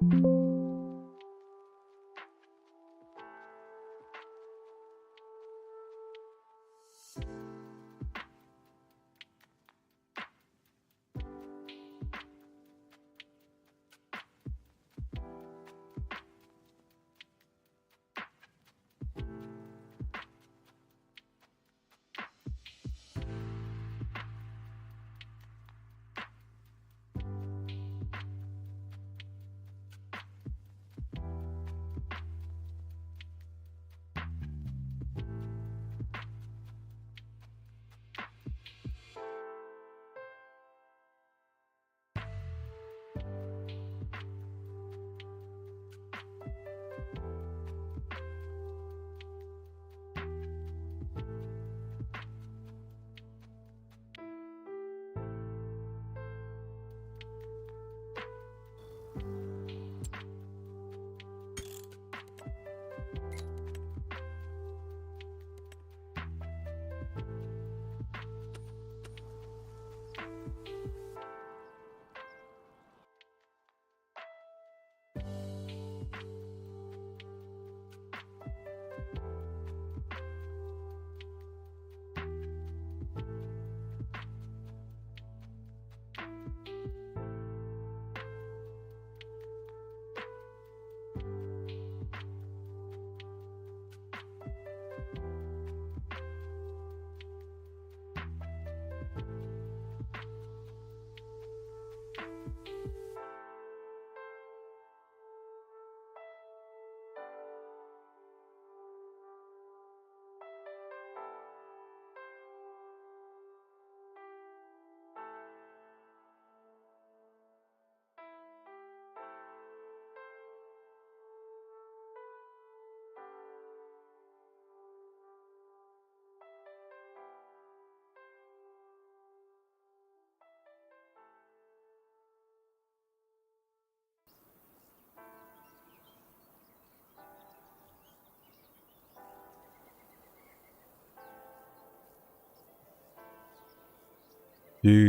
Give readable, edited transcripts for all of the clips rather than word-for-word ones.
Good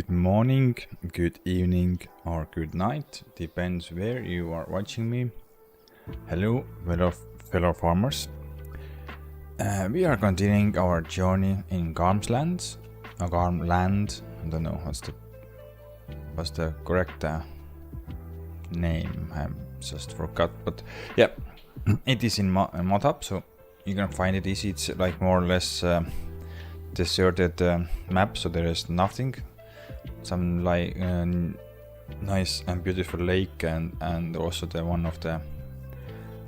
morning, good evening, or good night, depends where you are watching me. Hello, fellow farmers. We are continuing our journey in Garmsland. Garmland. I don't know what's the correct name. I just forgot, but yeah, it is in mod hub, so you can find it easy. It's like more or less deserted map, so there is nothing. Some like nice and beautiful lake, and also the one of the, I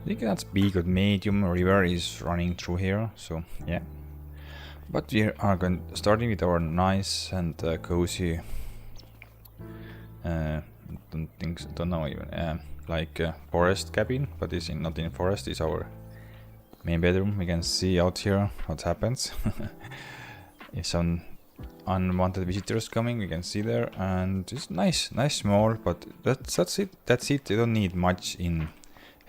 think that's big or medium river is running through here. So yeah, but we are starting with our nice and cozy. Don't know even like forest cabin, but it's not in forest. It's our main bedroom. We can see out here what happens. If some unwanted visitors coming, we can see there, and it's nice small, but that's it. You don't need much in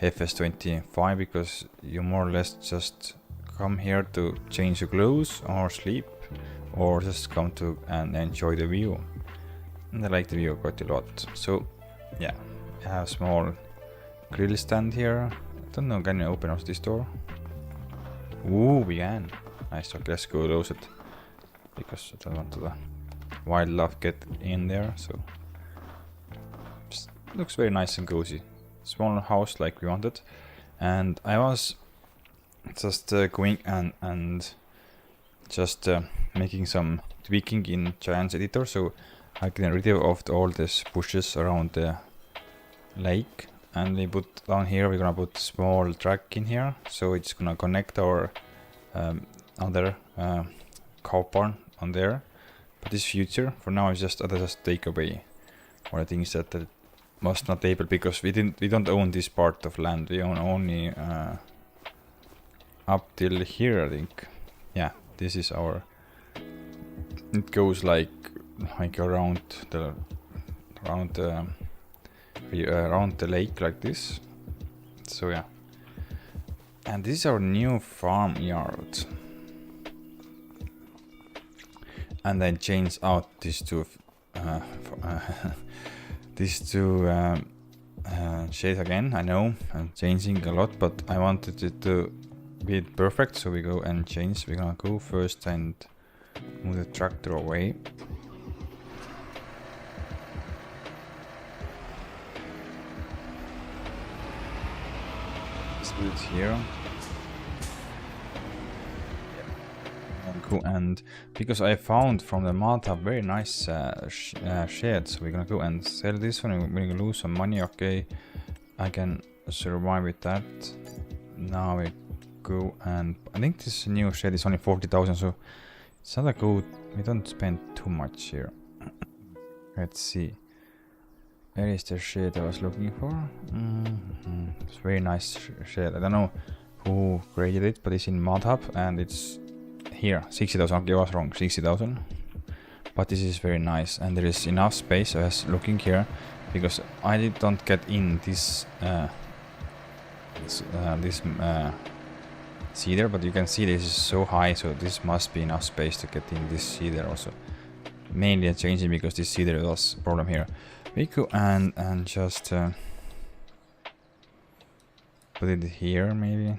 FS25 because you more or less just come here to change your clothes or sleep or just come to and enjoy the view. And I like the view quite a lot. So yeah, I have a small grill stand here. I don't know, can you open up this door? Ooh, we can. Nice. Okay, let's go close it, because I don't want the wildlife get in there. So just looks very nice and cozy. Small house like we wanted. And I was just going and just making some tweaking in Giants editor, so I can rid of all these bushes around the lake. And we put down here, we're gonna put small track in here, so it's gonna connect our other cow barn on there. But this future, for now, is just take away all the things that must not able, because we don't own this part of land. We own only up till here, I think. Yeah, this is our. It goes like around the lake like this. So yeah, and this is our new farmyard. And then change out these two shades again. I know I'm changing a lot, but I wanted it to be perfect, so we go and change. We're gonna go first and move the tractor away. Let's put it here. Cool. And because I found from the mod a very nice shed, so we're gonna go and sell this one. We're gonna lose some money. Okay, I can survive with that. Now we go, and I think this new shed is only 40,000, so it's not a good. We don't spend too much here. Let's see. Where is the shed I was looking for? It's a very nice shed. I don't know who created it, but it's in mod hub and it's here 60,000. Okay, I was wrong, 60,000. But this is very nice, and there is enough space. I was looking here because I don't get in this cedar, but you can see this is so high, so this must be enough space to get in this cedar also. Mainly I'm changing because this cedar was a problem here. We go and just put it here maybe.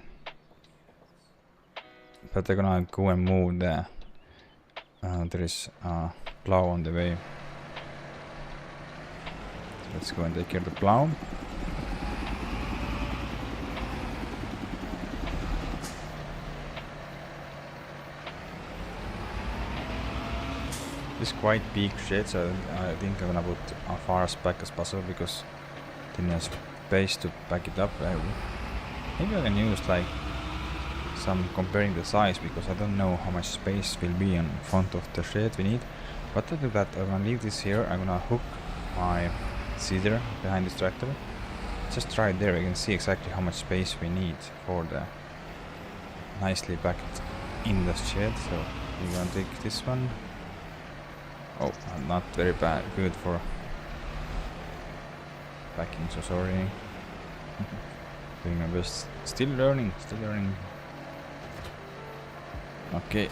But they're gonna go and move the there is a plow on the way. Let's go and take care of the plow. This is quite big shed, so I think I'm gonna put as far as back as possible because then there's space to back it up. Maybe I can use like some comparing the size because I don't know how much space will be in front of the shed we need. But to do that, I'm gonna leave this here. I'm gonna hook my cedar behind this tractor. Just right there, you can see exactly how much space we need for the nicely backed in the shed. So we're gonna take this one. Oh, not very bad, good for packing, so sorry. Doing my best, still learning. Okay.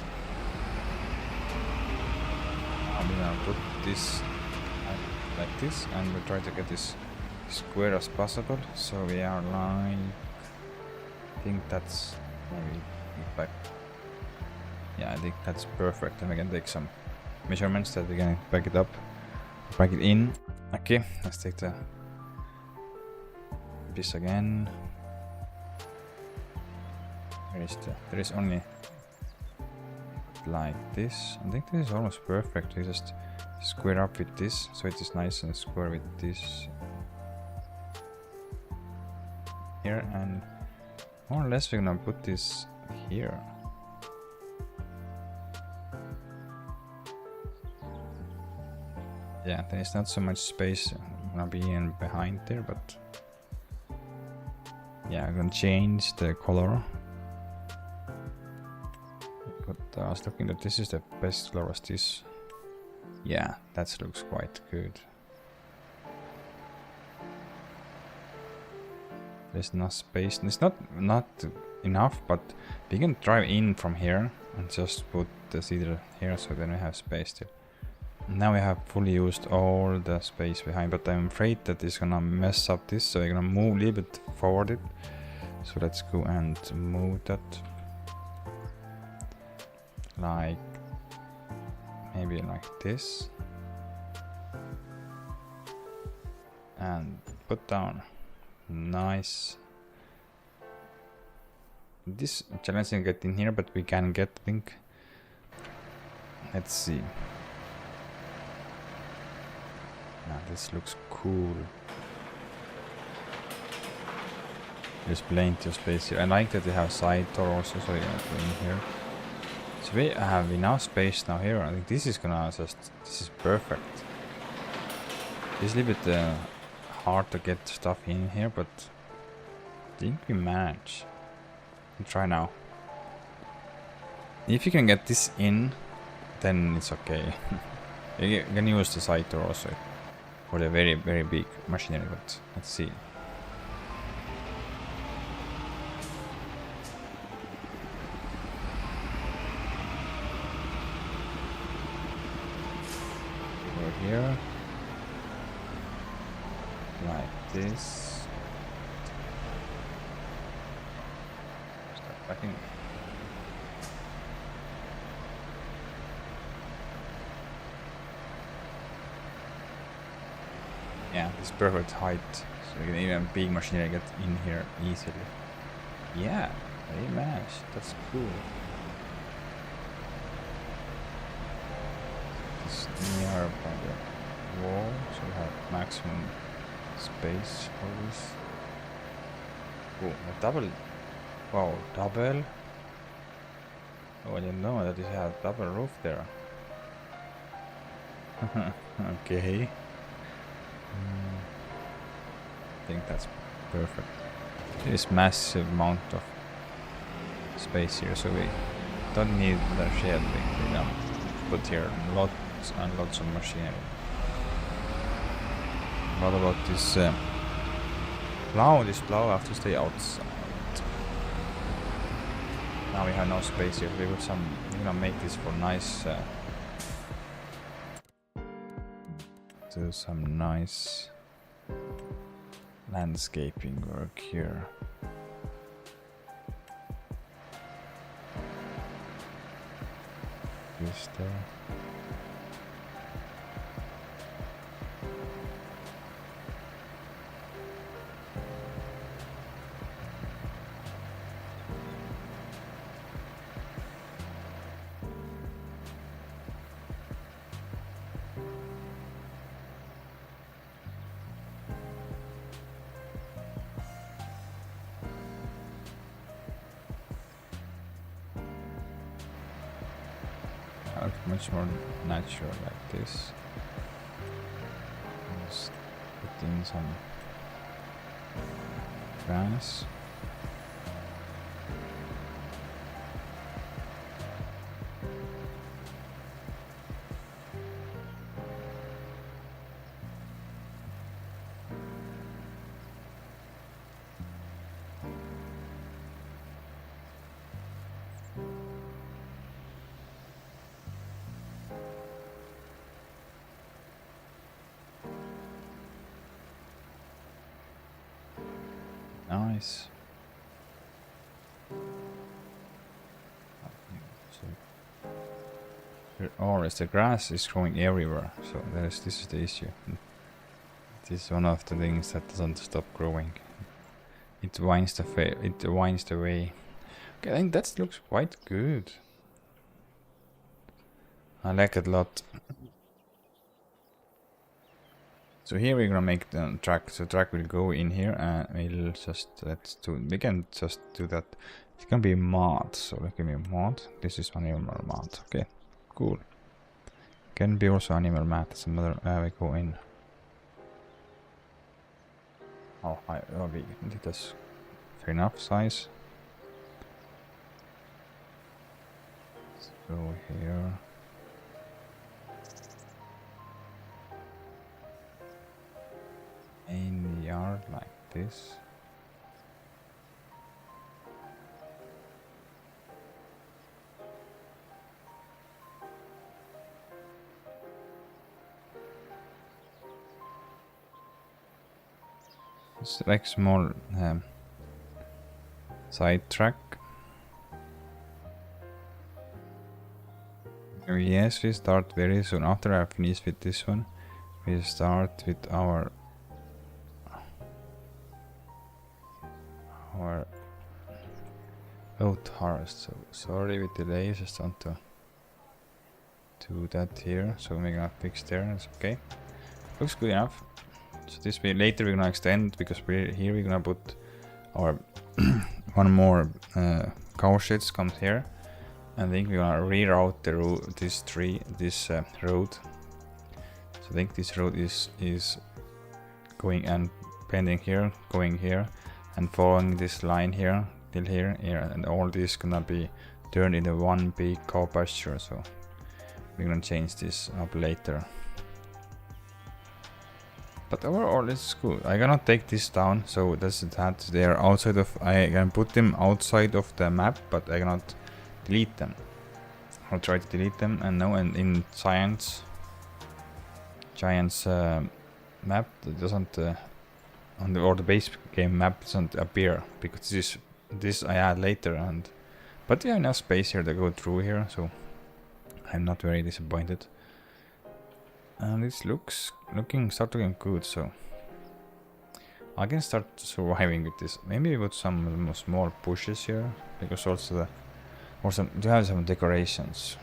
I'm gonna put this like this, and we'll try to get this square as possible. So we are like, I think that's maybe back. Yeah, I think that's perfect, and we can take some measurements that we can back it up, back it in. Okay, let's take this again. There is only like this. I think this is almost perfect. We just square up with this, so it is nice and square with this here, and more or less we're gonna put this here. Yeah, there is not so much space gonna be in behind there, but yeah, I'm gonna change the color. But I was looking that this is the best color as this. Yeah, that looks quite good. There's no space. It's not enough, but we can drive in from here and just put the cedar here, so then we have space still. Now we have fully used all the space behind, but I'm afraid that it's gonna mess up this, so I'm gonna move a little bit forward it. So let's go and move that. Like maybe like this. And put down. Nice. This challenging to get in here, but we can get, I think. Let's see. Now this looks cool. There's plenty of space here. I like that they have side door also, so yeah, go in here. So we have enough space now here. I think this is gonna this is perfect. It's a little bit hard to get stuff in here, but I think we manage. We'll try now. If you can get this in, then it's okay. You can use the side door also for the very, very big machinery, but let's see. Over here. Like this. Start backing. Yeah, this perfect height, so you can even big machinery get in here easily. Yeah, they managed. That's cool. It's near by the wall, so we have maximum space for this. Oh, a double. Wow, double. Oh, I didn't know that it had a double roof there. Okay. I think that's perfect. There's massive amount of space here, so we don't need the shed. We can put here lots and lots of machinery. What about this plow? This plow have to stay outside. Now we have no space here. We're gonna make this for nice. Do some nice landscaping work here. This there. Much more natural like this. Just put in some grass. Nice. Or the grass is growing everywhere, so this is the issue. This is one of the things that doesn't stop growing. It winds the way. Okay, I think that looks quite good. I like it a lot. So here we're gonna make the track. So track will go in here, and we'll just we can just do that. It's gonna be mod. So give me mod. This is animal mod. Okay, cool. Can be also animal mat. That's another. We go in. Oh, big. That's fair enough size. Let's go here. In the yard like this. It's like small side track. Yes, we start very soon. After I finish with this one, we start with our oat harvest. So sorry with delay, just want to do that here. So we're gonna fix there. It's okay. Looks good enough. So this way later we're gonna extend, because we're gonna put our one more cow sheds comes here. I think we're gonna reroute the road, this road. So I think this road is going and bending here, going here, and following this line here till here, and all this gonna be turned into one big cow pasture. So we're gonna change this up later. But overall it's cool. I cannot take this down, so that's that. They are outside of. I can put them outside of the map, but I cannot delete them. I'll try to delete them, and no, and in Giants map it doesn't on the or the base game map doesn't appear because this I add later, and but yeah, enough space here to go through here, so I'm not very disappointed. And it starting good, so I can start surviving with this. Maybe with some small pushes here, because also to have some decorations.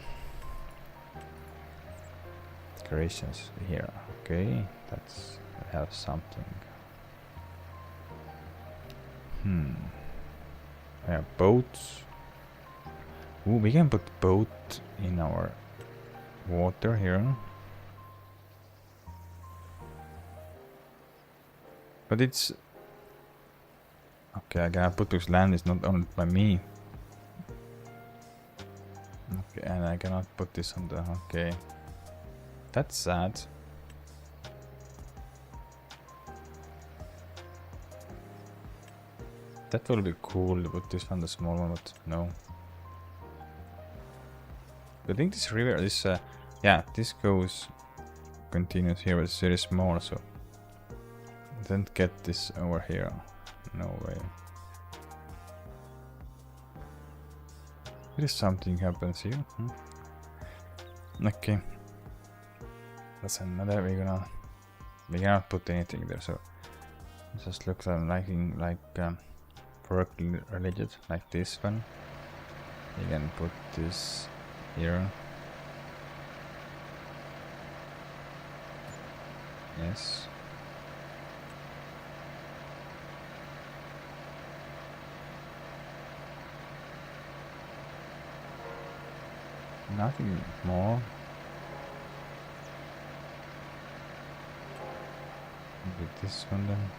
Decorations here, okay, that's I have something. I have boats. Ooh, we can put boat in our water here. But it's okay. I gotta put this land is not owned by me. Okay, and I cannot put this on the. Okay, that's sad. That will be cool to put this on the small one, but no. I think this river, yeah, this continues here, but it's very small, so I don't get this over here. No way. There is something happens here. Okay. That's another. We cannot put anything there, so just looks like work related, like this one. You can put this here. Yes. Nothing more. Maybe this one then.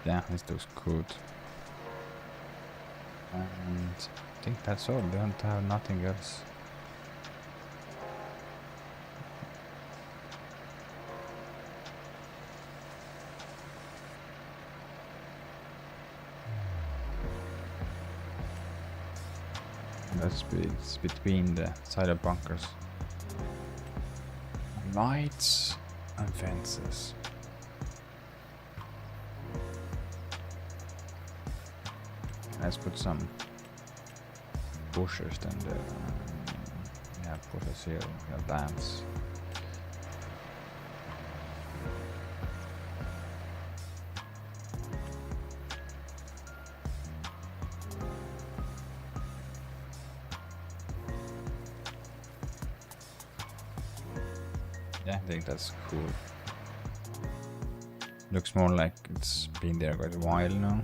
Yeah, this looks good. And I think that's all. They don't have nothing else. It's between the side bunkers. Lights and fences. Let's put some bushes then there. Yeah, bushes here, we have lamps. Yeah, I think that's cool. Looks more like it's been there quite a while now.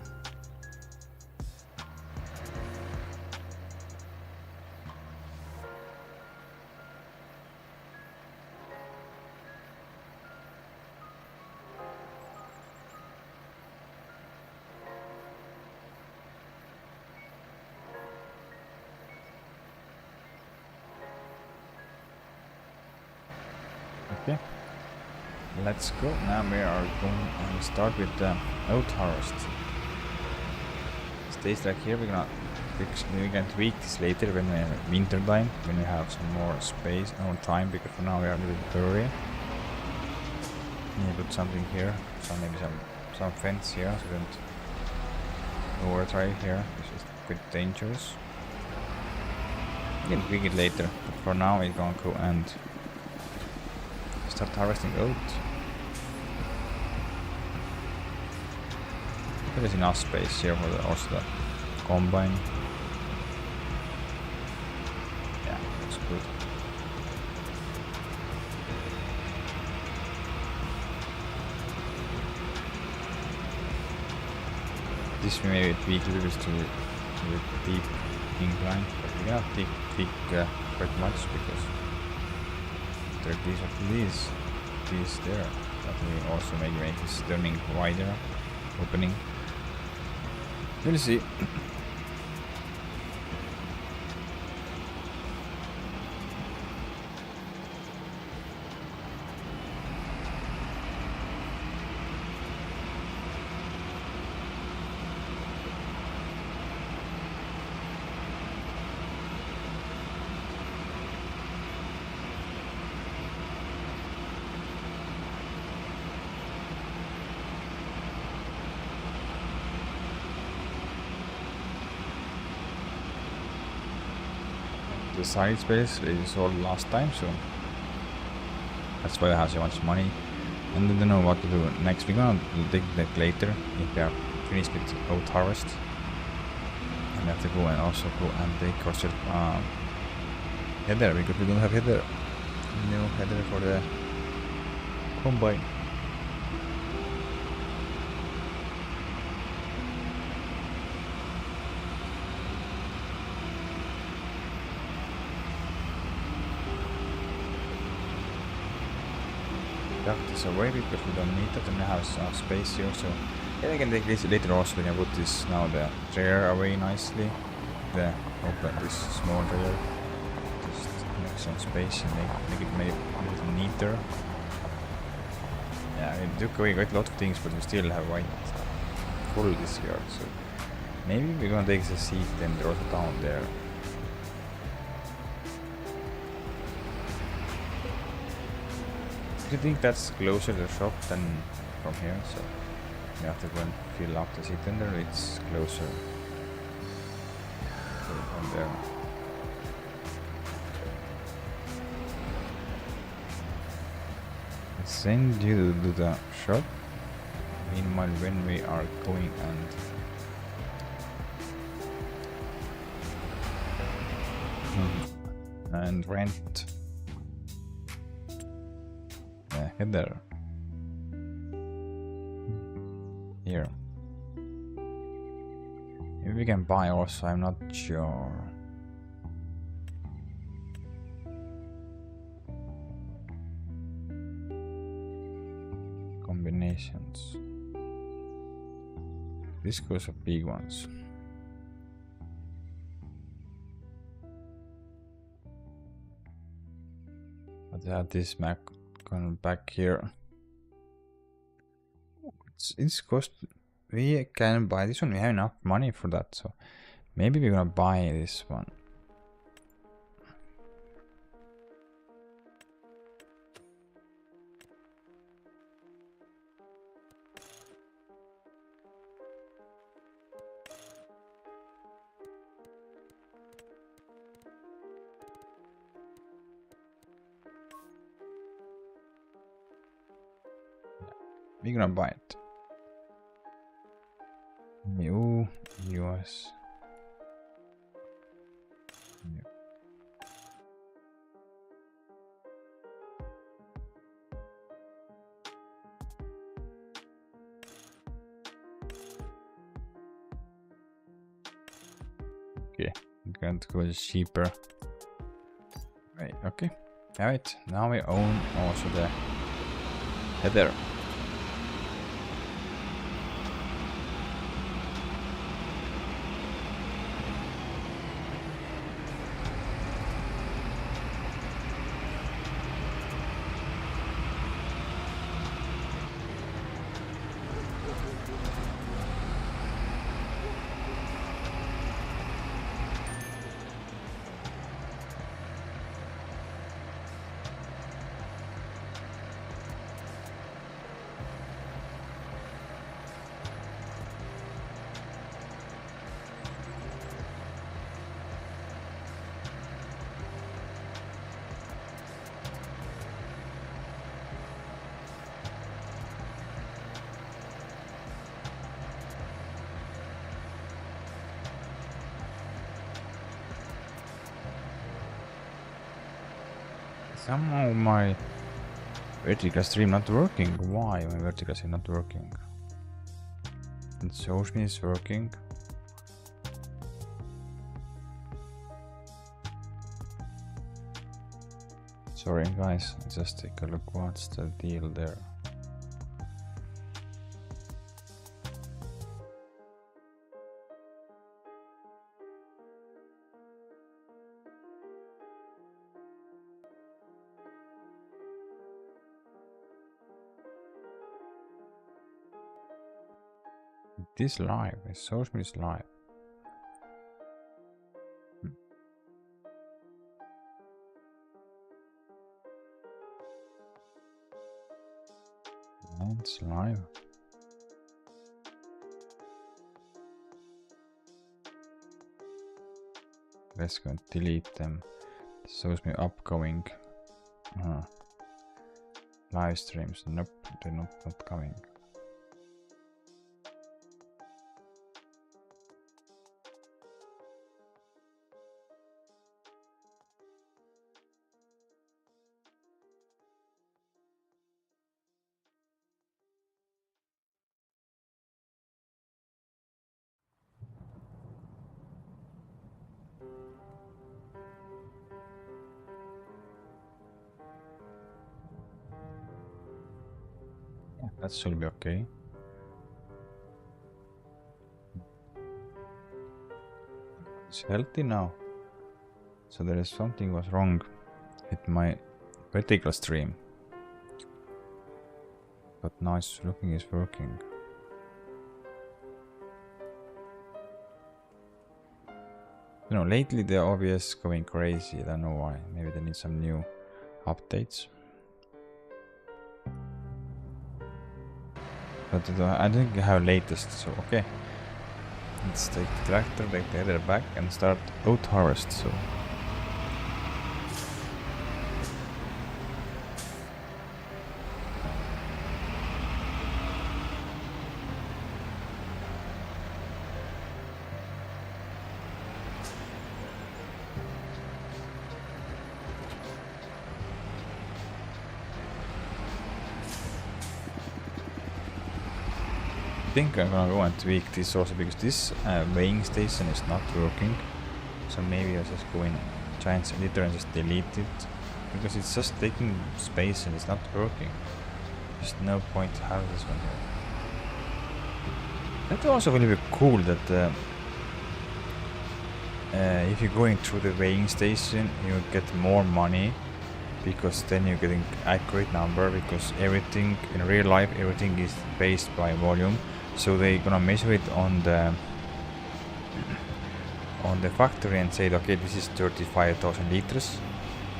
Okay, let's go. Now we are going to start with the Oat Harvest. Stays like here. We can tweak this later when we have winter time, when we have some more space or time, because for now we are a little bit early. Maybe put something here, maybe some fence here, so we don't overtry here. This is quite dangerous. We can tweak it later, but for now we're gonna go and start harvesting oat. There is enough space here for also the combine. Yeah, looks good. This may tweak a little bit to deep incline, but we cannot tweak quite much because there are these there. That will also maybe make this turning wider, opening. We'll see. the side space we sold last time, so that's why I have so much money. And I don't know what to do next. We're gonna dig that later if we are finished with Oat Harvest. And we have to go and also go and take ourselves header, because we don't have header. No header for the combine. Duct this away because we don't need it and we have some space here, so yeah, we can take this later also. We can put this now the chair away nicely. The open this small drawer. Just make some space and make it maybe a little neater. Yeah, we took away quite a lot of things, but we still have quite full this yard, so maybe we're gonna take the seat and throw it down there. I think that's closer to the shop than from here, so we have to go and fill up the seat tender. It's closer. So from there. Let's send you to the shop. Meanwhile, when we are going and rent header here. Maybe we can buy also, I'm not sure. Combinations. This goes for big ones. But I have this Mac going back here. It's cost. We can buy this one. We have enough money for that, so maybe we're gonna buy this one. We're gonna buy it. New US. New. Okay, I'm going to go cheaper. Right, okay. Alright, now we own also the header. Somehow my vertical stream not working. Why my vertical stream not working? It shows me it's working. Sorry guys, just take a look what's the deal there. It is live, it shows me it's live. It's live. Let's go and delete them. Shows me upcoming live streams. Nope, they're not coming. Yeah, that should be okay. It's healthy now. So there is something was wrong with my vertical stream. But now it's looking is working. You know, lately the OBS going crazy. I don't know why. Maybe they need some new updates. But I think I have latest, so okay. Let's take the tractor, take the header back and start oat harvest. So I think I'm gonna go and tweak this also because this weighing station is not working. So maybe I'll just go in giant editor and just delete it because it's just taking space and it's not working. There's no point to have this one here. That's also really cool that if you're going through the weighing station you get more money because then you're getting accurate number because everything in real life everything is based by volume. So they're gonna measure it on the factory and say, okay, this is 35,000 liters,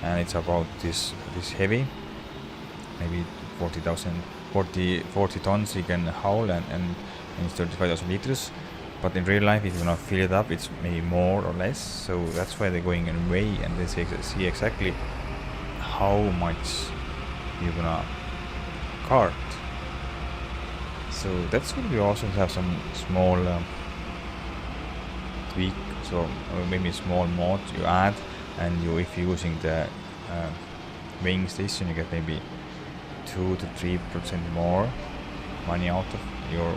and it's about this heavy, maybe 40 tons you can haul, and it's 35,000 liters. But in real life, if you're gonna fill it up, it's maybe more or less. So that's why they're going in weigh and they see exactly how much you're gonna cart. So that's going to be awesome to have some small tweak, so maybe a small mod you add, and if you're using the weighing station, you get maybe 2 to 3% more money out of your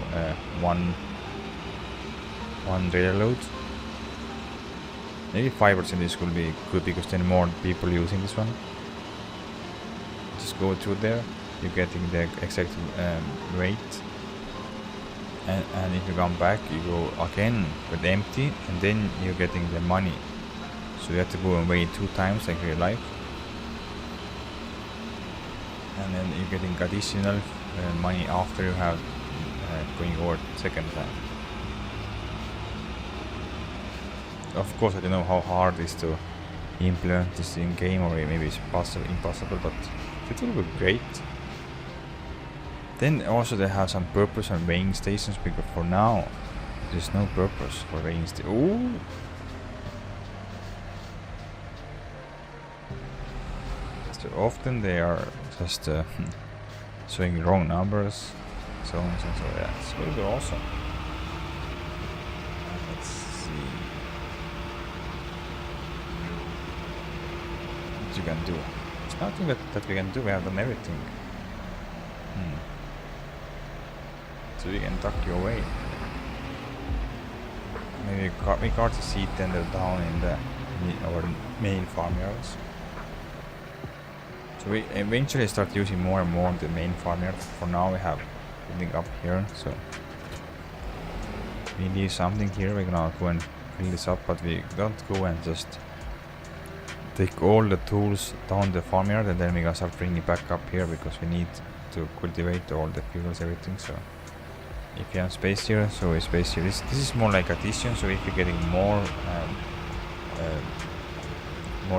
one trailer load. Maybe 5% this could be good because then more people using this one. Just go through there, you're getting the exact weight. And if you come back, you go again with empty, and then you're getting the money. So you have to go and weigh 2 times like real life, and then you're getting additional money after you have going over second time. Of course, I don't know how hard it is to implement this in game, or maybe it's impossible, but it will be great. Then also they have some purpose on weighing stations because for now there's no purpose for weighing stations. Ooh! So often they are just showing wrong numbers, so on and so. Yeah, it's really awesome. Let's see what you can do. It's nothing that we can do. We have done everything. So we can tuck you away. Maybe we cart the seed tender down in our main farmyards. So we eventually start using more and more the main farmyard. For now we have something up here, so we need something here. We're gonna go and fill this up, but we don't go and just take all the tools down the farmyard and then we're gonna start bringing it back up here because we need to cultivate all the fields, everything. So if you have space here, so a space here. This is more like addition. So if you're getting more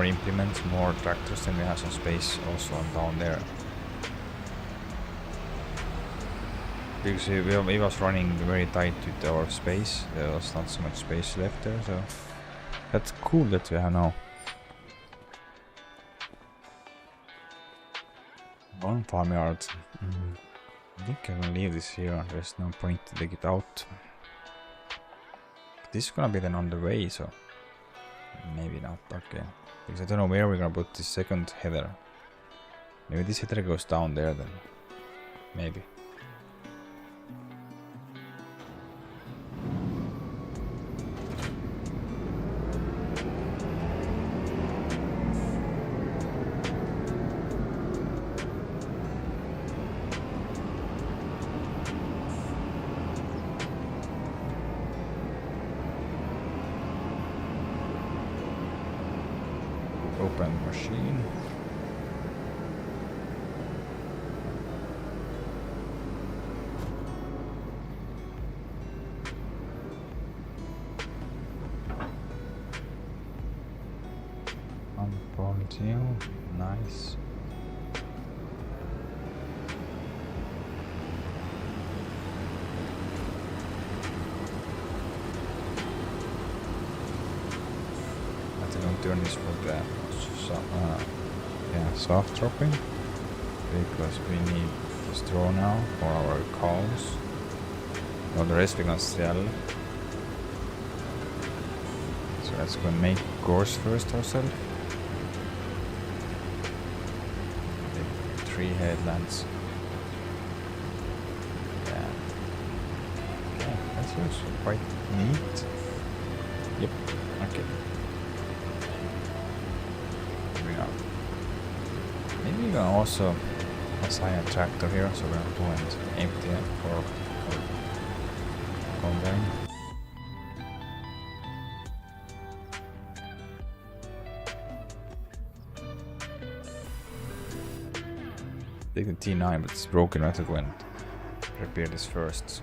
implements, more tractors, then we have some space also down there. Because we was running very tight with our space. There was not so much space left there, so that's cool that we have now. One farmyard. I think I will leave this here. There's no point to dig it out. But this is gonna be then on the way, so maybe not. Okay, because I don't know where we're gonna put this second header. Maybe this header goes down there then. Maybe. Open machine. Unpolitical. Nice. I think I'll turn this for the soft dropping because we need the straw now for our cows. Now the rest we're gonna sell. So let's go and make gorse first ourselves. 3 headlands. Yeah. Okay, that's also quite neat. Yep. Okay. Maybe we can also assign a tractor here, so we're gonna go and empty it for combine. Take the T9, but it's broken. I have to go and repair this first.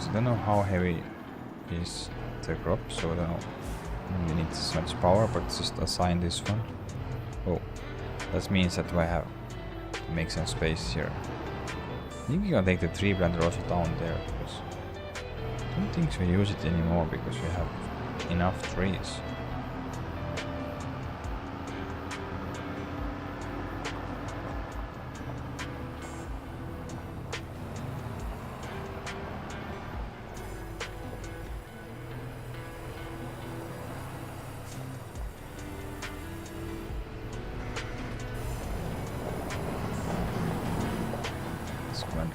So I don't know how heavy is the crop, so I don't know. We need so much power, but just assign this one. Oh, that means that I have to make some space here. I think we can take the tree planter also down there, because I don't think we use it anymore because we have enough trees.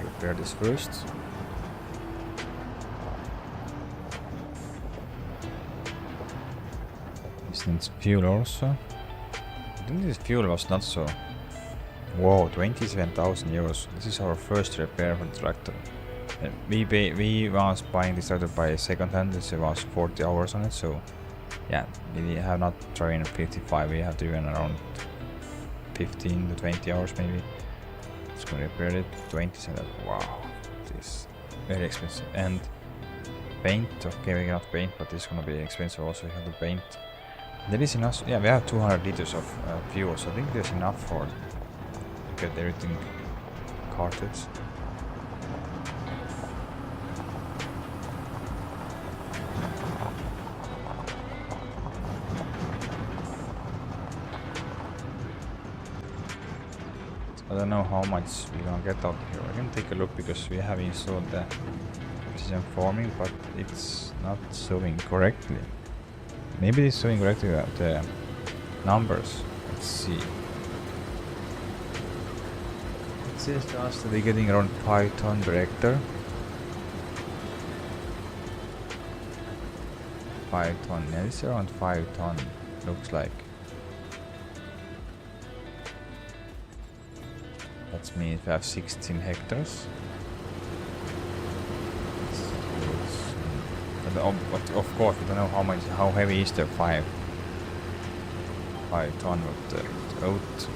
Repair this first. This needs fuel also. I think this fuel was not so. Whoa, 27,000 euros. This is our first repair for the tractor. We was buying this tractor by second hand. This was 40 hours on it, so yeah, we have not trained 55. We have to even around 15 to 20 hours maybe. It's gonna repair it. 27. Wow, this is very expensive. And paint. Okay, we cannot paint, but it's gonna be expensive also. We have to paint. There is enough. Yeah, we have 200 liters of fuel, so I think there's enough for to get everything carted. I don't know how much we're gonna get out here. I can take a look because we have installed the precision farming, but it's not showing correctly. Maybe it's showing correctly the numbers. Let's see. It says to us that we're getting around 5 ton per hectare. 5 ton. Yeah, it's around 5 ton. Looks like. That means we have 16 hectares. But of course, we don't know how heavy is the 5 ton of the oat.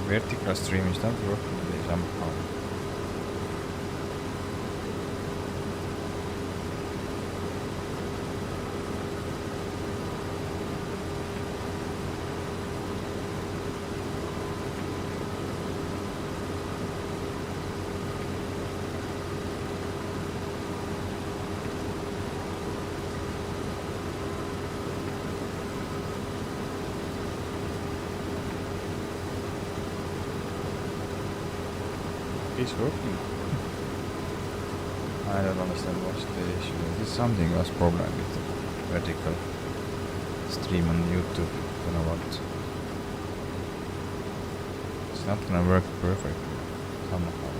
vertical stream is not working today somehow. It's working. I don't understand what's the issue. This something was problem with the vertical stream on YouTube. Don't know what. It's not gonna work perfectly somehow.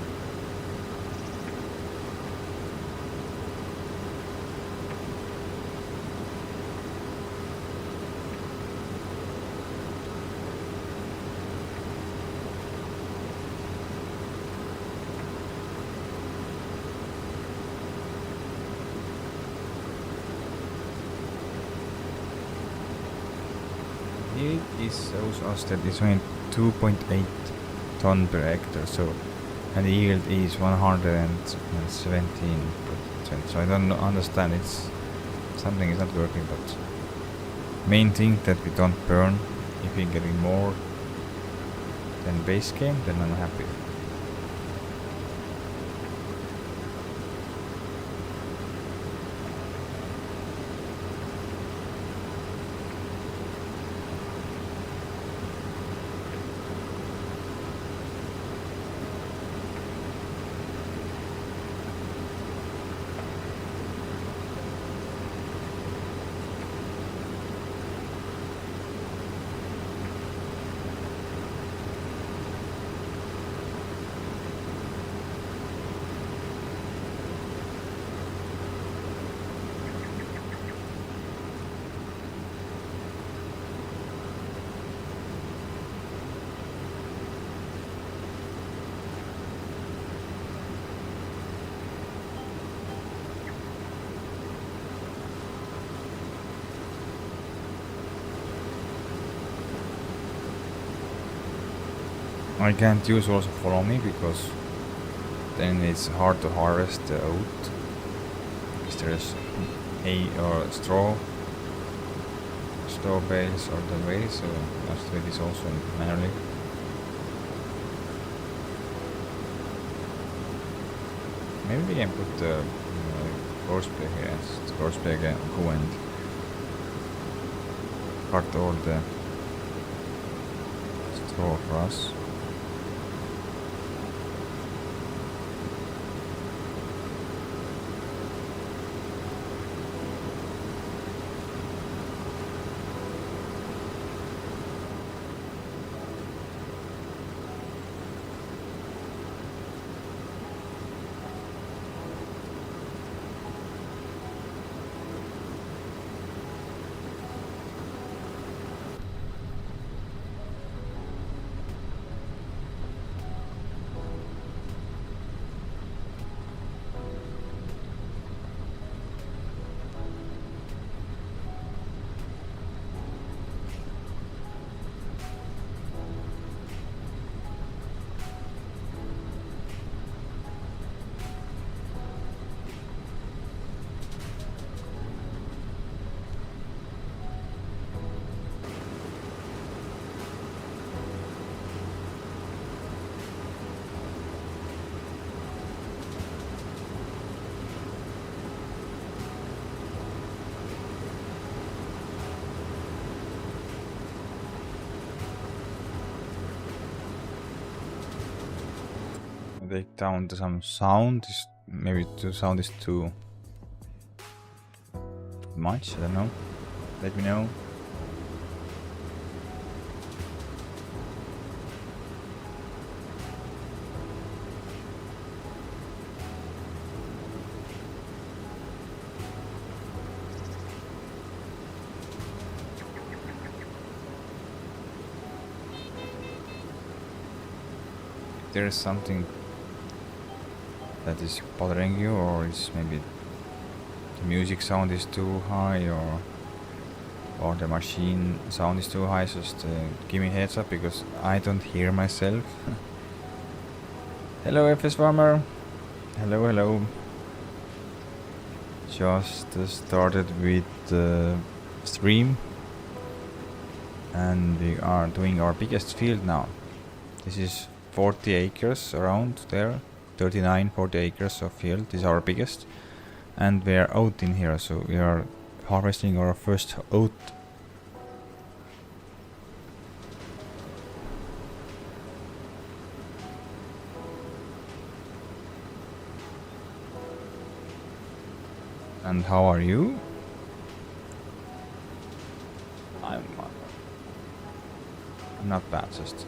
It shows us that it's only 2.8 ton per hectare, so and the yield is 117%. So I don't understand. It's something is not working, but main thing that we don't burn. If we're getting more than base game, then I'm happy. I can't use also follow me because then it's hard to harvest the oat. Because there's hay or straw bales or the way, so I have to do this also manually. Maybe we can put the horseplay here as horseplay can go and cut all the straw for us. Take down to some sound. Maybe the sound is too much. I don't know. Let me know. If there is something that is bothering you, or is maybe the music sound is too high, or or the machine sound is too high, just give me a heads up because I don't hear myself. Hello FS Farmer. Hello, hello. Just started with the stream and we are doing our biggest field now. This is 40 acres around there, 39, 40 acres of field is our biggest, and we are oat in here, so we are harvesting our first oat. And how are you? I'm not bad, just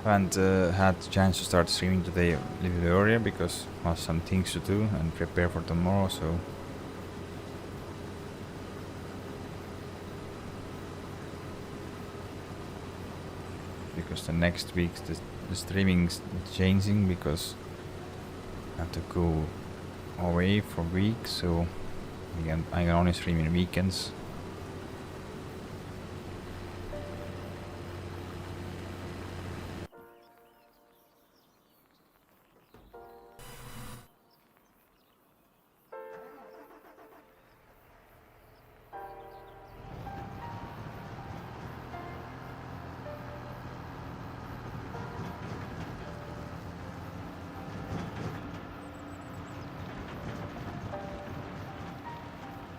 haven't had the chance to start streaming today a little bit earlier because I have some things to do and prepare for tomorrow, so because the next week the streaming's changing because I have to go away for weeks, so I can only stream in weekends.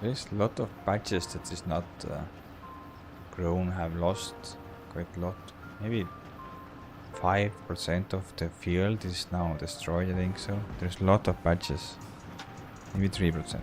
There's a lot of patches that is not grown, have lost quite a lot. Maybe 5% of the field is now destroyed, I think so. There's a lot of patches. Maybe 3%.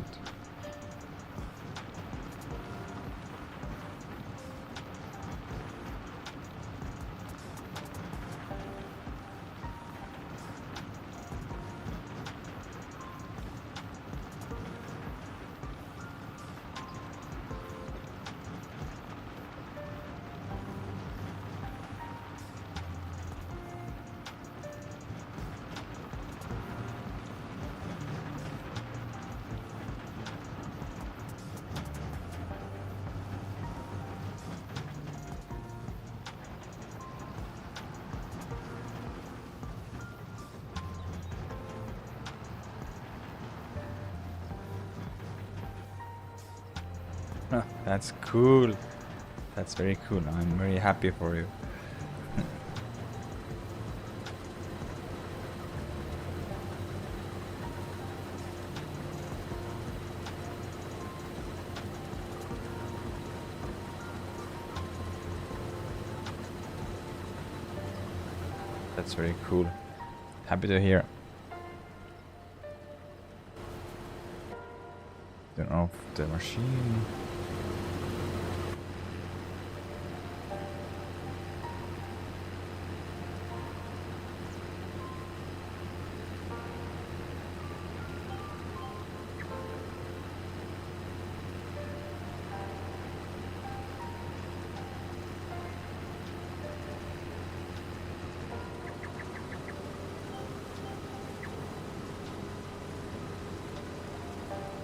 That's cool. That's very cool. I'm very happy for you. That's very cool. Happy to hear. Turn off the machine.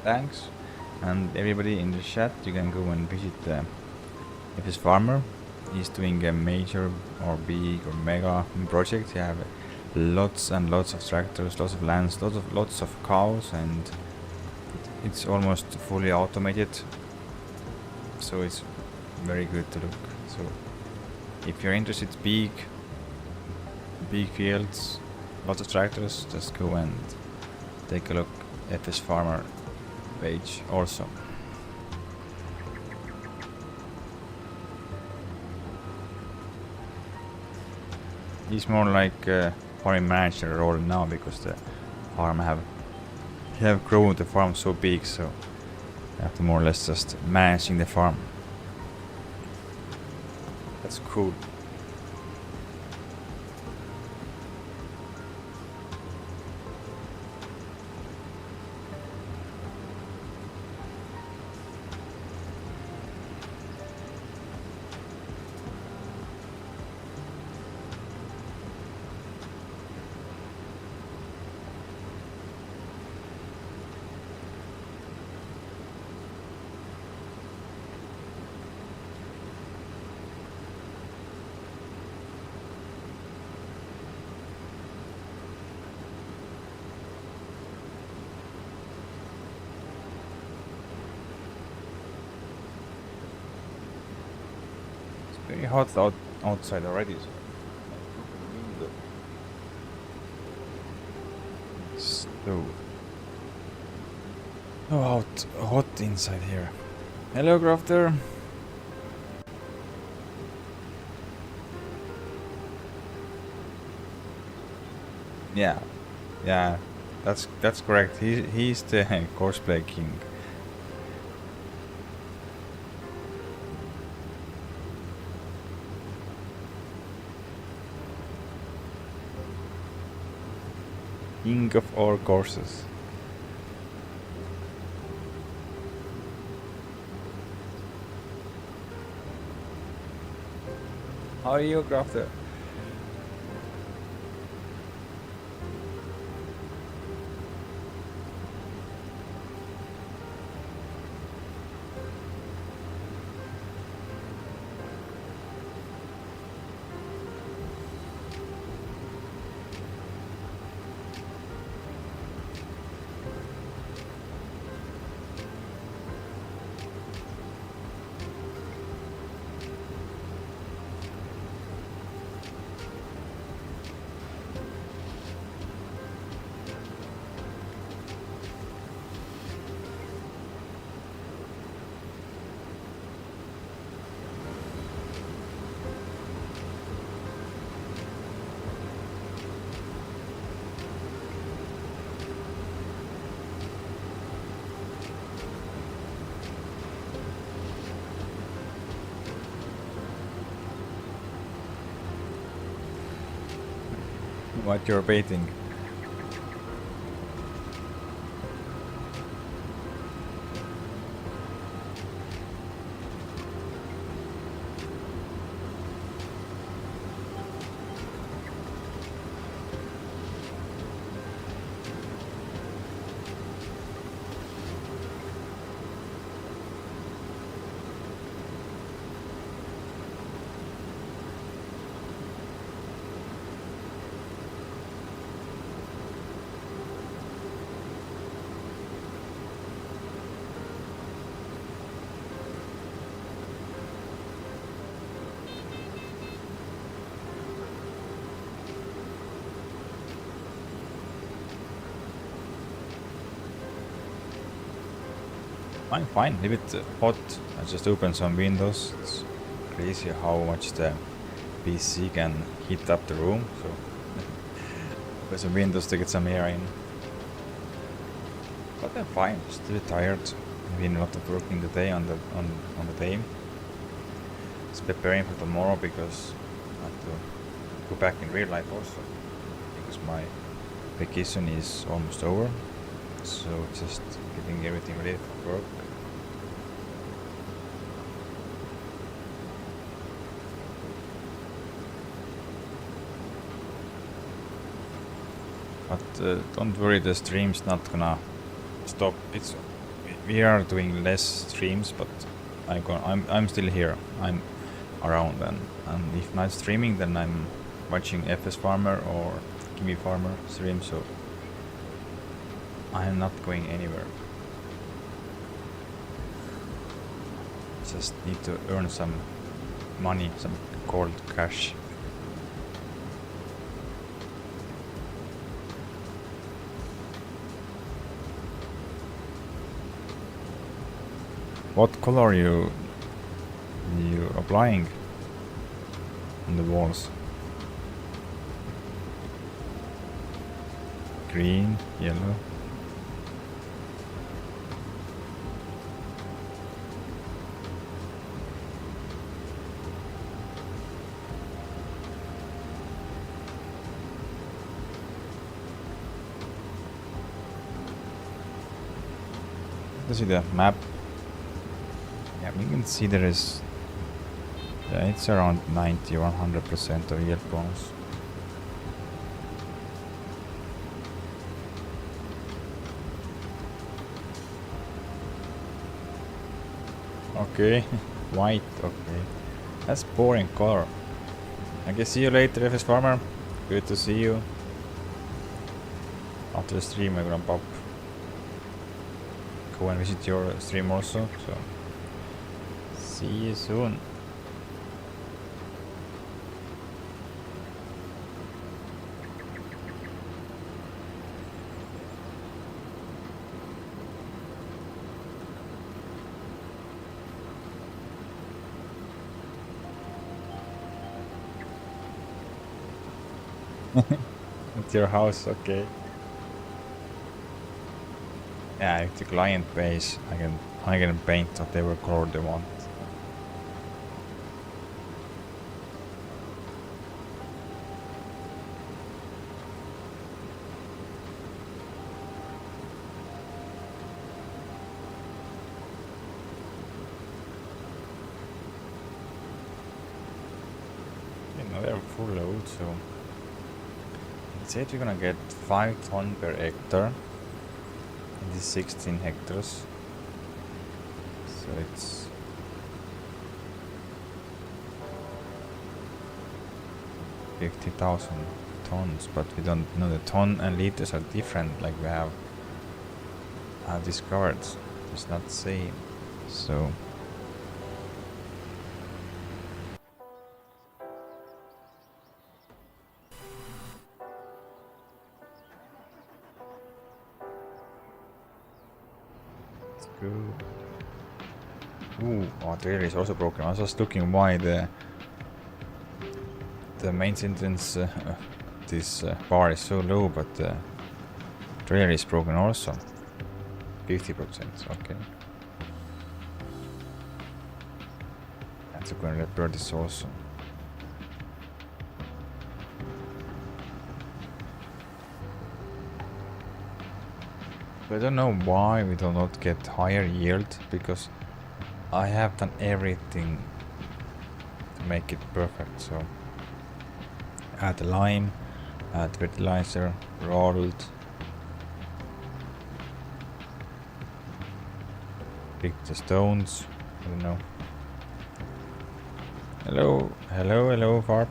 Thanks. And everybody in the chat, you can go and visit if his farmer is doing a major or big or mega project. You have lots and lots of tractors, lots of lands, lots of cows, and it's almost fully automated, so it's very good to look. So if you're interested, big fields, lots of tractors, just go and take a look at this farmer page also. He's more like a farm manager role now because the farm have grown the farm so big, so you have to more or less just managing the farm. That's cool. pretty hot outside already. So hot inside here. Hello, Grafter. Yeah, that's correct. He's the cosplay king. King of all courses. How are you, Grafter? What you're baiting? I'm fine, a bit hot. I just opened some windows. It's crazy how much the PC can heat up the room. So open some windows to get some air in. But I'm fine. Just a bit tired. Been a lot of work in the day on the day. Just preparing for tomorrow because I have to go back in real life also because my vacation is almost over. So just getting everything ready for work. But don't worry, the stream's not gonna stop. We are doing less streams, but I'm still here. I'm around, and if not streaming, then I'm watching FS Farmer or Gimme Farmer stream. So I'm not going anywhere. Just need to earn some money, some cold cash. What color are you applying on the walls? Green, yellow. Let's see the map. Yeah, we can see there is. Yeah, it's around 90-100% of yield bonus. Okay, white. Okay, that's boring color. I can see you later, FS Farmer. Good to see you. After the stream, I'm gonna pop. Go and visit your stream also. So. See you soon. At your house, okay. Yeah, if the client pays, I can paint whatever color they want. You know, they're full load, so it said we're gonna get 5 ton per hectare in these 16 hectares. So it's 50,000 tons, but we don't know the ton and liters are different, like we have discovered. It's not the same. So it's good. Ooh, our trailer is also broken. I was just looking why the maintenance this bar is so low, but the trailer is broken also. 50%, okay. That's going to repair this also. I don't know why we do not get higher yield, because I have done everything to make it perfect. So add lime, add fertilizer, rolled, pick the stones. I don't know. Hello, Farp.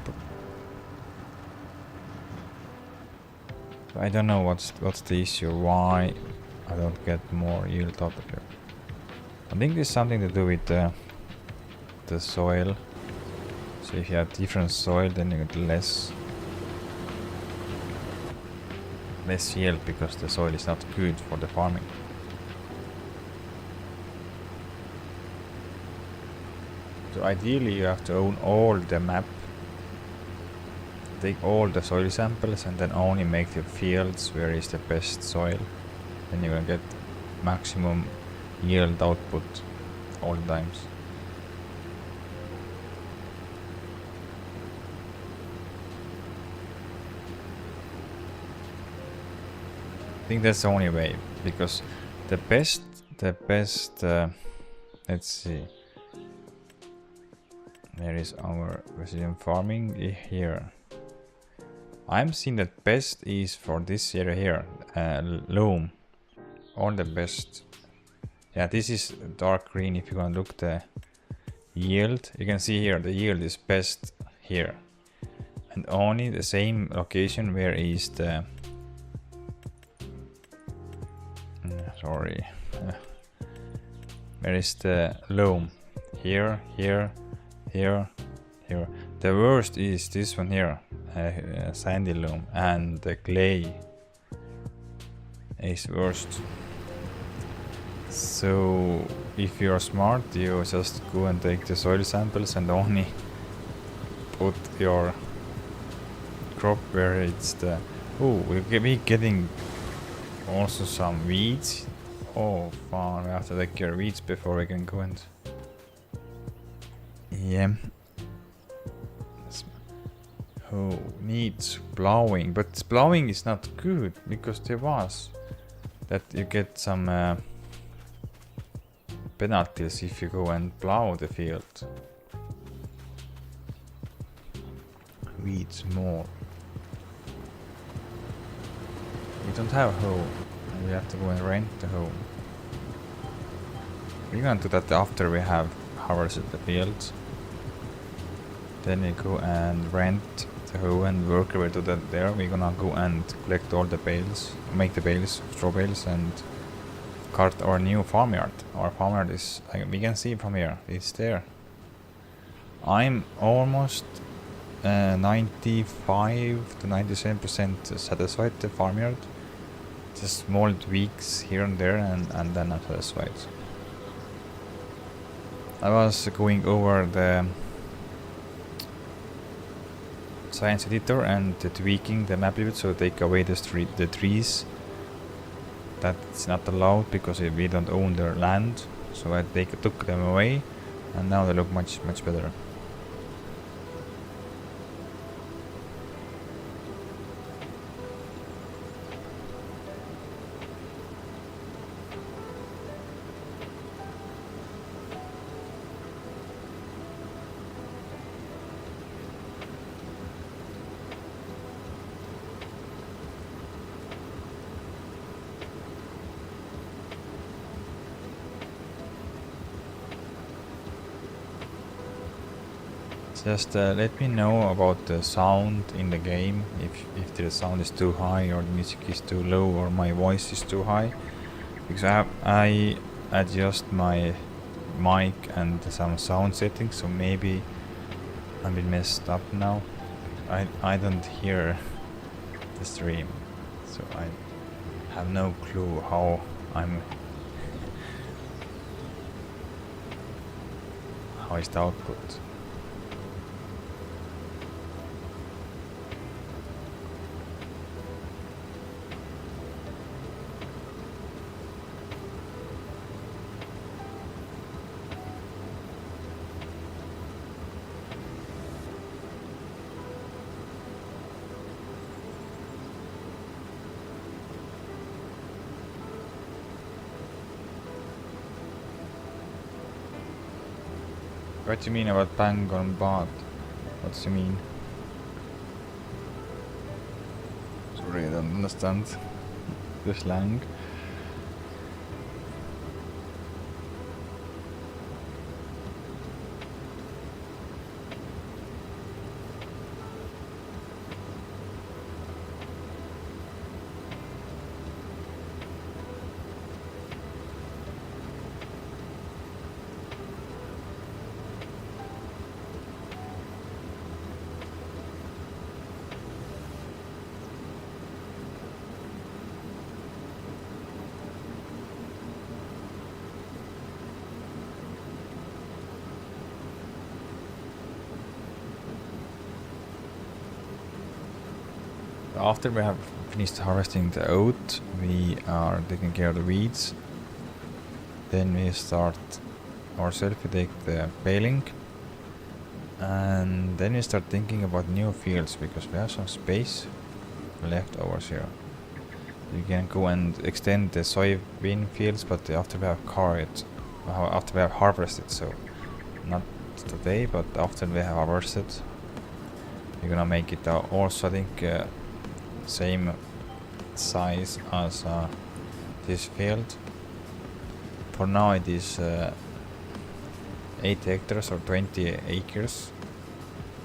I don't know what's the issue. Why I don't get more yield out of here. I think there's something to do with the soil. So if you have different soil, then you get less yield, because the soil is not good for the farming. So ideally you have to own all the map, take all the soil samples, and then only make the fields where is the best soil. Then you're gonna get maximum yield output all the times. I think that's the only way, because the best let's see, where is our precision farming? Here. I'm seeing that best is for this area here, loam. All the best. Yeah, this is dark green. If you can look the yield, you can see here the yield is best here, and only the same location where is the where is the loam? Here. The worst is this one here, sandy loam, and the clay is worst. So if you're smart, you just go and take the soil samples and only put your crop where it's the... Oh, we'll be getting also some weeds. Oh, fun. We have to take care of weeds before we can go and... Yeah. Oh, needs plowing. But plowing is not good, because there was that you get some penalties if you go and plow the field. Weeds more. We don't have a hoe. We have to go and rent the hoe. We're gonna do that after we have harvested the fields. Then we go and rent the hoe, and worker will do that there. We're gonna go and collect all the bales, make the bales, straw bales, and cart our new farmyard. Our farmyard is, we can see from here, it's there. I'm almost 95 to 97% satisfied with the farmyard. Just small tweaks here and there, and then I'm satisfied. I was going over science editor and tweaking the map a bit, so take away the trees. That's not allowed because we don't own their land, so I took them away, and now they look much better. Just let me know about the sound in the game, if the sound is too high or the music is too low or my voice is too high, because I adjust my mic and some sound settings, so maybe I'm a bit messed up now. I don't hear the stream, so I have no clue how is the output. What do you mean about bang on bot? What do you mean? Sorry, I don't understand the slang. After we have finished harvesting the oat, we are taking care of the weeds. Then we start ourselves, we take the baling. And then we start thinking about new fields, because we have some space left over here. You can go and extend the soybean fields, but after we have harvested, so not today, but after we have harvested, we're gonna make it also, I think, same size as this field. For now it is 8 hectares or 20 acres,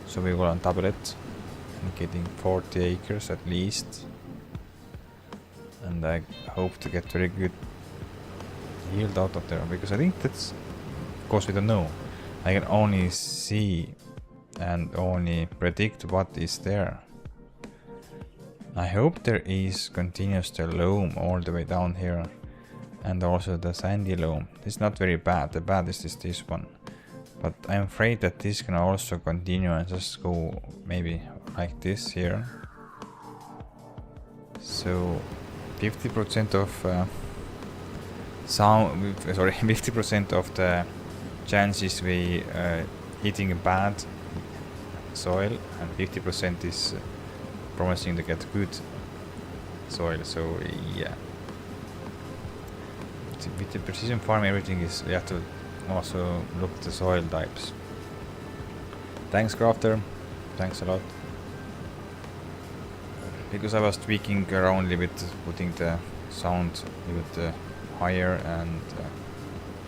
so we will double it and getting 40 acres at least, and I hope to get very good yield out of there, because I think that's, of course we don't know, I can only see and only predict what is there. I hope there is continuous the loam all the way down here, and also the sandy loam. It's not very bad, the bad is this one. But I'm afraid that this can also continue and just go maybe like this here. So 50% of 50% of the chances we hitting a bad soil, and 50% is promising to get good soil. So yeah, with the precision farm, everything is, we have to also look at the soil types. Thanks, Crafter, thanks a lot. Because I was tweaking around a little bit, putting the sound a little bit higher and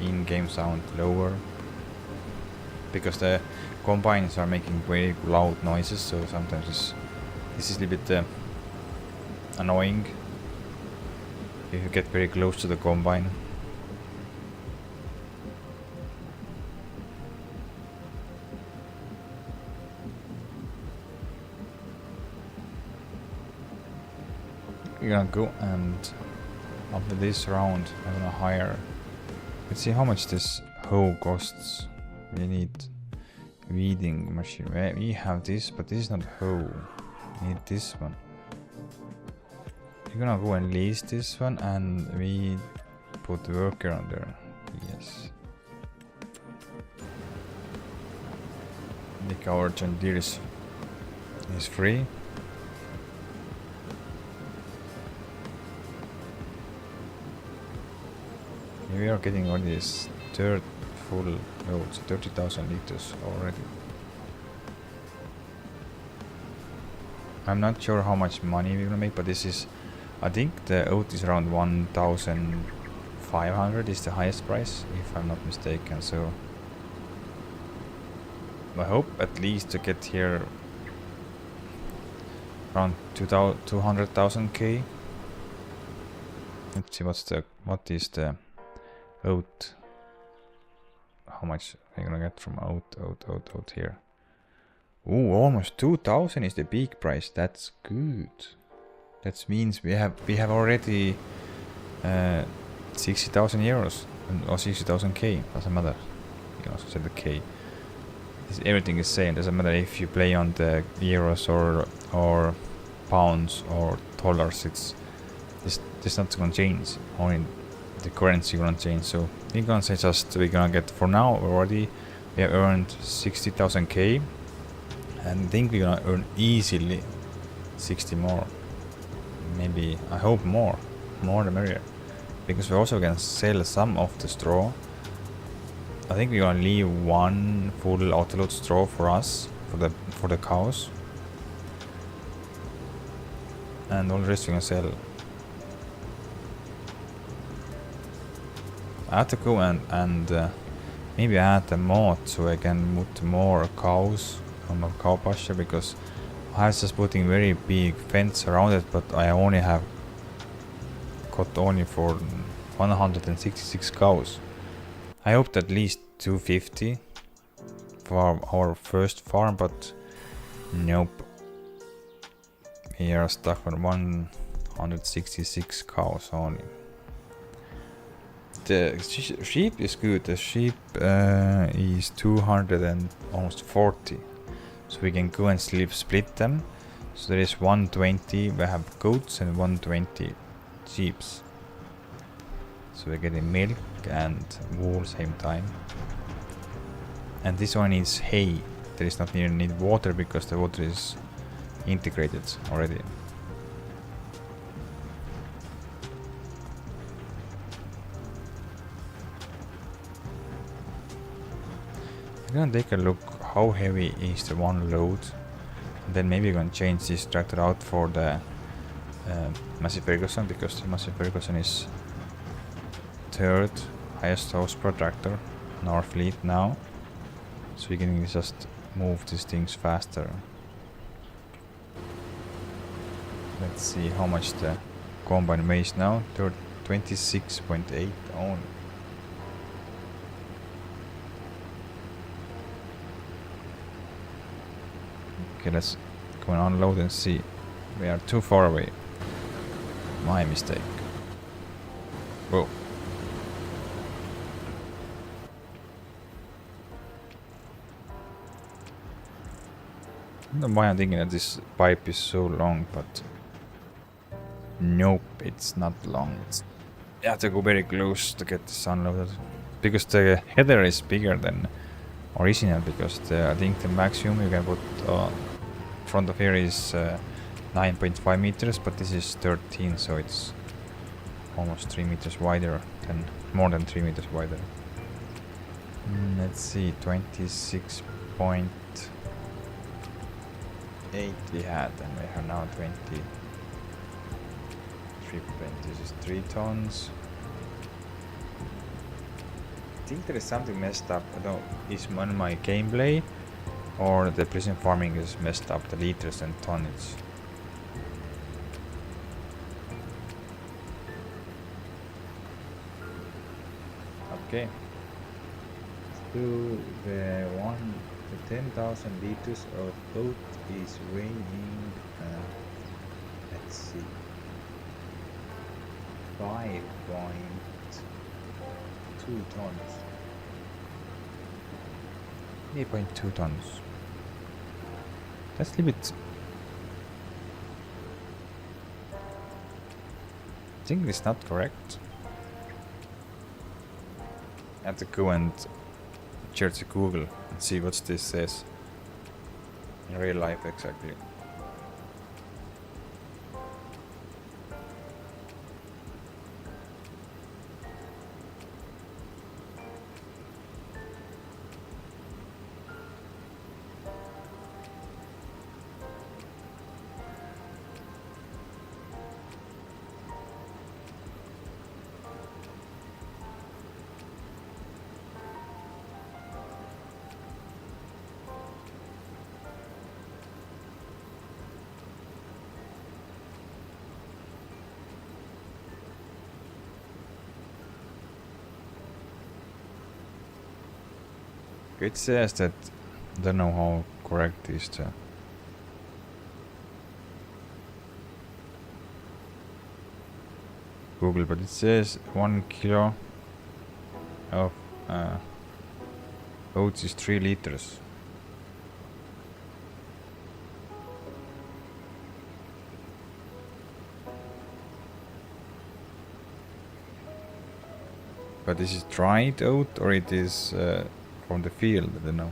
in-game sound lower, because the combines are making very loud noises, so sometimes this is a little bit annoying if you get very close to the combine. We're gonna go, and after this round I'm gonna hire, let's see how much this hoe costs. We need Weeding machine. We have this, but this is not hoe. We need this one. We're gonna go and lease this one, and we put worker on there. Yes. The our John Deere is free. We are getting all this third full loads, 30,000 liters already. I'm not sure how much money we're gonna make, but this is, I think the oat is around 1,500 is the highest price, if I'm not mistaken. So I hope at least to get here around 200,000 K. Let's see what is the oat. How much are you gonna get from oat here? Ooh, almost 2,000 is the peak price. That's good. That means we have already 60,000 euros or 60,000 K. Doesn't matter. You can also say the K. Everything is same. Doesn't matter if you play on the euros or pounds or dollars. It's not gonna change. Only the currency gonna change. So we're gonna say just we're gonna get, for now already we have earned 60,000 K, and I think we're gonna earn easily 60 more. Maybe, I hope more the merrier, because we also can sell some of the straw. I think we're gonna leave one full autoload straw for us, for the cows, and all the rest we can sell. I have to go and maybe add a mod so I can put more cows on my cow pasture, because I was just putting very big fence around it, but I only have got only for 166 cows. I hoped at least 250 for our first farm, but nope. We are stuck on 166 cows only. The sheep is good. The sheep is 200 and almost 40. So we can go and split them. So there is 120, we have goats, and 120 sheep. So we're getting milk and wool same time. And this one needs hay. There is not even need water because the water is integrated already. I'm gonna take a look how heavy is the one load, and then maybe we're gonna change this tractor out for the Massey Ferguson, because the Massey Ferguson is third highest horsepower tractor in our fleet now, so we can just move these things faster. Let's see how much the combine weighs now. 26.8 only. Okay, let's go and unload and see. We are too far away. My mistake. Whoa. I don't know why I'm thinking that this pipe is so long, but nope, it's not long. You have to go very close to get this unloaded, because the header is bigger than original, because I think the maximum you can put front of here is 9.5 meters, but this is 13, so it's almost 3 meters wider, more than 3 meters wider. Let's see, 26.8 we had, and we have now 23. This is 3 tons. I think there is something messed up. I don't know, is on my gameplay or the precision farming is messed up, the liters and tonnage. Okay. So the 10,000 liters of oat is weighing, let's see, 5.2 tons. 3.2 tons. That's a little bit... I think it's not correct. I have to go and search Google and see what this says in real life exactly. It says that, I don't know how correct is the Google, but it says 1 kilo of oats is 3 liters. But this is dried oat or it is from the field? I don't know.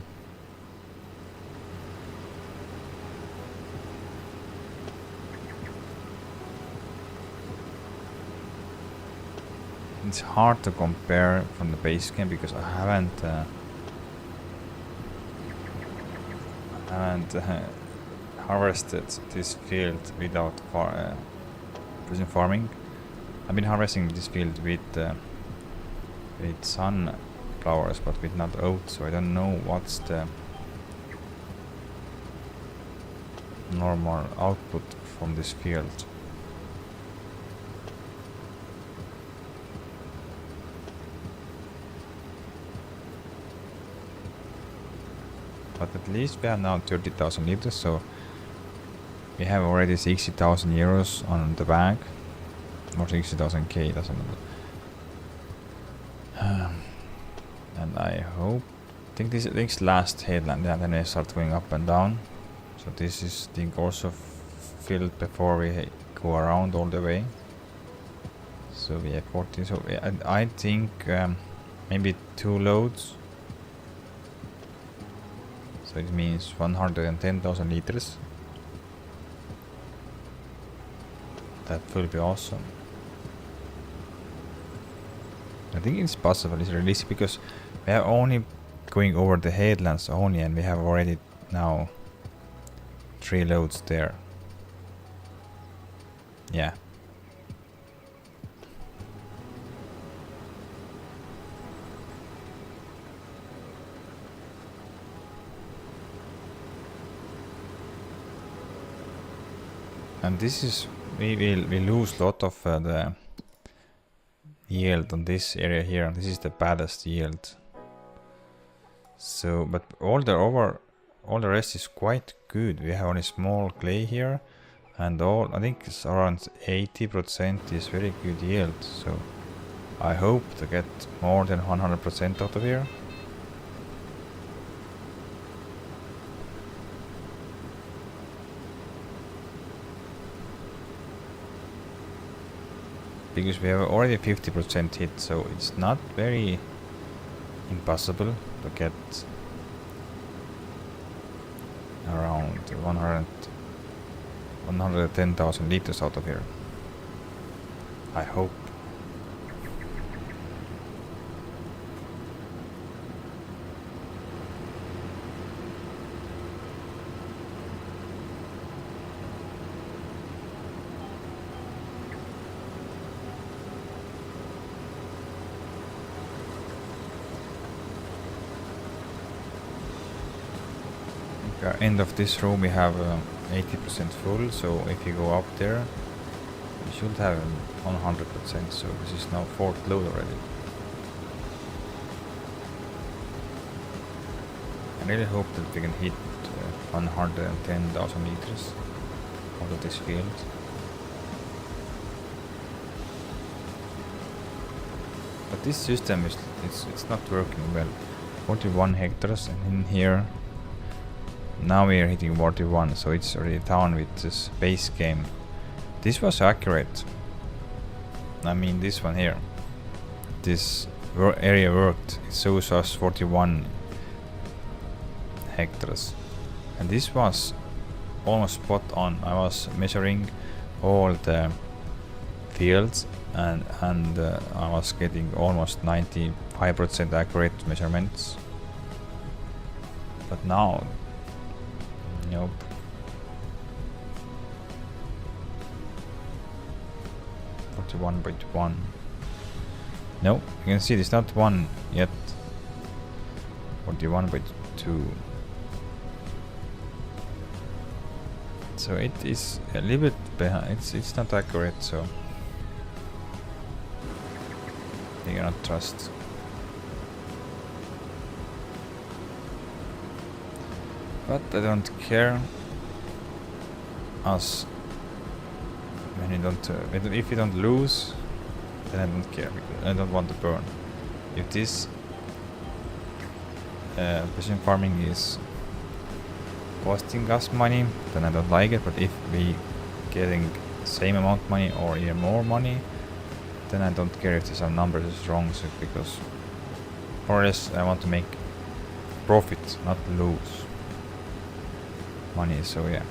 It's hard to compare from the base game because I haven't harvested this field without precision farming. I've been harvesting this field with sunflowers, but with not oats, so I don't know what's the normal output from this field. But at least we have now 30,000 liters, so we have already 60,000 euros on the bag, or 60,000 K, doesn't matter. And I think this is last headland, yeah, then I start going up and down. So this is, I think, also filled before we go around all the way. So we have 40, so I think maybe 2 loads. So it means 110,000 liters. That will be awesome. I think it's possible, it's realistic, because we are only going over the headlands only, and we have already now 3 loads there. Yeah. And this is, we lose a lot of the yield on this area here. This is the baddest yield. So, but all the rest is quite good. We have only small clay here, and I think it's around 80% is very good yield. So I hope to get more than 100% out of here. Because we have already 50% hit, so it's not very impossible to get around 110,000 liters out of here. I hope. End of this row we have 80% full, so if you go up there you should have 100%, so this is now 4th load already. I really hope that we can hit 110,000 liters out of this field. But this system is it's not working well. 41 hectares, and in here now we are hitting 41, so it's already down with this base game. This was accurate. I mean, this one here, this area worked. It shows us 41 hectares, and this was almost spot on. I was measuring all the fields, and I was getting almost 95% accurate measurements. But now, nope. .1. No, you can see it's not 1 yet. 41.2. So it is a little bit behind. It's not accurate, so you cannot trust. But I don't care. As when you don't, if you don't lose, then I don't care. Because I don't want to burn. If this precision farming is costing us money, then I don't like it. But if we getting same amount of money or even more money, then I don't care if the some numbers is wrong. So because more or less I want to make profit, not lose money. So yeah,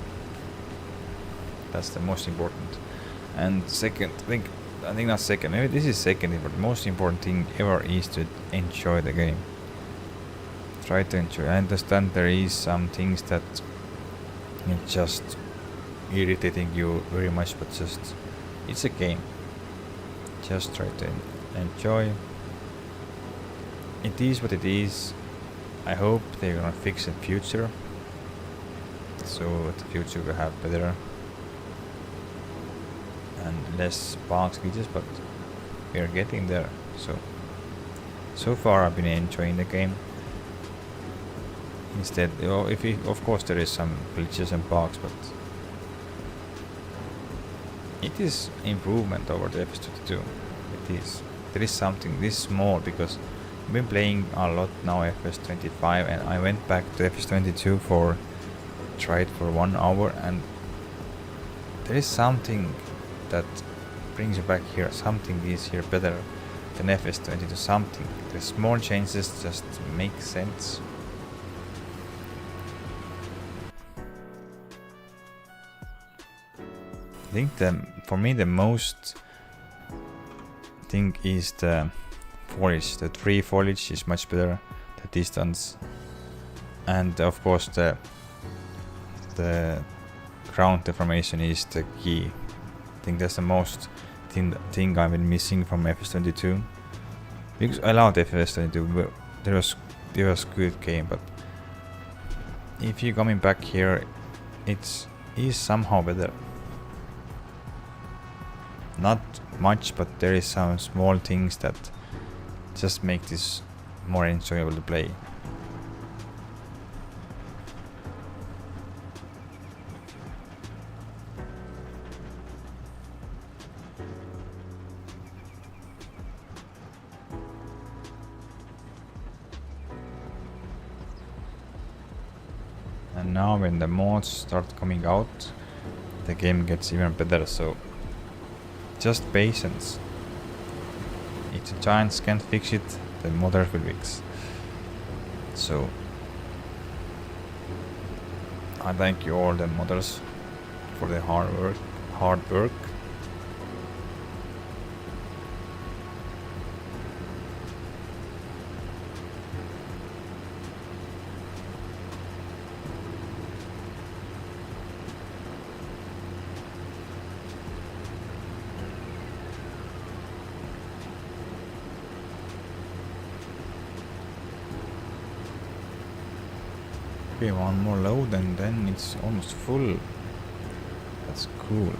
that's the most important. And second, I think not second, maybe this is second, but the most important thing ever is to enjoy the game. Try to enjoy. I understand there is some things that it's just irritating you very much, but just it's a game. Just try to enjoy. It is what it is. I hope they're gonna fix it in future, so the future will have better and less bugs glitches, but we are getting there. So far I've been enjoying the game. Instead, of course there is some glitches and bugs, but it is improvement over the FS22. It is. There is something this small, because I've been playing a lot now FS25, and I went back to FS22 for try it for 1 hour, and there is something that brings you back here. Something is here better than FS22. Something. The small changes just make sense. I think for me the most thing is the foliage. The tree foliage is much better. The distance, and of course the ground deformation is the key. I think that's the most thing I've been missing from FS22, because I loved FS22. There was good game, but if you're coming back here, it is somehow better. Not much, but there is some small things that just make this more enjoyable to play. And now when the mods start coming out, the game gets even better, so just patience. If the giants can't fix it, the modders will fix. So I thank you all the modders for the hard work. Okay, one more load and then it's almost full. That's cool.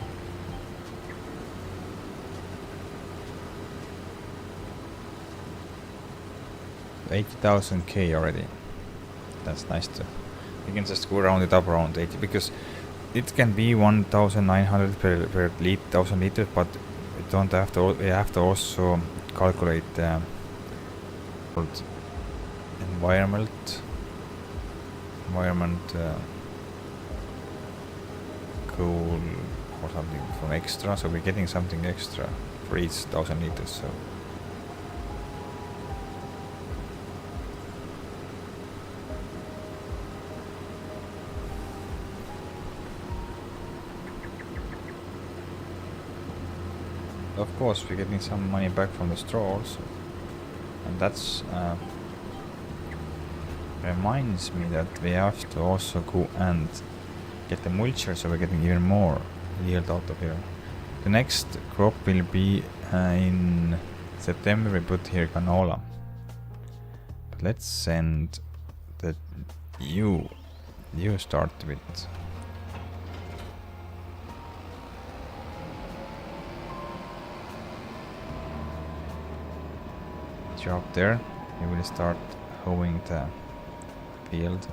$80,000 already. That's nice too. You can just go around it up around 80, because it can be 1,900 per 1,000 liters, but we have to also calculate the environment cool or something from extra, so we're getting something extra for each 1000 liters. So of course we're getting some money back from the straw also, and that's reminds me that we have to also go and get the mulcher, so we're getting even more yield out of here. The next crop will be in September. We put here canola, but let's send the you start with you up there. You will start hoeing the field.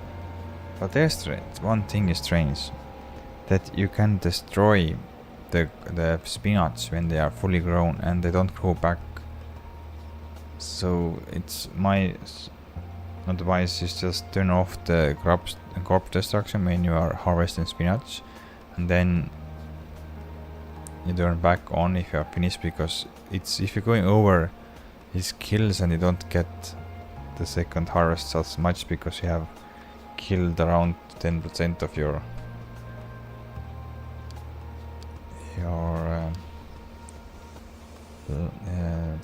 But there's one thing is strange, that you can destroy the spinach when they are fully grown and they don't grow back. So it's my advice is just turn off the crop destruction when you are harvesting spinach, and then you turn back on if you are finished, because it's if you're going over these kills and you don't get the second harvest as much because you have killed around 10% of your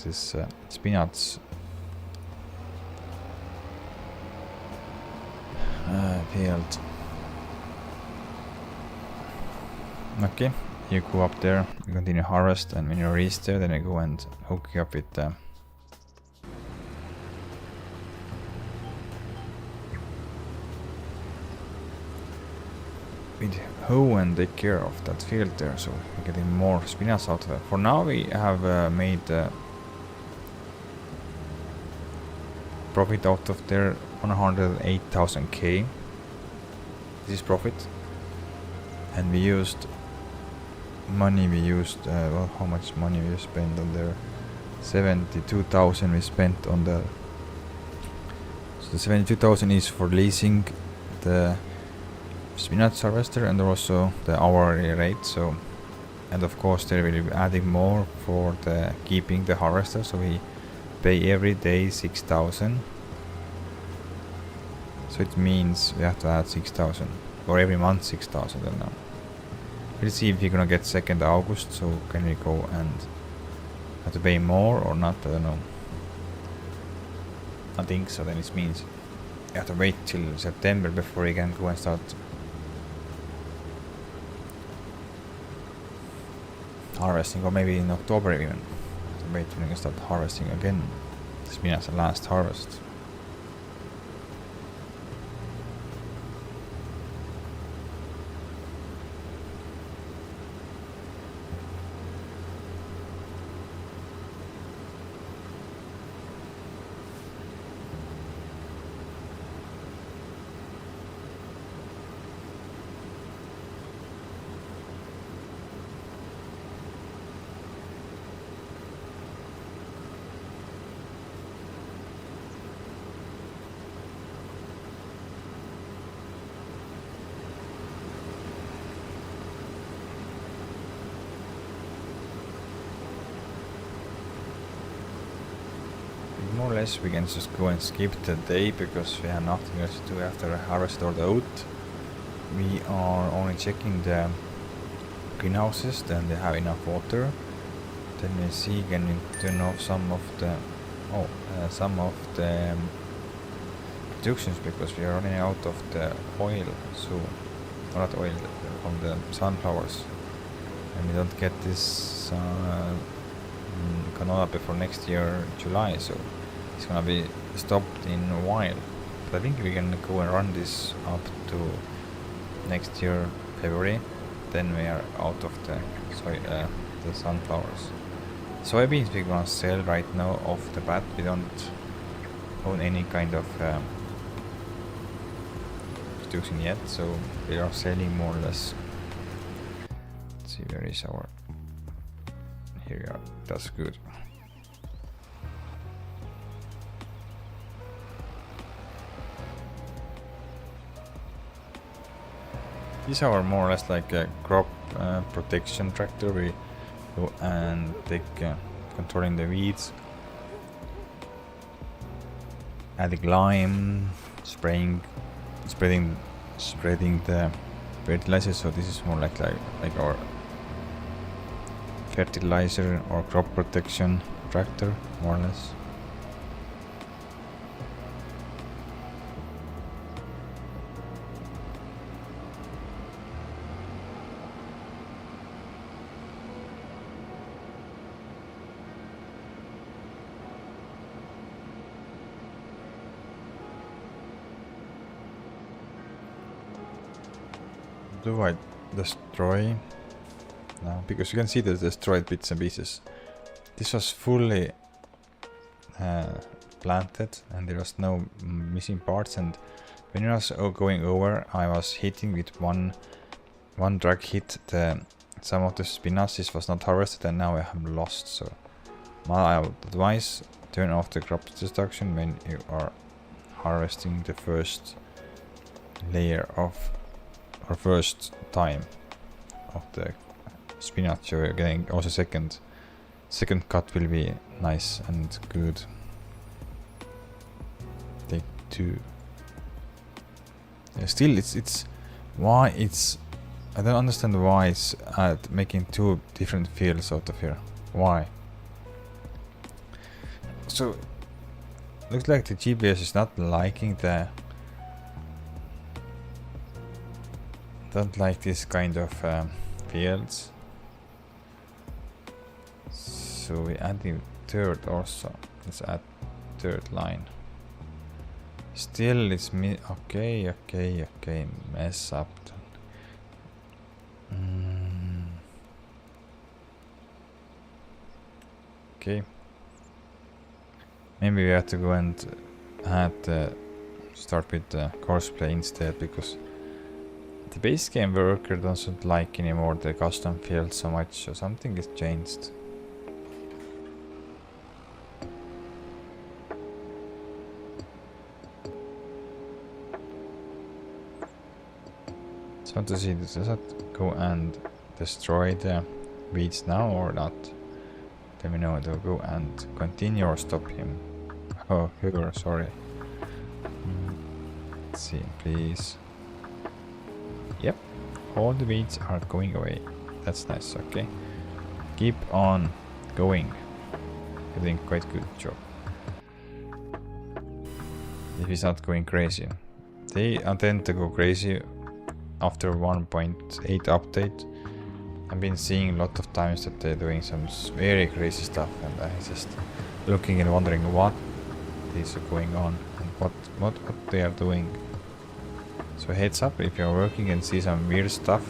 this spinach field. Okay, you go up there, you continue harvest, and when you reach there, then you go and hook you up with hoe and take care of that field there, so we're getting more spinach out of it. For now we have made profit out of there 108,000k. This is profit, and we used money. Well, how much money we spent on there? 72,000 we spent on the. So the 72,000 is for leasing the spinach harvester and also the hourly rate. So, and of course there will be adding more for the keeping the harvester, so we pay every day 6,000. So it means we have to add 6,000, or every month 6,000. And now we'll see if we're gonna get 2nd August, so can we go and have to pay more or not, I don't know. I think so. Then it means you have to wait till September before you can go and start harvesting, or maybe in October even. So wait when you can start harvesting again. Spinach the last harvest. More or less we can just go and skip the day because we have nothing else to do after harvest all the oat. We are only checking the greenhouses, then they have enough water. Then we see, can we turn off some of the productions, because we are running out of the oil, so not oil from the sunflowers, and we don't get this canola before next year July, so it's gonna be stopped in a while. But I think we can go and run this up to next year February, then we are out of the sunflowers. Soybeans we're gonna sell right now off the bat. We don't own any kind of production yet, so we are selling more or less. Let's see, where is our, here we are, that's good. These are more or less like a crop protection tractor. We go and take controlling the weeds, adding lime, spreading the fertilizer. So this is more like our fertilizer or crop protection tractor, more or less. Do I destroy? No, because you can see the destroyed bits and pieces. This was fully planted and there was no missing parts, and when I was going over I was hitting with one drag hit some of the spinach. This was not harvested and now I have lost. So my advice, turn off the crop destruction when you are harvesting the first layer of or first time of the spinach. You're getting also second cut will be nice and good. Take 2. Still it's why it's I don't understand why it's making 2 different fields out of here. Why? So looks like the GPS is not liking don't like this kind of fields. So we adding 3rd also. Let's add 3rd line. Still it's okay, mess up. Okay. Maybe we have to go and start with the courseplay instead, because the base game worker doesn't like anymore the custom field so much, so something is changed. So to see, does that go and destroy the weeds now or not? Let me know. To go and continue or stop him. Oh, here, sorry. Let's see, please. Yep, all the weeds are going away. That's nice, okay. Keep on going. You're doing quite good job. If he's not going crazy. They tend to go crazy after 1.8 update. I've been seeing a lot of times that they're doing some very crazy stuff, and I just looking and wondering what is going on and what they are doing. So heads up, if you're working and see some weird stuff,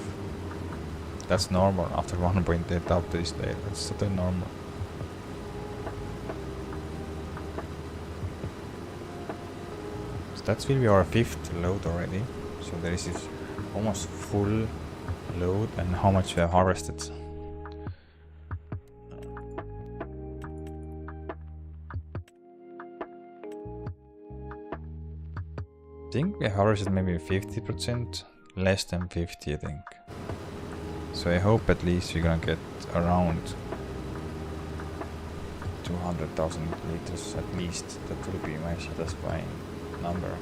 that's normal after 1.8 updates there. That's totally normal. So that will be our 5th load already. So there is this almost full load, and how much we have harvested. I think we harvested maybe 50%, less than 50 I think. So I hope at least we're gonna get around 200,000 liters at least. That will be my satisfying number.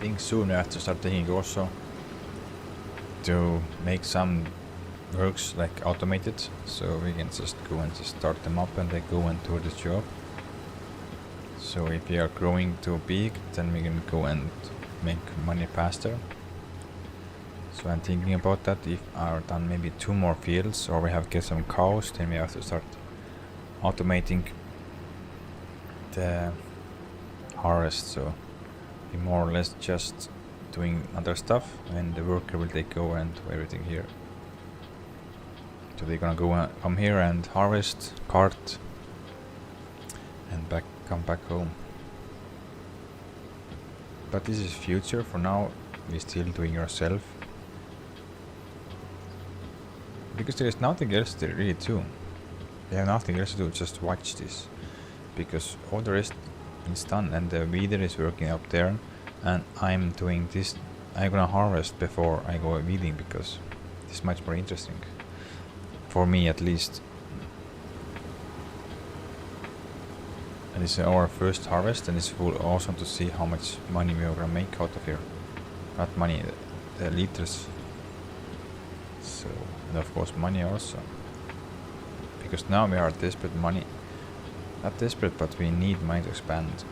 think soon we have to start thinking also to make some works like automated, so we can just go and just start them up and they go and do the job. So if we are growing too big, then we can go and make money faster. So I'm thinking about that. If I've done maybe 2 more fields or we have get some cows, then we have to start automating the harvest. So we more or less just doing other stuff and the worker will take over and do everything here. So they're gonna go come here and harvest, cart, and come back home. But this is future. For now, we're still doing yourself because there is nothing else to really do. We have nothing else to do. Just watch this, because all the rest is done, and the weeder is working up there, and I'm doing this. I'm gonna harvest before I go weeding because it's much more interesting. For me at least. And it's our first harvest and it's awesome to see how much money we are gonna make out of here. Not money, the liters. So, and of course money also. Because now we are desperate money. Not desperate, but we need money to expand.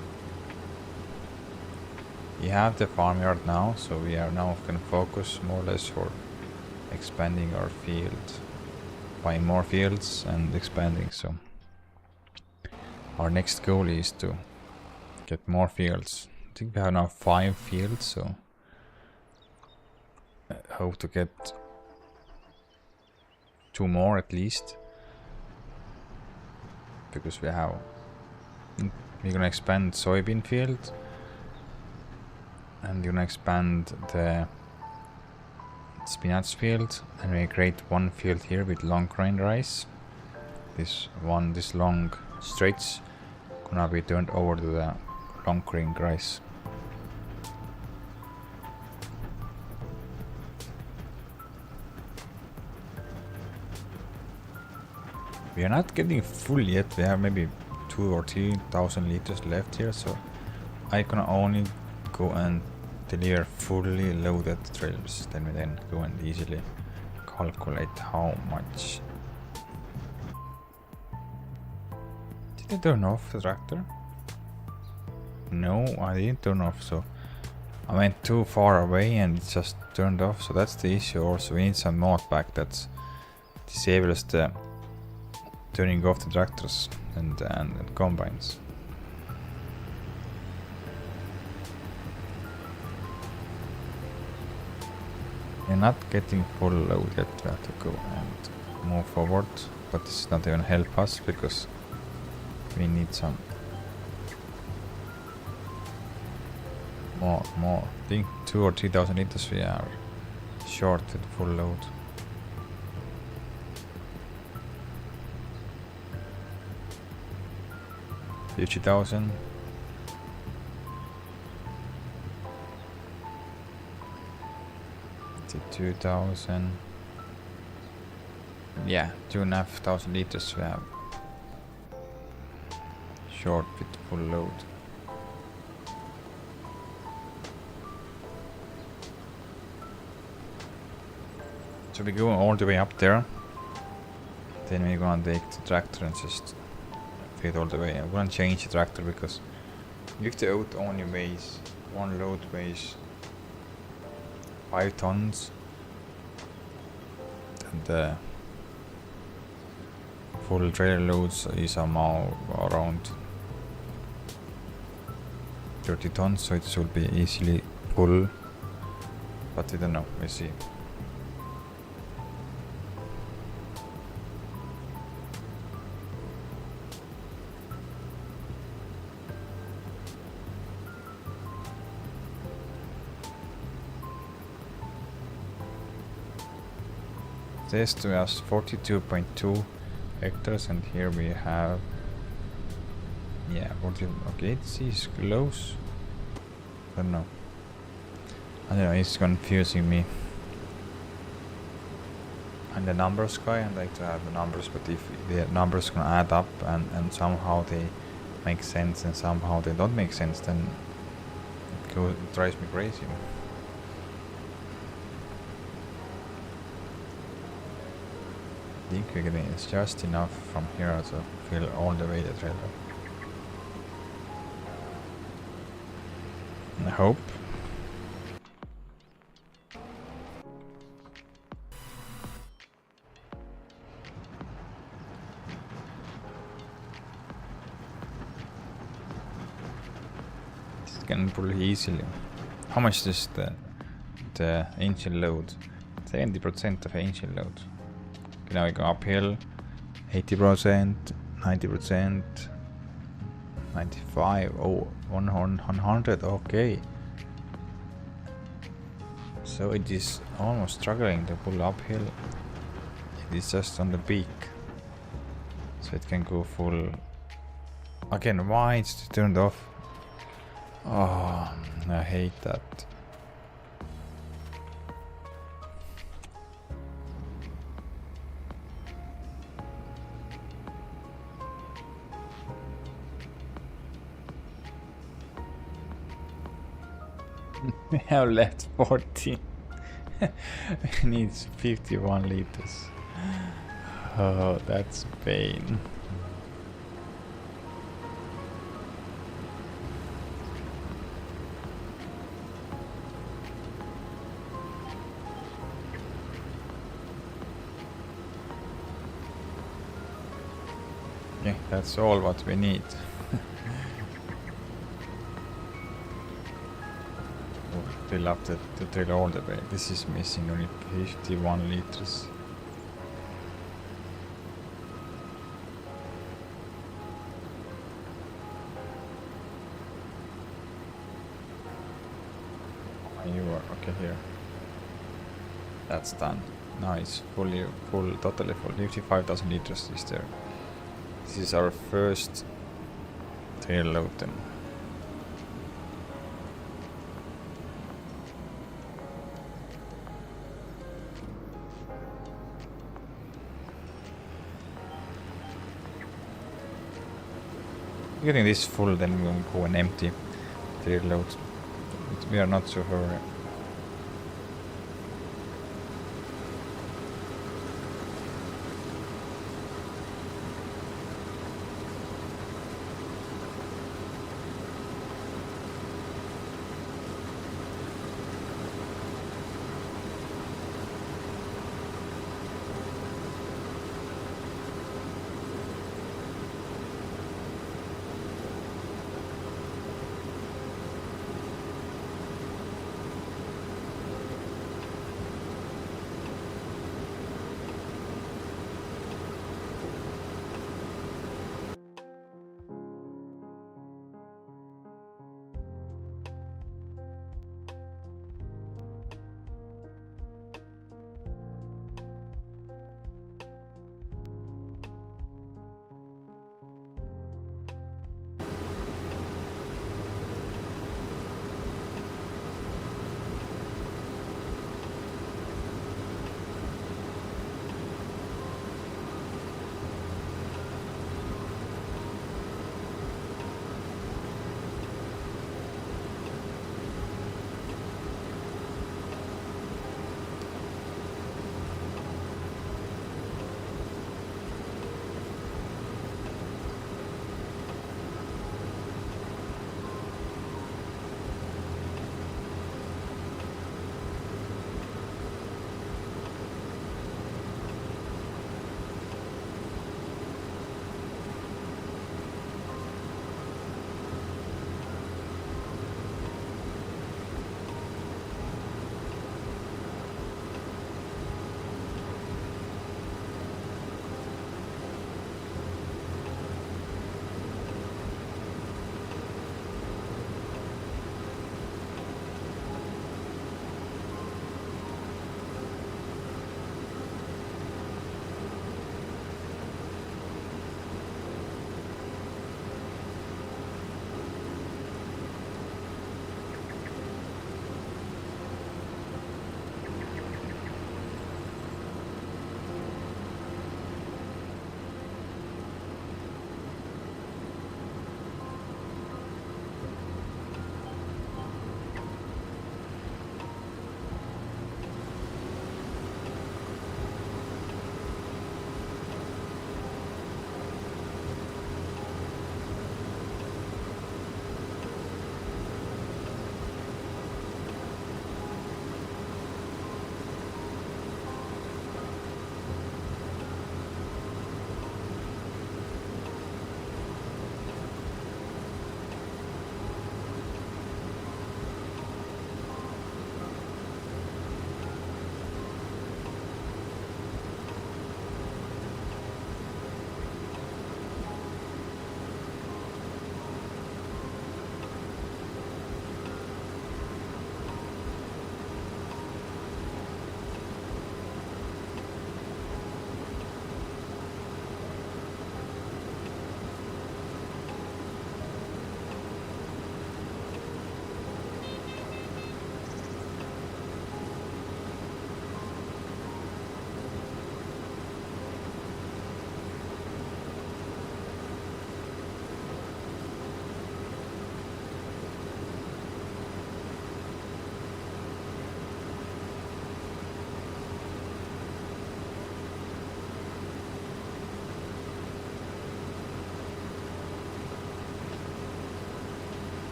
We have the farmyard now, so we are now gonna focus more or less for expanding our field. Buying more fields and expanding. So our next goal is to get more fields. I think we have now 5 fields, so I hope to get 2 more at least, because we're gonna expand soybean field and we're gonna expand the spinach field, and we create 1 field here with long grain rice. This long straights gonna be turned over to the long grain rice. We are not getting full yet. We have maybe 2,000 or 3,000 liters left here, so I can only go and deliver fully loaded trailers. Then we go and easily calculate how much. Did I turn off the tractor? No, I didn't turn off, so I went too far away and it just turned off, so that's the issue. Also, we need some mod pack that disables the turning off the tractors and combines. We're not getting full load yet. We have to go and move forward, but this is not even help us because we need some more. I think 2,000 or 3,000 liters we are short at full load. $50,000. $2,000. Yeah, 2,500 liters we have short with full load. So we're going all the way up there. Then we're gonna take the tractor and just fit all the way. I'm gonna change the tractor because if the oat only weighs, one load weighs 5 tons and the full trailer loads is somehow around 30 tons, so it should be easily full, but we don't know, we'll see. This to us 42.2 hectares, and here we have 40. Okay, it's close. I don't know. It's confusing me. And the numbers guy, I like to have the numbers, but if the numbers gonna add up and somehow they make sense and somehow they don't make sense, then drives me crazy. I think we're getting just enough from here to fill all the way the trailer. I hope. It can pull easily. How much is the engine load? 70% of engine load. Okay, now we go uphill. 80%, 90%, 95, oh, 100, okay. So it is almost struggling to pull uphill. It is just on the peak. So it can go full. Again, why it's turned off? Oh, I hate that. We have left 14. We need 51 liters. Oh, that's pain. Yeah, that's all what we need. Fill up the trailer all the way. This is missing only 51 liters. You are okay here. That's done. Now it's fully full, totally full. 55,000 liters is there. This is our first tail load then. Getting this full, then we will go an empty tail load. We are not so hurry.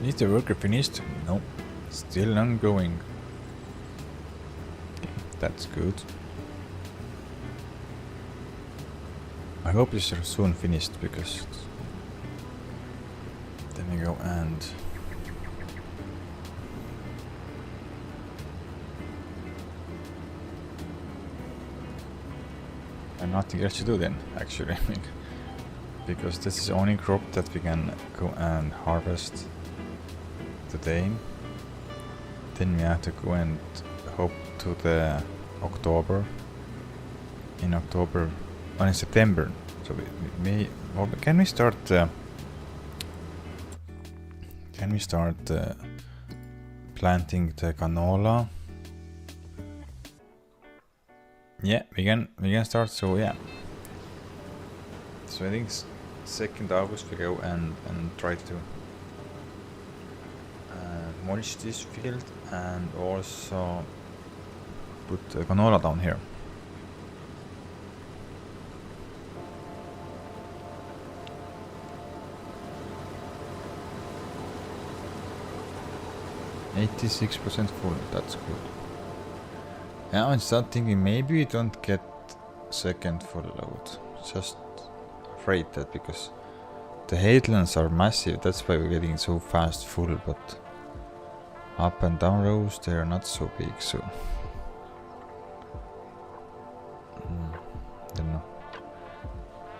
Is the worker finished? No, still ongoing. Okay, that's good. I hope this is soon finished because then we go and nothing else to do then actually. Because this is the only crop that we can go and harvest today. Then we have to go and hope to the October. In October, or in September. So can we start? Can we start planting the canola? Yeah, we can start. So yeah. So I think 2nd August we go and try to mulch this field and also put canola down here. %86 full, that's good. Now I start thinking maybe we don't get second full load. Just afraid that because the headlands are massive, that's why we're getting so fast full, but up and down rows they are not so big, so don't know.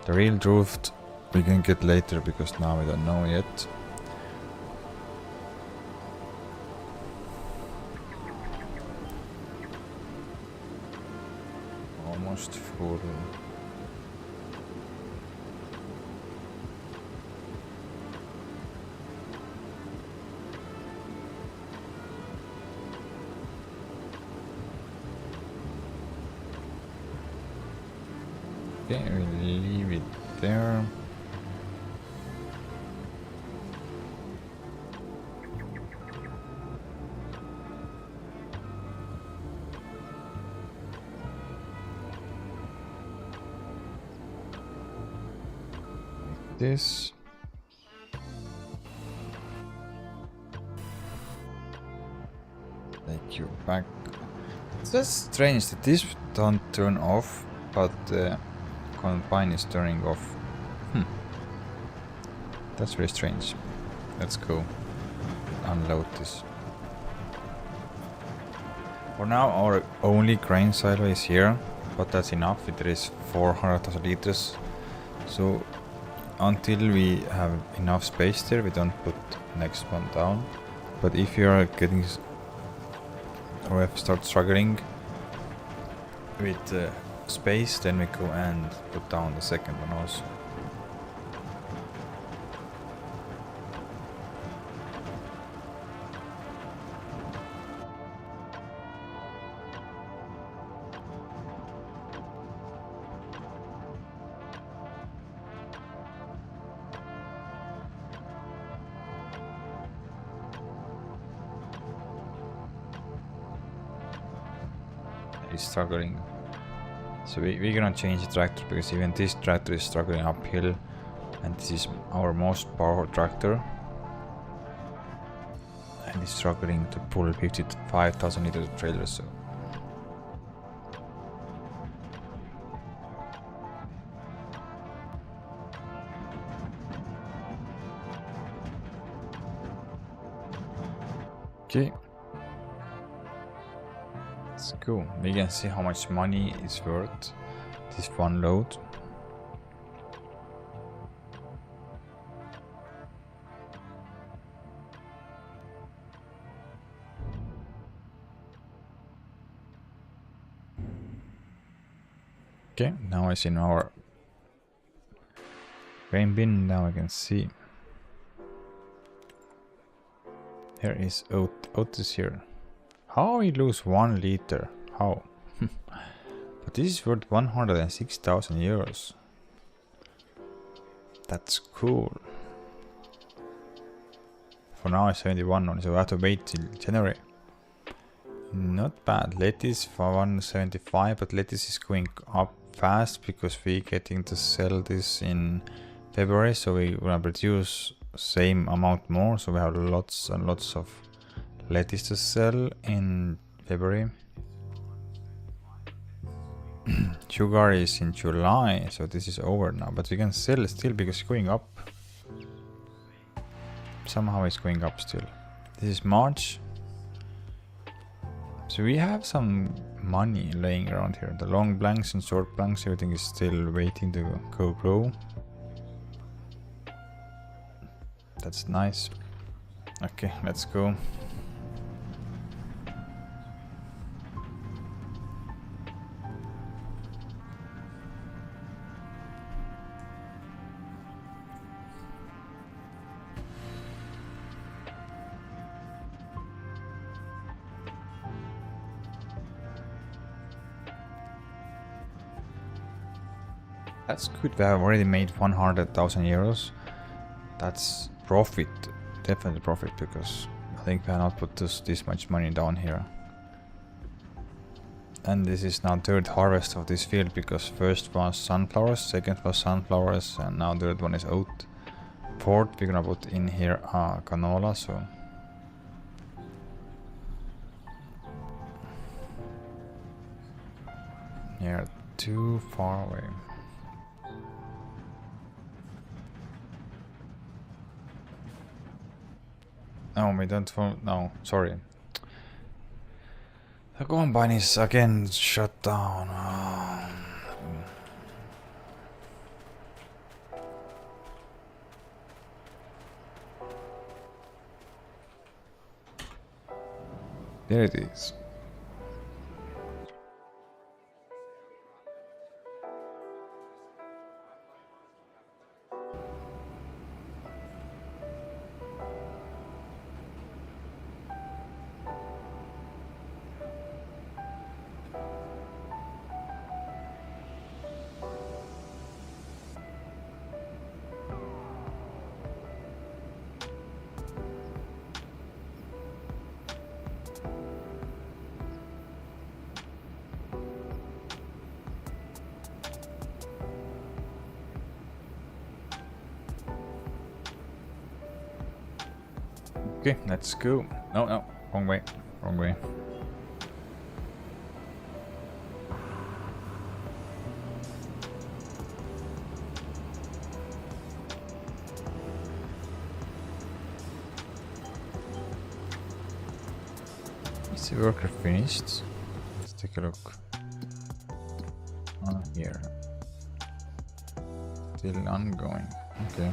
The real truth we can get later because now we don't know yet. Almost full. Okay, we'll leave it there. Like this. Take you back. It's just strange that this don't turn off, but combine is turning off. That's very strange. Let's go unload this. For now our only grain silo is here, but that's enough. There is 400,000 liters. So until we have enough space there, we don't put next one down. But if you are getting or if start struggling with space, then we go and put down the second one also. He's struggling. So we're gonna change the tractor because even this tractor is struggling uphill and this is our most powerful tractor and it's struggling to pull 55,000 liters of trailer. So okay, let's go. We can see how much money is worth this one load. Okay, now it's in our grain bin. Now I can see. Here is oat. Oat is here. How we lose 1 liter? How? But this is worth 106,000 euros. That's cool. For now it's 71 only, so I have to wait till January. Not bad. Lettuce for 175, but lettuce is going up fast because we're getting to sell this in February, so we're gonna produce same amount more, so we have lots and lots of lettuce to sell in February. Sugar is in July, so this is over now, but we can sell still because it's going up. Somehow it's going up still. This is March. So we have some money laying around here. The long blanks and short blanks, everything is still waiting to go grow. That's nice. Okay, let's go. That's good. We have already made 100,000 euros. That's profit, definitely profit, because I think we have not put this much money down here. And this is now third harvest of this field, because first was sunflowers, second was sunflowers, and now third one is oat. Fourth we're gonna put in here canola, so yeah, too far away. No, we don't want. No, sorry. The combine is again shut down. There it is. Okay, let's go. No, wrong way, wrong way. Is the worker finished? Let's take a look. Here. Still ongoing. Okay.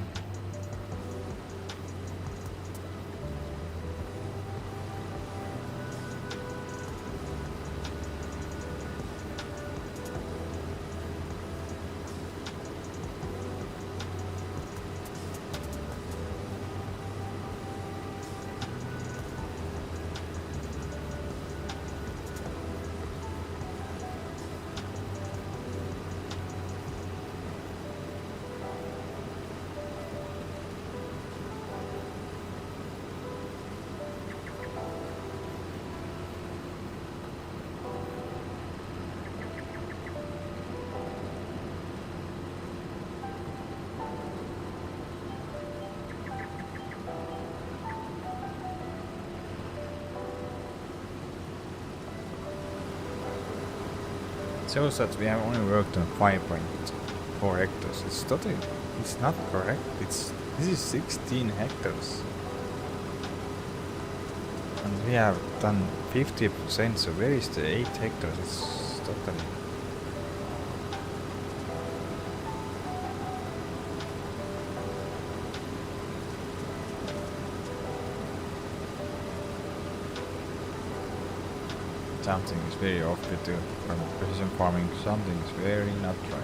Shows that we have only worked on 5.4 hectares. It's totally, it's not correct. This is 16 hectares. And we have done 50%, so where is the 8 hectares? It's totally... Something is very off with the precision farming. Something is very not right.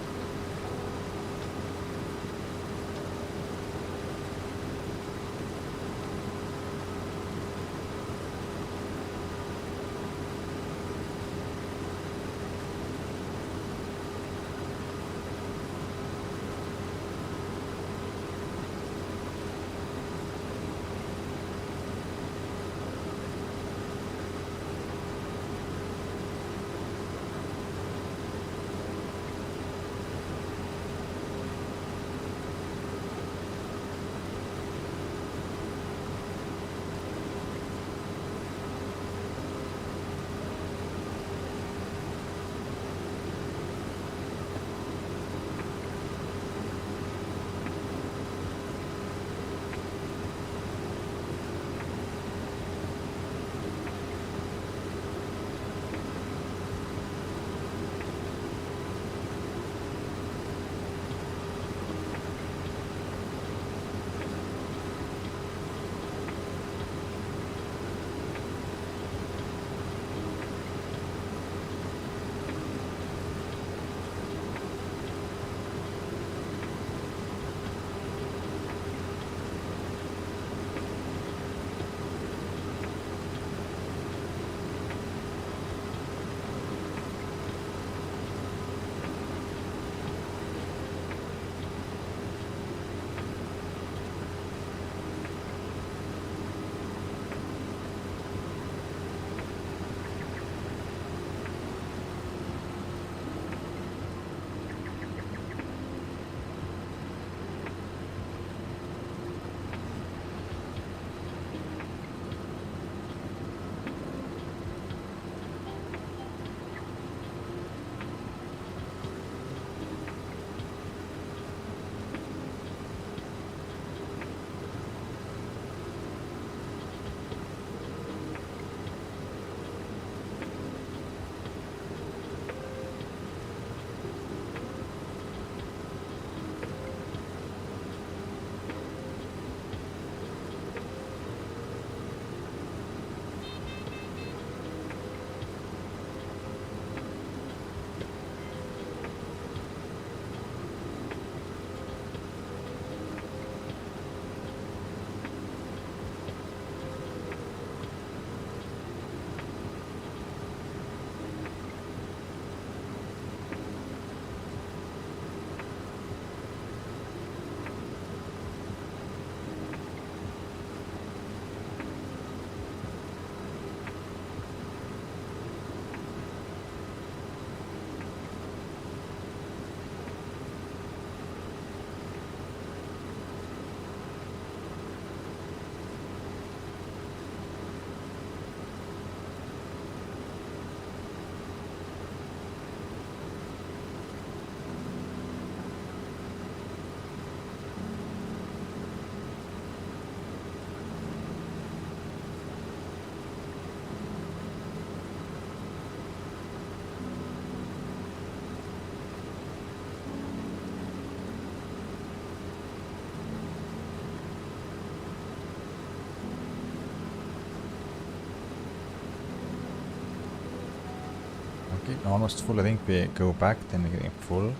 almost full. I think we go back, then we're getting full.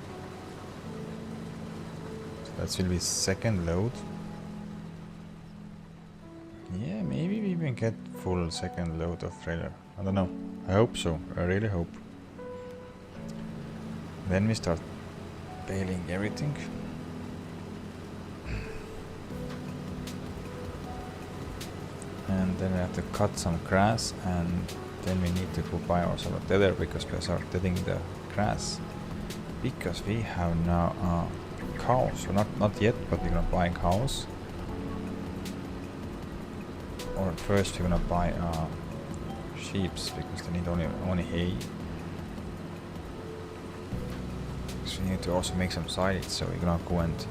So that will be second load. Yeah, maybe we even get full second load of trailer. I don't know. I hope so. I really hope. Then we start baling everything. And then we have to cut some grass, and then we need to go buy ourselves a tether because we start tedding the grass. Because we have now cows. So not yet, but we're gonna buy cows. Or first we're gonna buy sheeps because they need only hay. So we need to also make some silage. So we're gonna go and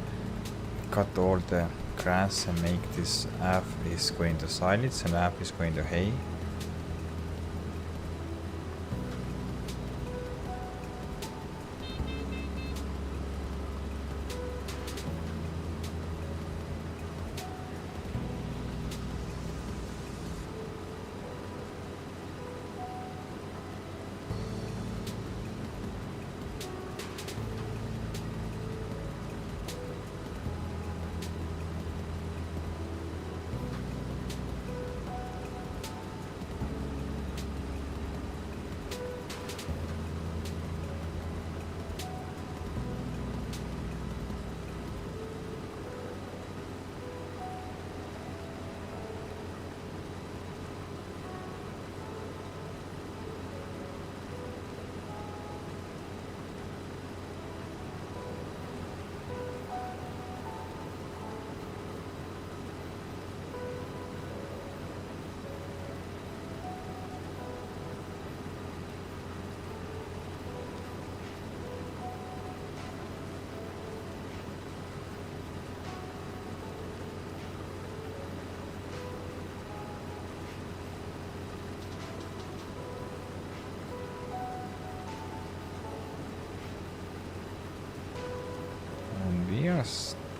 cut all the grass and make this half is going to silage and half is going to hay.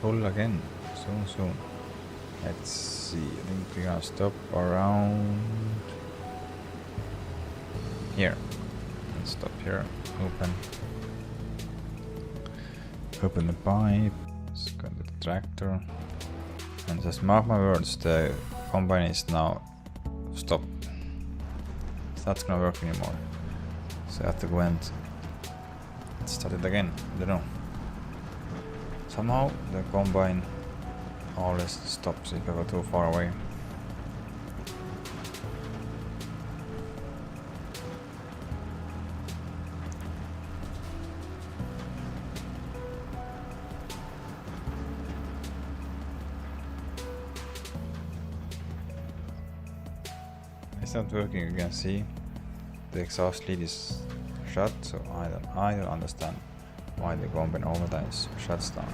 Full again soon. Let's see, I think we're gonna stop around here. Let's stop here. Open the pipe. Let's go to the tractor. And just mark my words, the combine is now stopped. It's not gonna work anymore. So I have to go and start it again. I don't know. Somehow the combine always stops if I go too far away. It's not working, you can see the exhaust lead is shut, so I don't understand why the combine overtimes shuts down.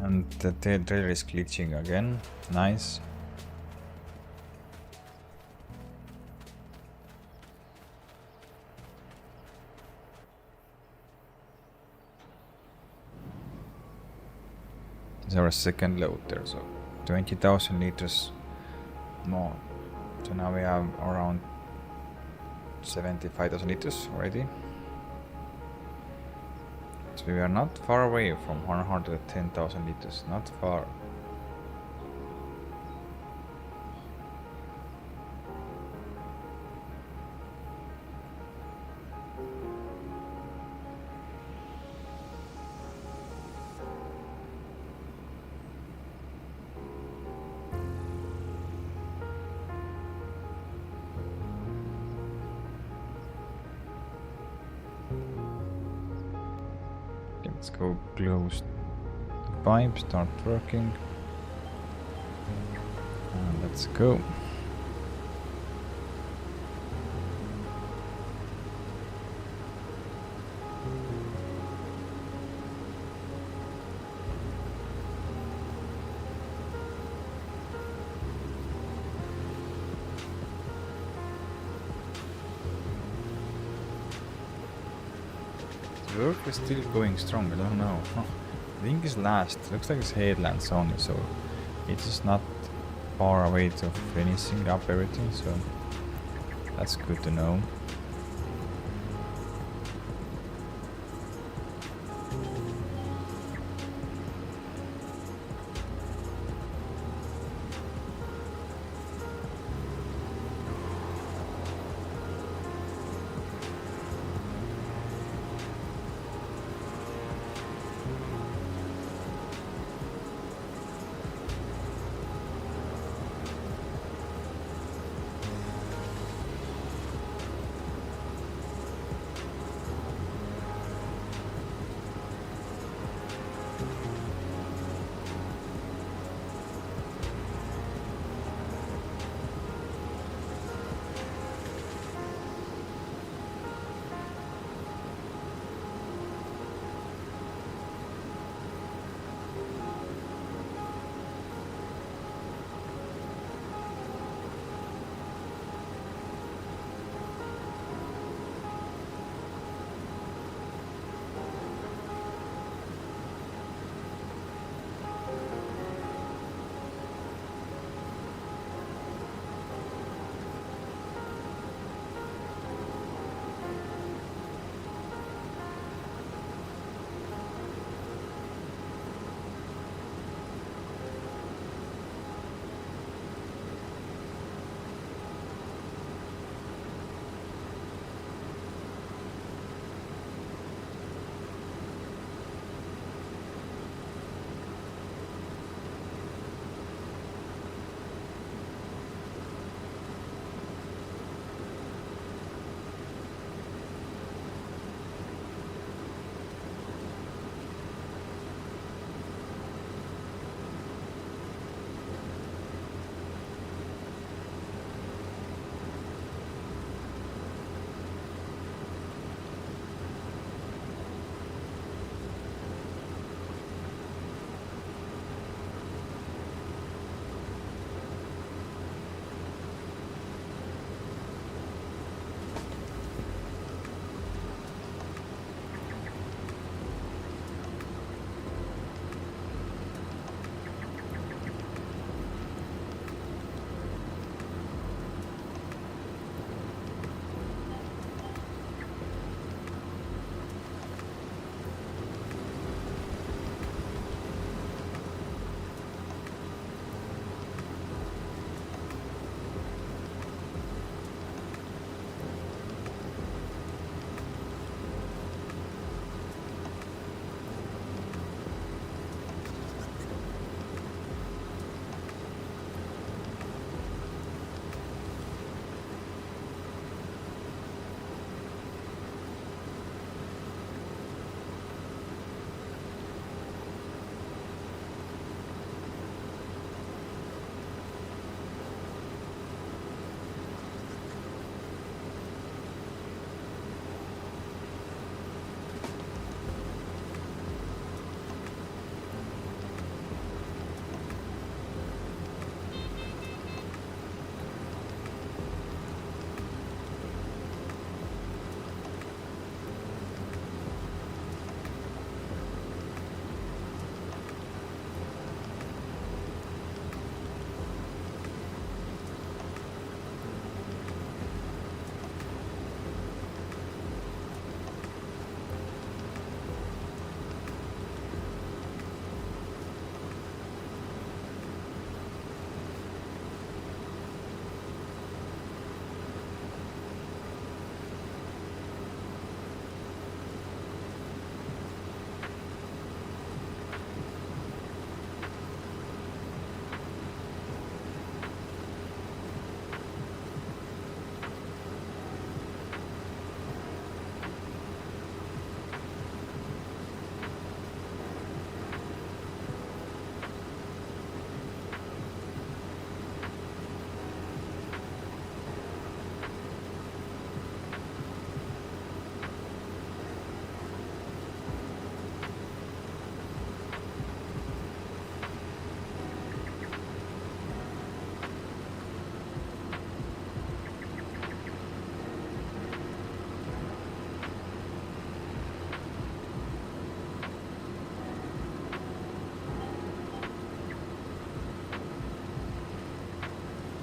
And the trailer is glitching again. Nice. It's our second load there, so 20,000 liters more. So now we have around 75,000 liters already. So we are not far away from 110,000 liters, not far. Let's go close the pipe, start working, and let's go. The work is still going strong, I don't know. think it's last. Looks like it's headlands only, so it's just not far away to finishing up everything, so that's good to know.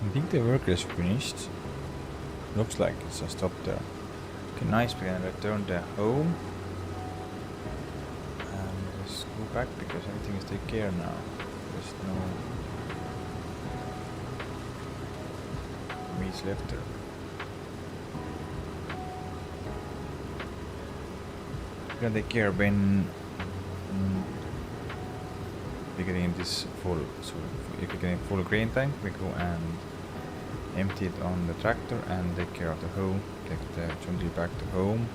I think the work is finished. Looks like it's just stopped there. Okay, nice, we can return the home. And just go back because everything is taken care now. There's no meat left there. We're gonna take care when we're getting this full. So if we're getting full grain tank, we go and empty it on the tractor and take care of the home. Take the jungle back to home.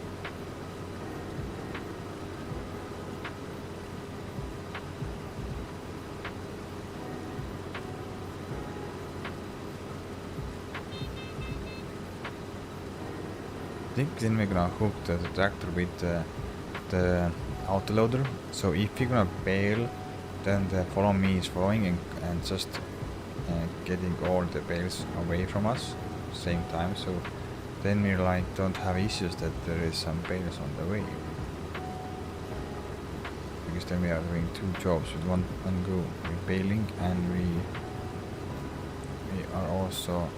I think then we're gonna hook the tractor with the autoloader. So if you're gonna bail, then the follow me is following and just getting all the bales away from us same time. So then we like don't have issues that there is some bales on the way. Because then we are doing two jobs with one go. We're baling and we are also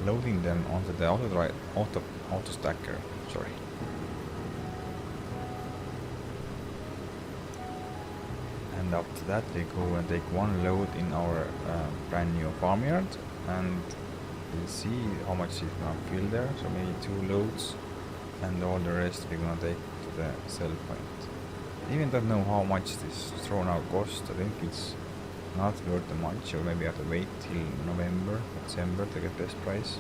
loading them onto the auto stacker. Sorry. And after that we go and take one load in our brand new farmyard and we'll see how much is gonna fill there. So maybe 2 loads and all the rest we're gonna take to the sell point. I even don't know how much this thrown out cost. I think it's not worth the much, or maybe I have to wait till November, December to get best price.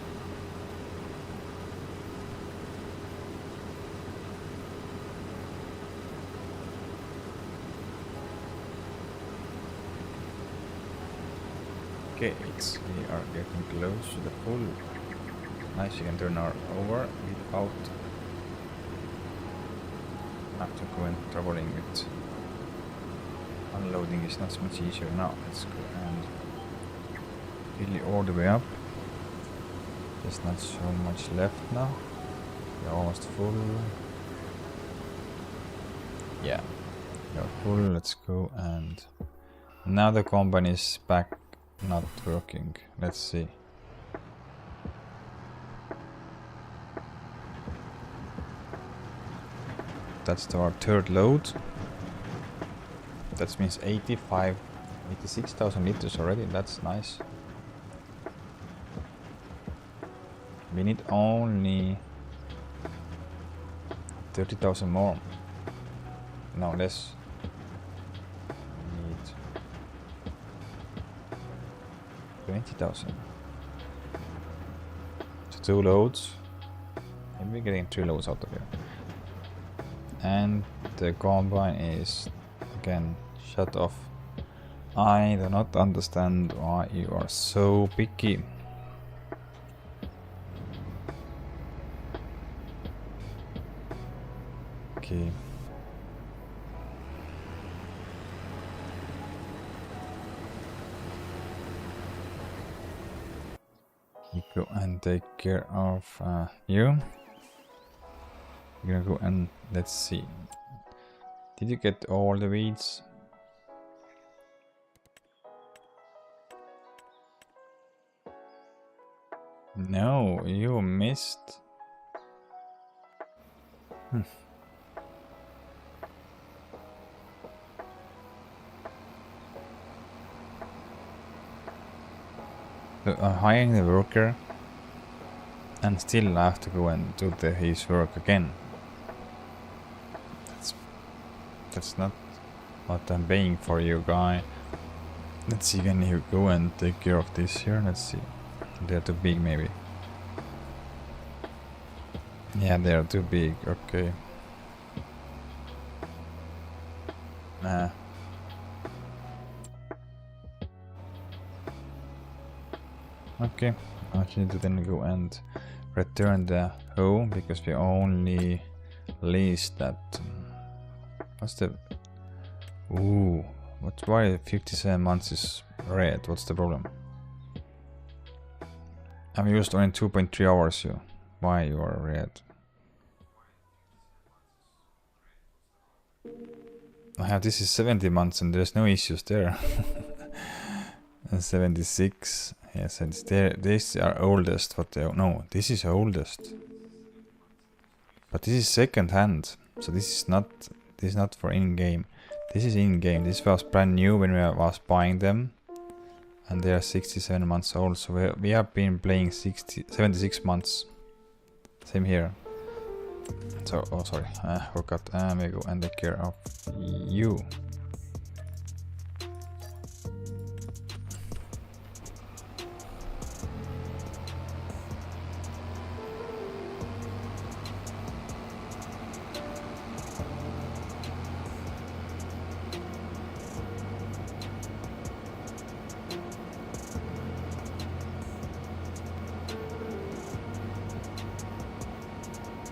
Okay, we are getting close to the full. Nice, you can turn our over without after going traveling with unloading is not so much easier now. Let's go and fill all the way up. There's not so much left now. We're almost full. Yeah, we're full. Let's go and now the combine is back not working. Let's see. That's our third load. That means 86,000 liters already. That's nice. We need only 30,000 more. No, less. We need 20,000. So 2 loads. Maybe we're getting 3 loads out of here. And the combine is again shut off. I do not understand why you are so picky. Okay. You go and take care of you. You're gonna go and let's see. Did you get all the weeds? No, you missed. So I'm hiring the worker and still have to go and do his work again. That's not what I'm paying for, you guy. Let's see, can you go and take care of this here? Let's see. They're too big maybe. Yeah, they're too big, okay. Nah. Okay, I need to then go and return the hoe because we only leased that. What's the... Ooh, why 57 months is red? What's the problem? I've used only 2.3 hours here. Why you are red? This is 70 months and there's no issues there. And 76. Yes, and there. These are oldest. But no, this is oldest. But this is second hand. So this is not. This is not for in-game. This is in-game. This was brand new when we was buying them. And they are 67 months old. So we have been playing 76 months. Same here. So, oh sorry, I forgot. We go and take care of you.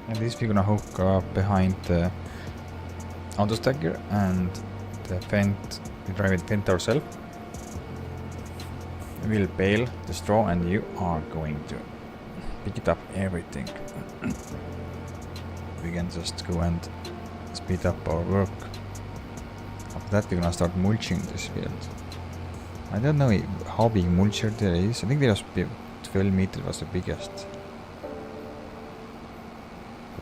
And this we're gonna hook up behind the auto stacker and the vent. We drive it vent ourselves. We'll bale the straw and you are going to pick it up everything. We can just go and speed up our work. After that we're gonna start mulching this field. I don't know how big mulcher there is. I think there was 12 meters was the biggest.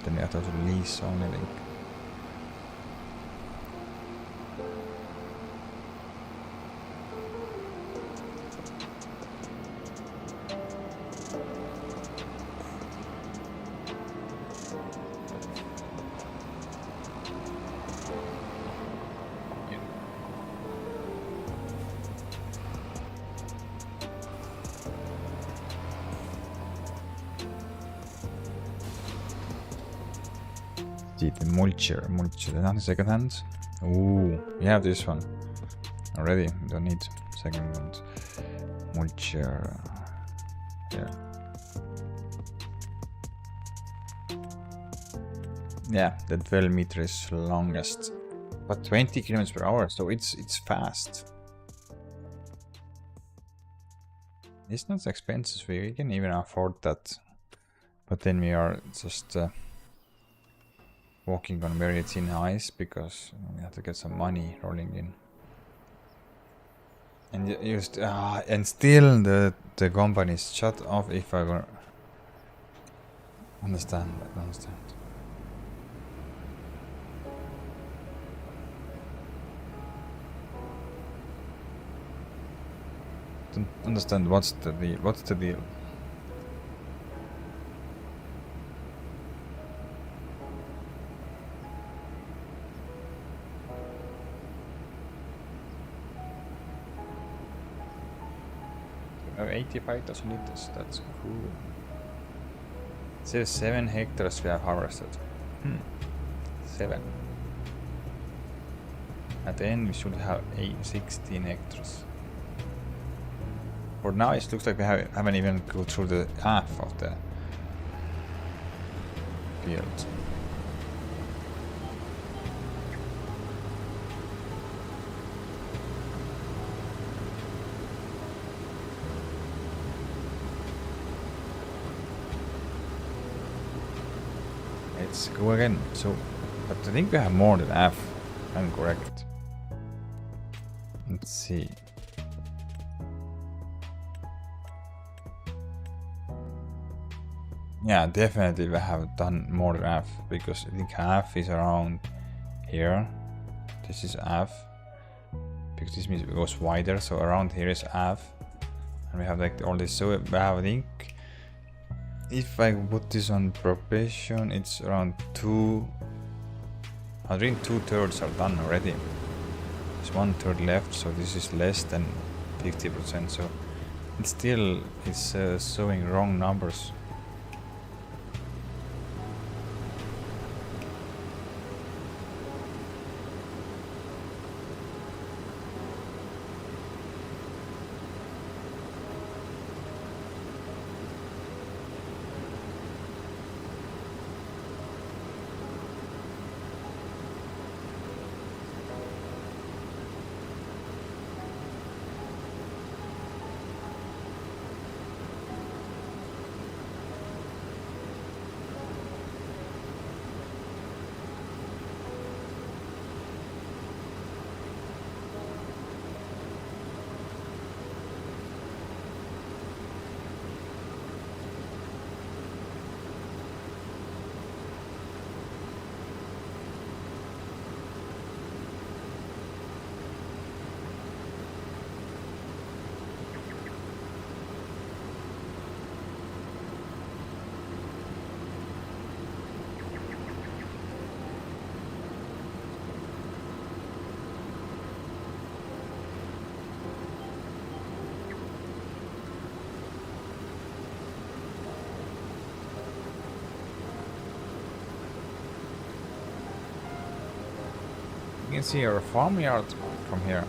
Then we have to release only like. The mulcher, not the second hand. Ooh, we have this one already. We don't need second one. Mulcher. Yeah. Yeah, the 12 meter is longest, but 20 kilometers per hour, so it's fast. It's not expensive. We can even afford that, but then we are just. Walking on very thin ice because we have to get some money rolling in. And and still the company is shut off if I were understand. Don't understand what's the deal. What's the deal? Oh, 85,000 liters, that's cool. It says 7 hectares we have harvested. 7. At the end we should have 16 hectares. For now it looks like we haven't even go through the half of the field. Let's go again. So, but I think we have more than half. I'm correct. Let's see. Yeah, definitely we have done more than half because I think half is around here. This is half because this means it goes wider. So around here is half, and we have like all this. So we have, I think. If I put this on probation, it's around 2. I think 2/3 are done already. There's 1/3 left, so this is less than 50%. So it still is showing wrong numbers. can see our farmyard from here.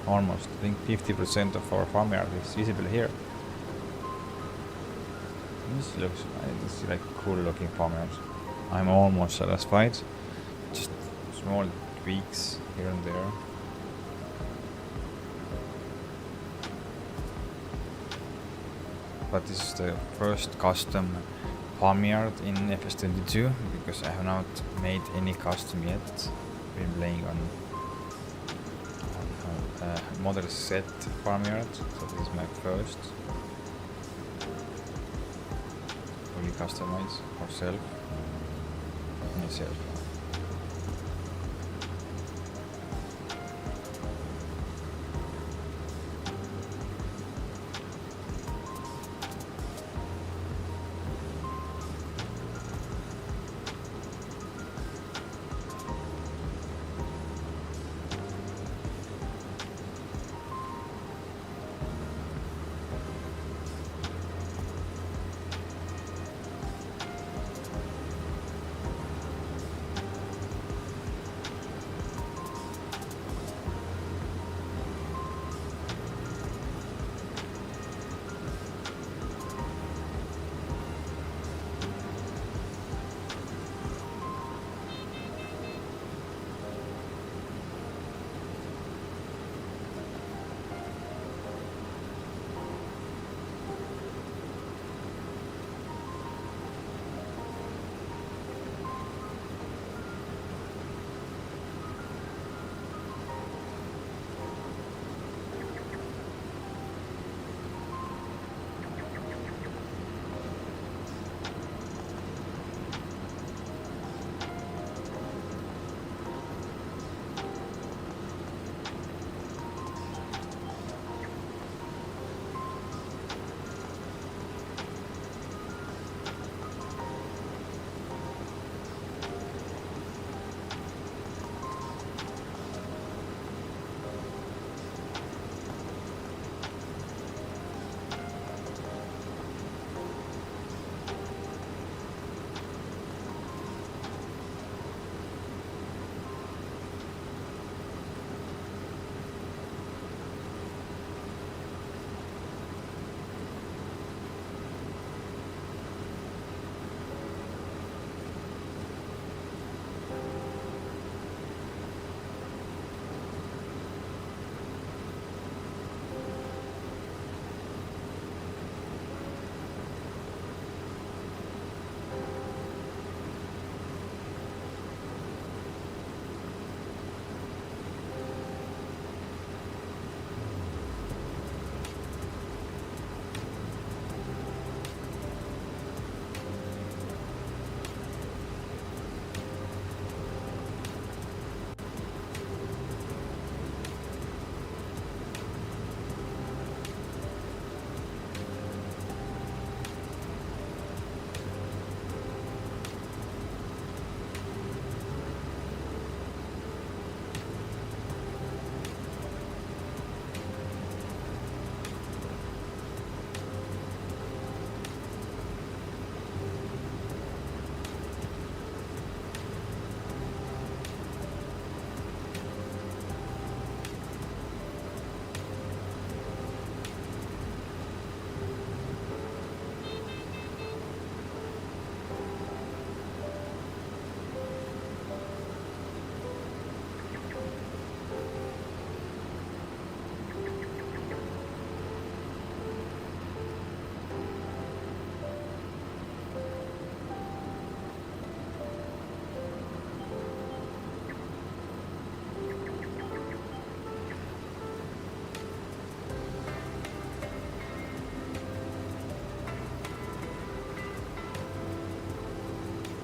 Almost. I think 50% of our farmyard is visible here. This looks like cool looking farmyard. I'm almost satisfied. Just small tweaks here and there. But this is the first custom farmyard in FS22 because I have not made any custom yet. Been playing on model set farmyard, so this is my first fully customized myself.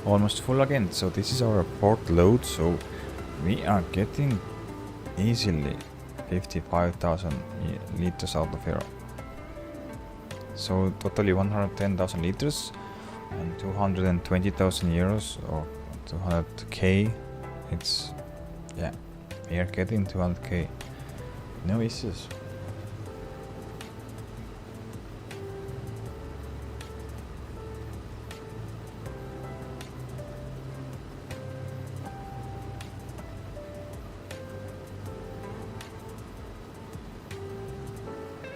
almost full again. So this is our port load, so we are getting easily 55,000 liters out of here. So totally 110,000 liters and 220,000 euros or 200k. It's, yeah, we are getting 200k. No issues.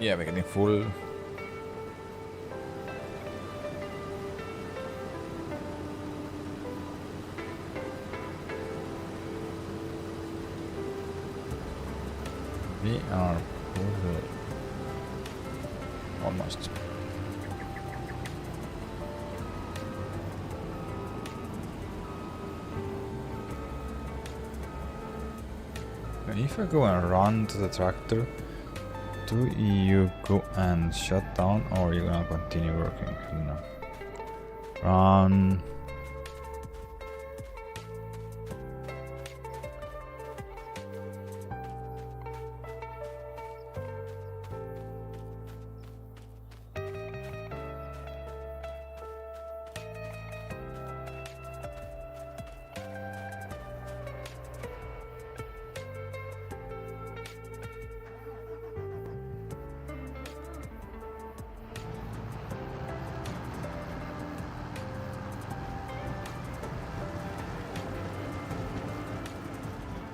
Yeah, we're getting full. We are full. Almost. If I go and run to the tractor, do you go and shut down or are you gonna continue working? I don't know. Run.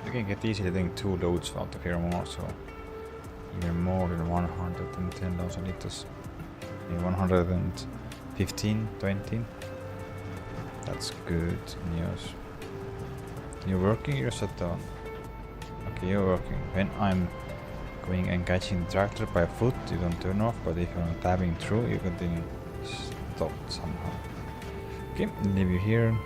You can get easily, I think, 2 loads out of here more, so even more than 110,000 liters. 115, 20. That's good news. You're working, you're shut down. Okay, you're working. When I'm going and catching the tractor by foot, you don't turn off, but if you're tabbing through, you continue stop somehow. Okay, leave you here.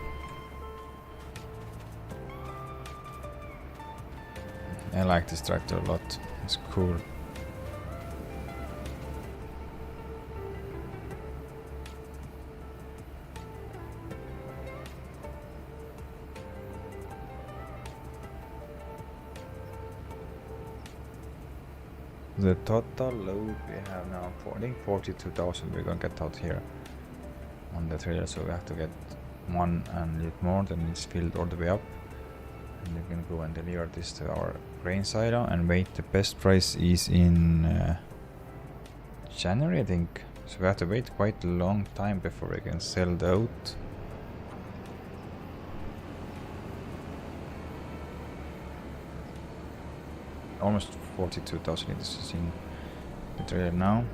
I like this tractor a lot. It's cool. The total load we have now, I think 42,000 we're gonna get out here on the trailer, so we have to get one and a little more, then it's filled all the way up. And we can go and deliver this to our grain silo and wait. The best price is in January, I think. So we have to wait quite a long time before we can sell the oat. Almost 42,000 liters is in the trailer now.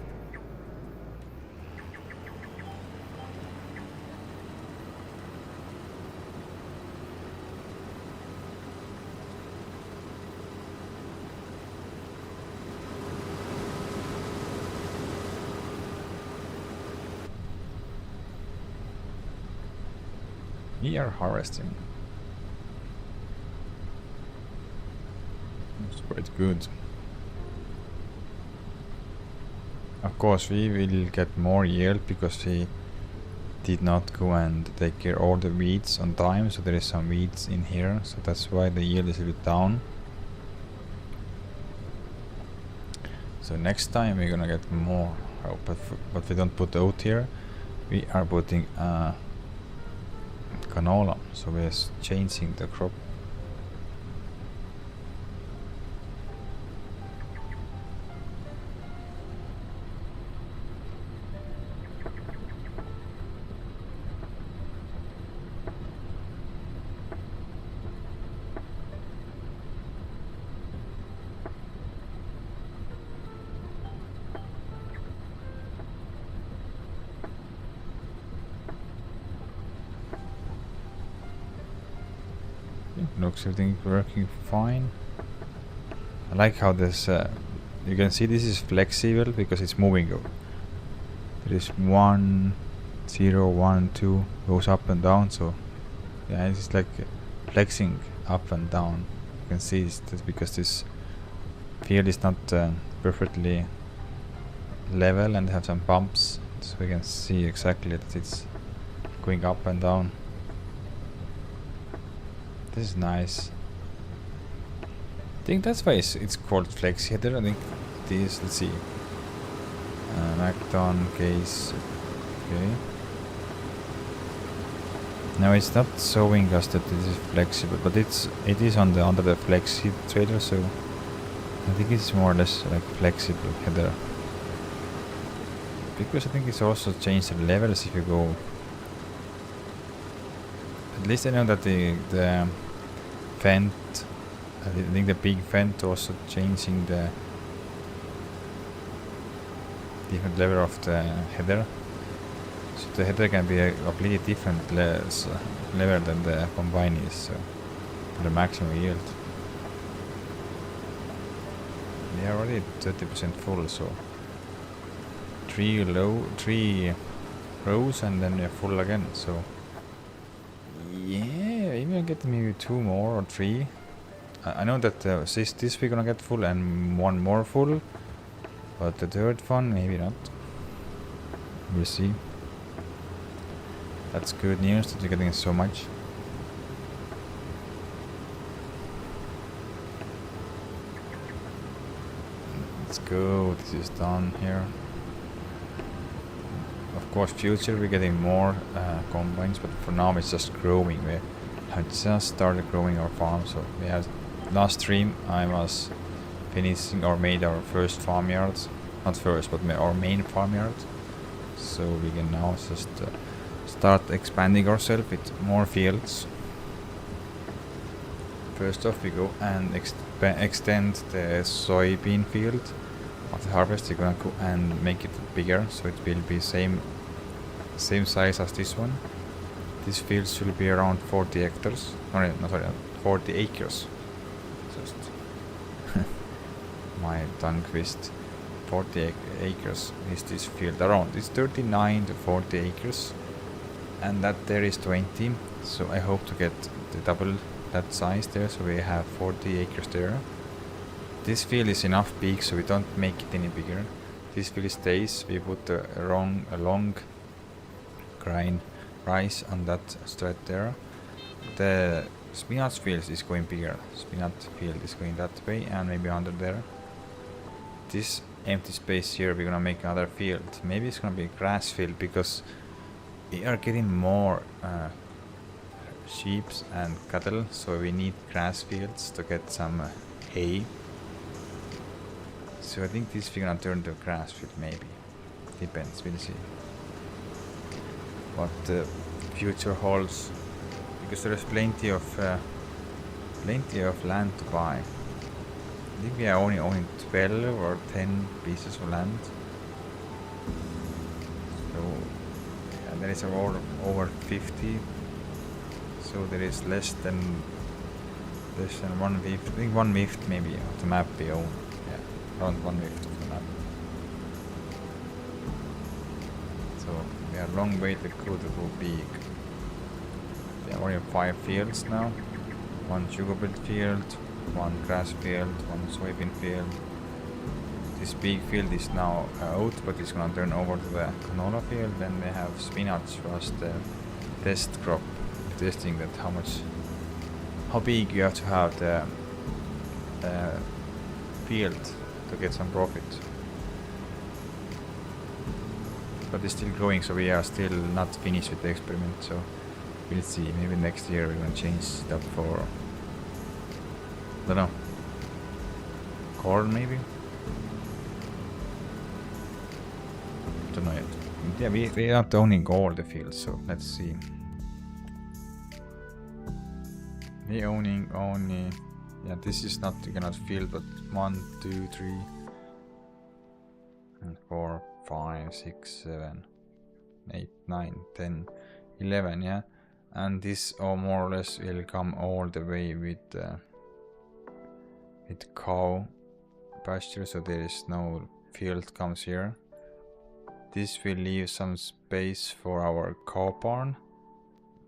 We are harvesting. It's quite good. Of course, we will get more yield because we did not go and take care of all the weeds on time, so there is some weeds in here, so that's why the yield is a bit down. So next time we're gonna get more, but we don't put oat here. We are putting canola, so we're changing the crop. Looks everything working fine. I like how this you can see this is flexible because it's moving. There is 1, 0, 1, 2 goes up and down, so yeah, it's like flexing up and down. You can see that's because this field is not perfectly level and have some bumps, so we can see exactly that it's going up and down. This is nice. I think that's why it's called flex header. I think this, let's see. Macdon case. Okay. Now it's not showing us that this is flexible, but it is on the under the flex head trailer, so I think it's more or less like flexible header. Because I think it's also changed the levels if you go. At least I know that the vent, I think the big vent also changing the different level of the header. So the header can be a completely different level than the combine is, so for the maximum yield. We are already 30% full, so 3 rows and then we are full again, so yeah, maybe I'll get maybe 2 more or 3. I know that this we're gonna get full and 1 more full, but the third one maybe not. We'll see. That's good news that you're getting so much. Let's go, this is done here. Of course, future we're getting more combines, but for now it's just growing. We have just started growing our farm, so we have last stream I was finishing or made our first farmyard. Not first, but our main farmyard. So we can now just start expanding ourselves with more fields. First off, we go and extend the soybean field. After harvest, we're gonna go and make it bigger, so it will be same size as this one. This field should be around 40 hectares. No, sorry, 40 acres. Just my tongue twist. 40 acres is this field around. It's 39 to 40 acres, and that there is 20. So I hope to get the double that size there, so we have 40 acres there. This field is enough big, so we don't make it any bigger. This field stays. We put a long grain rice on that stretch there. The spinach field is going bigger. Spinach field is going that way, and maybe under there. This empty space here, we're gonna make another field. Maybe it's gonna be a grass field, because we are getting more sheep and cattle, so we need grass fields to get some hay. So I think this we're gonna turn to a grass field, maybe. Depends, we'll see what the future holds, because there is plenty of land to buy. I think we are only owning 12 or 10 pieces of land. So yeah, there is over 50. So there is less than 1/5. I think 1/5 maybe of the map we own. Yeah, around 1/5 of the map. So we are a long way to go big. We have only 5 fields now. 1 sugar beet field, 1 grass field, 1 soybean field. This big field is now out, but it's gonna turn over to the canola field. Then we have spinach was the test crop, testing that how big you have to have the field to get some profit. But it's still growing, so we are still not finished with the experiment. So we'll see. Maybe next year we're gonna change it up for, I don't know, corn maybe. Don't know yet. Yeah, we are not owning all the fields, so let's see. We owning only, yeah, this is not, you cannot field, but 1, 2, 3, and 4, 5, 6, 7, 8, 9, 10, 11, yeah. And this more or less will come all the way with cow pasture, so there is no field comes here. This will leave some space for our cow barn.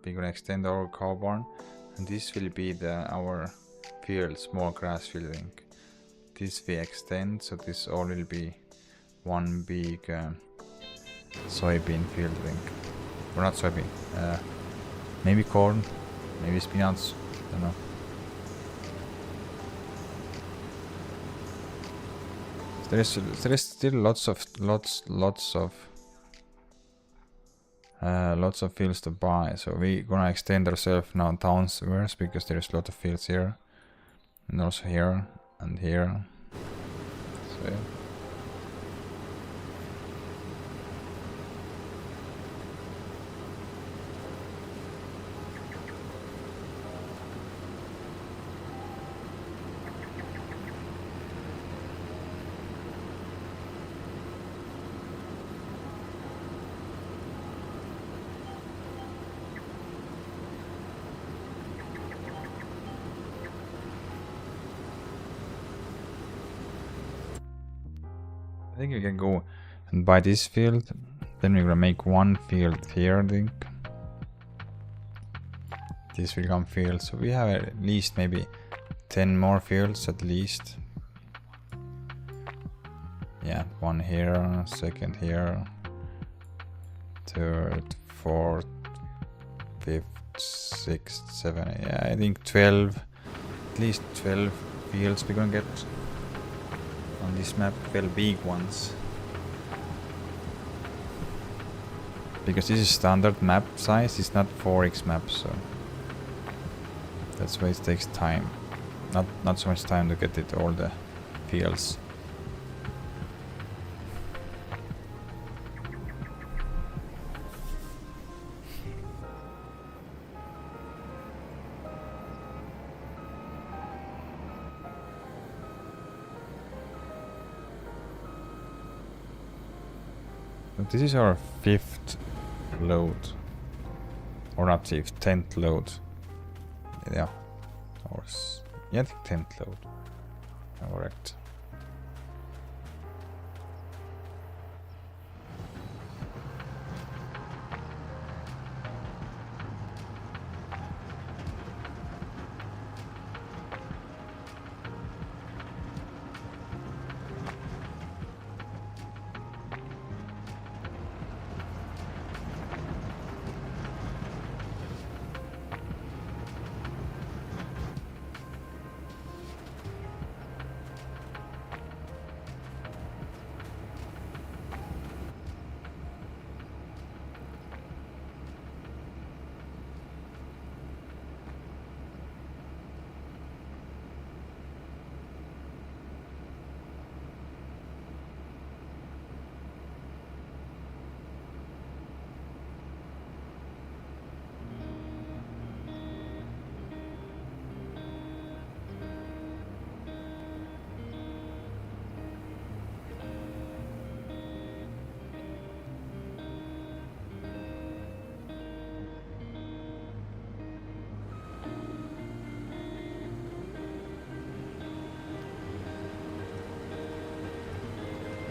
We're gonna extend our cow barn, and this will be our field, small grass fielding. This we extend, so this all will be one big soybean field, I think. Or not soybean, maybe corn, maybe spinach, don't know. There is still lots of fields to buy, so we're gonna extend ourselves now downwards, because there's a lot of fields here, and also here and here. So yeah. I think we can go and buy this field. Then we're gonna make one field here, I think. This will come field, so we have at least maybe 10 more fields at least. Yeah, one here, second here, third, fourth, fifth, sixth, seventh. Yeah, I think 12, at least 12 fields we're gonna get on this map. 12 big ones. Because this is standard map size, it's not 4x map, so that's why it takes time. Not so much time to get it all the fields. But this is our 5th load, or not 5th, 10th load. Yeah, or yeah, I think 10th load. Correct.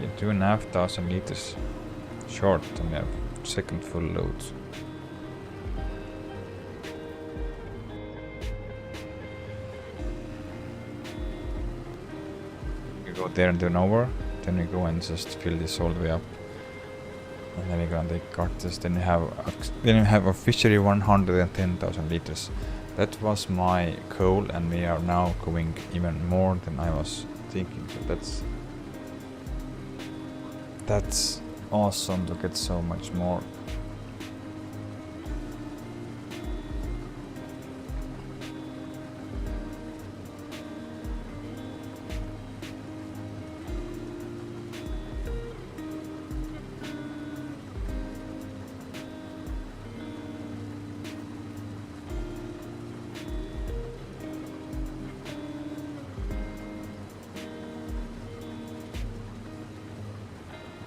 Yeah, 2,500 liters short, and we have second full load. We go there and do an over, then we go and just fill this all the way up. And then we're gonna take cartridges, then we have officially 110,000 liters. That was my goal, and we are now going even more than I was thinking, so that's awesome to get so much more.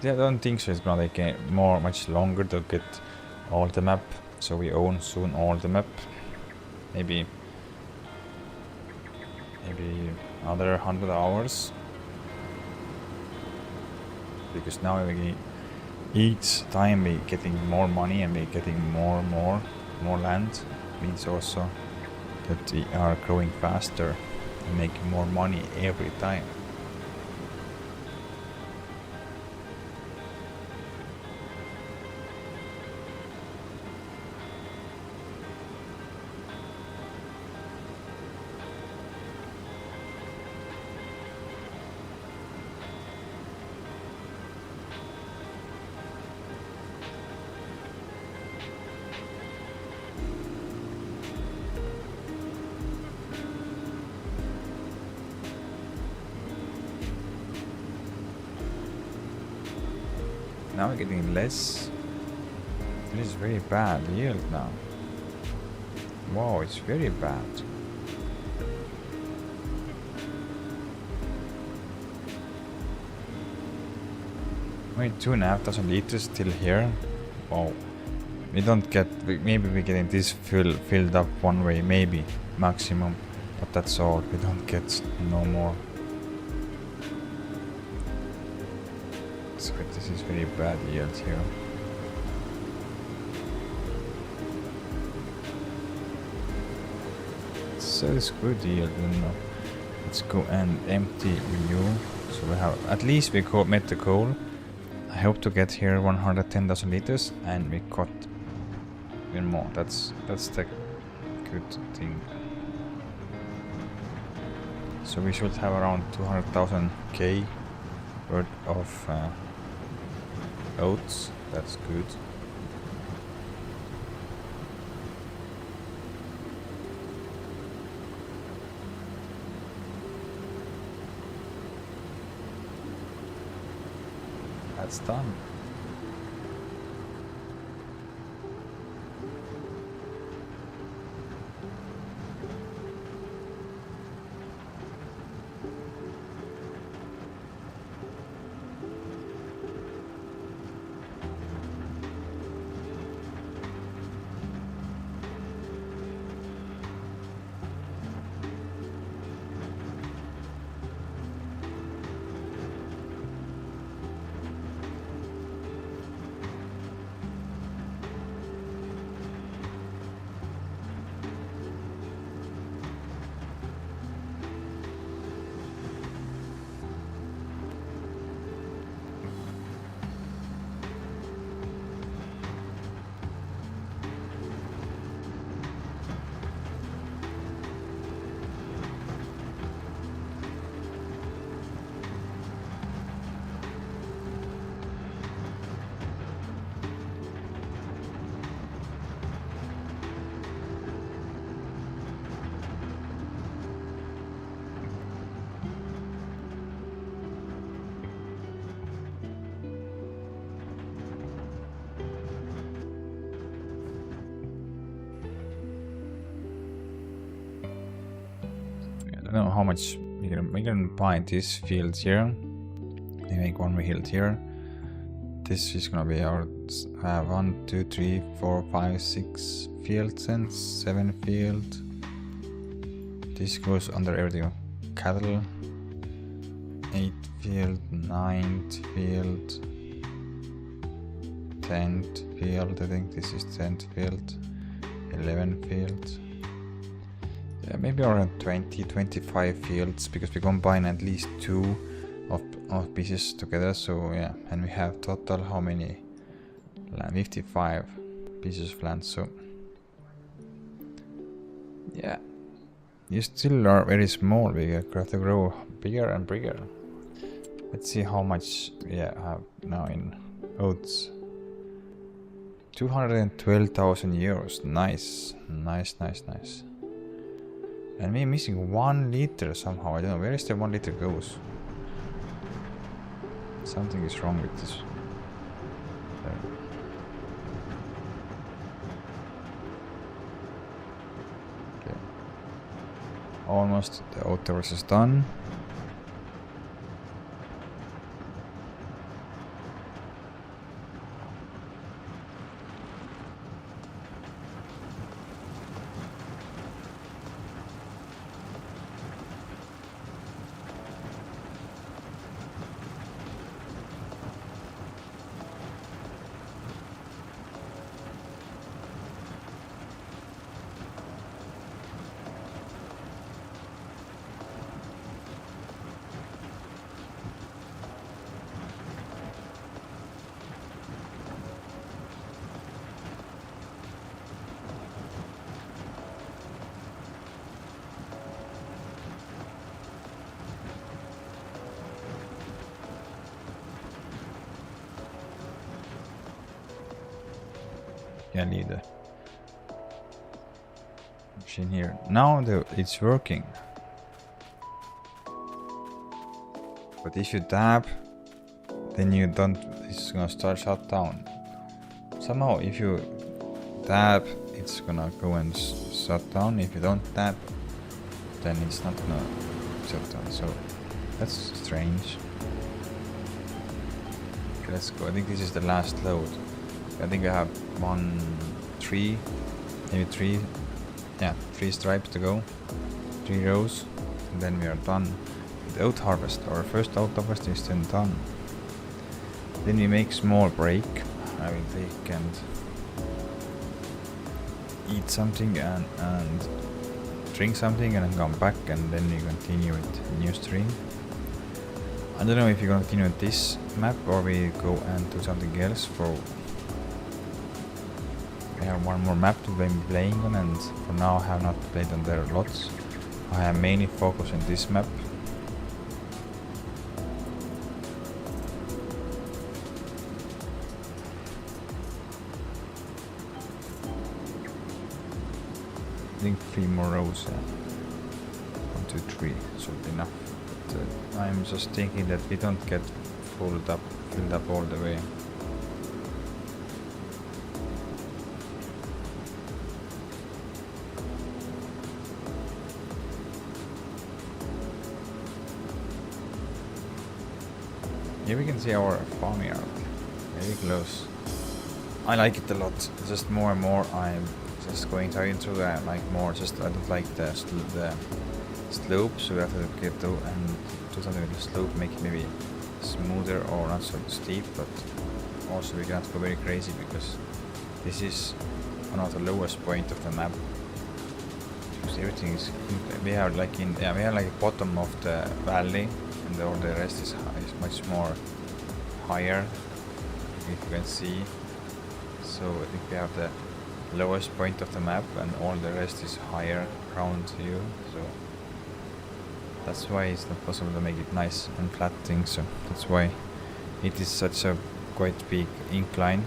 Yeah, I don't think so. It's gonna take much longer to get all the map. So we own soon all the map. Maybe another 100 hours. Because now each time we getting more money and we getting more land, means also that we are growing faster and making more money every time. Now we're getting less. It is very bad yield now. Wow, it's very bad. Only 2,500 liters still here. Wow. We don't get. Maybe we're getting this filled up one way, maybe maximum, but that's all. We don't get no more. So this is very bad yield here. So it's good yield, let's go and empty renew. So we have, at least we met the goal. I hope to get here 110,000 liters, and we got even more. That's the good thing. So we should have around 200,000 K worth of oats. That's good. That's done. I don't know how much we can buy this field here. We make one field here. This is gonna be our 1, 2, 3, 4, 5, 6 fields and 7 field. This goes under everything. Cattle, 8 field, 9th field, 10th field. I think this is 10th field, 11th field. Yeah, maybe around 20, 25 fields, because we combine at least 2 of pieces together. So yeah, and we have total how many land? 55 pieces of land. So yeah, you still are very small. We have to grow bigger and bigger. Let's see how much we have now in oats. 212,000 euros. Nice. And we're missing 1 liter somehow. I don't know, where is the 1 liter goes? Something is wrong with this. There. Okay. Almost the oat harvest is done. Yeah, leave the machine here. Now it's working. But if you tap, then you don't, it's gonna start shut down. Somehow if you tap, it's gonna go and shut down. If you don't tap, then it's not gonna shut down. So that's strange. Okay, let's go. I think this is the last load. I think I have 3 stripes to go, 3 rows, and then we are done with oat harvest. Our first oat harvest is then done. Then we make small break. I will take and eat something and drink something and then come back and then we continue with new stream. I don't know if we're gonna continue with this map or we go and do something else. We have one more map to be playing on, and for now I have not played on there lots. I am mainly focused on this map. I think 3 more rows. 1, 2, 3 should be enough. But I'm just thinking that we don't get filled up all the way. Here we can see our farmyard, very close. I like it a lot. Just more and more I'm just going into like more. Just I don't like the slope, so we have to get through and do something with the slope, make it maybe smoother or not so steep, but also we cannot go very crazy because this is one of the lowest point of the map. Because everything is we have like bottom of the valley, and all the rest is much more higher, if you can see. So I think we have the lowest point of the map and all the rest is higher around you, so that's why it's not possible to make it nice and flat thing. So that's why it is such a quite big incline.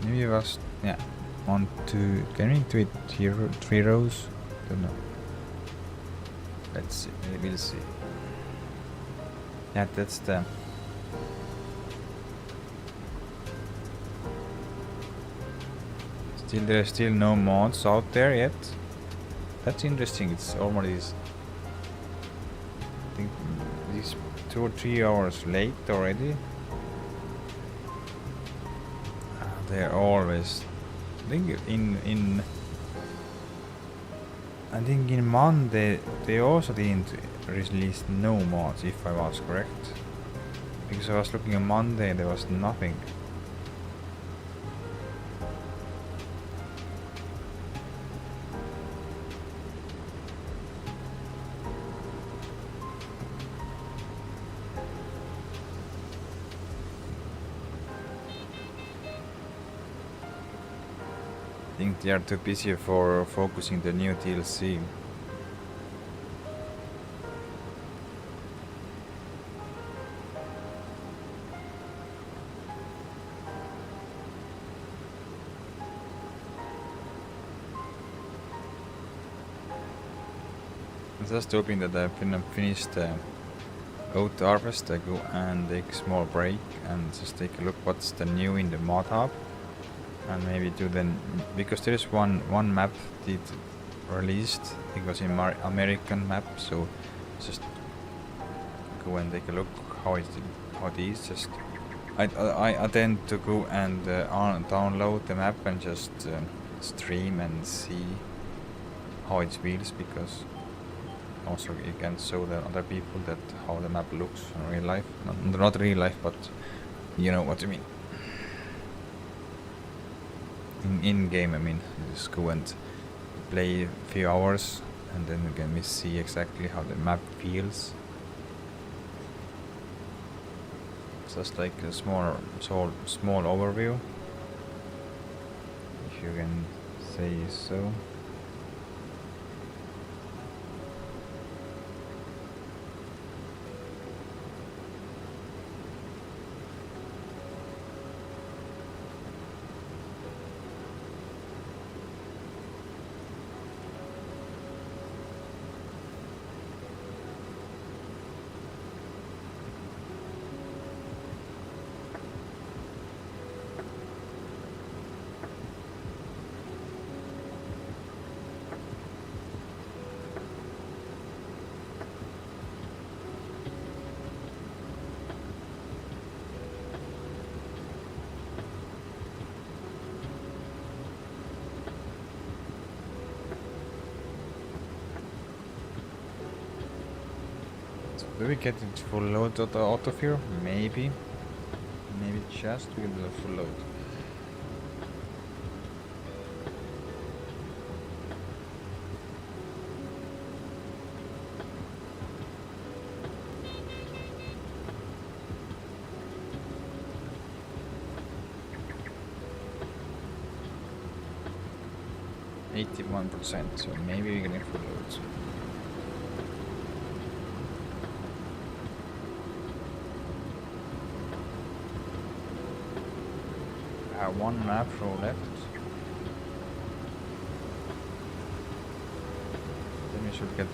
Maybe it was, yeah, 1, 2, can we do it here, 3 rows? Don't know. Let's see, maybe we'll see. Yeah, that's the... There's still no mods out there yet. That's interesting, it's almost, I think, this 2 or 3 hours late already. They're always, I think in Monday they also didn't release no mods, if I was correct, because I was looking on Monday, there was nothing. I think they are too busy for focusing the new DLC. I'm just hoping that I finished the Oat Harvest. I go and take a small break and just take a look what's the new in the mod hub. And maybe do then, because there is one map did released, it was in American map, so just go and take a look how it is. Just I tend to go and download the map and just stream and see how it feels, because also you can show the other people that how the map looks in real life, not real life, but you know what I mean. In game, I mean, you just go and play a few hours and then again we see exactly how the map feels. Just like a small overview, if you can say so. Do we get it full load to the auto fear? Maybe. Maybe just we can do a full load. %, so maybe we can get full loads. One lap row left. Then we should get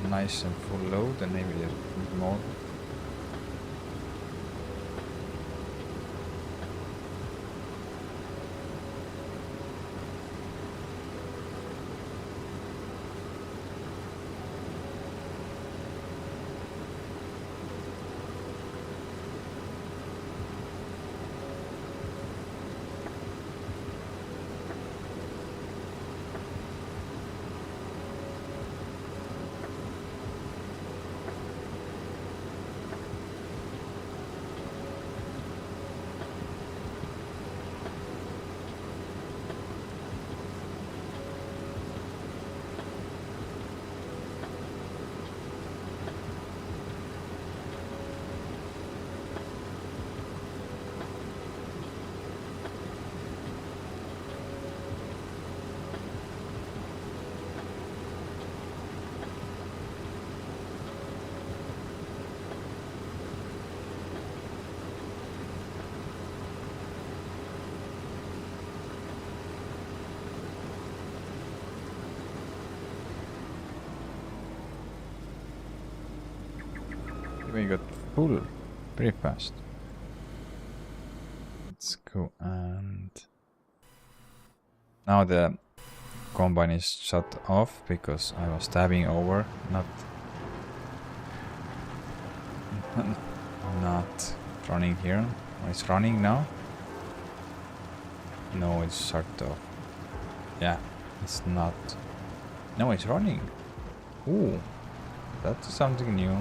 nice and full load and maybe a bit more. We got full pretty fast. Let's go, and now the combine is shut off because I was tabbing over, not running here. It's running now. No, it's shut off. Yeah, it's not. No, it's running. Ooh, that's something new.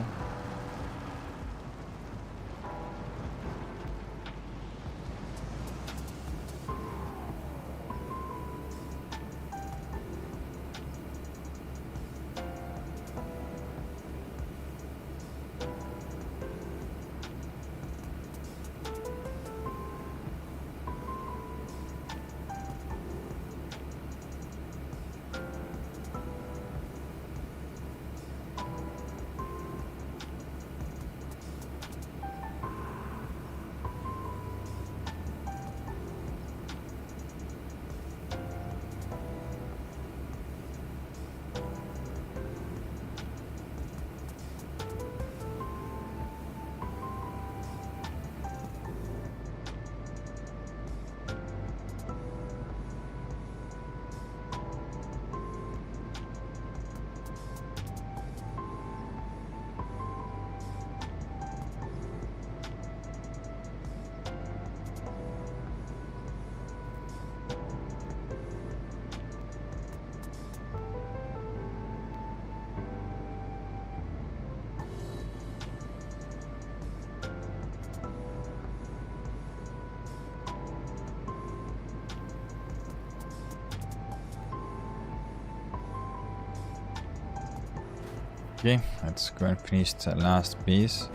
Okay, let's go and finish the last piece.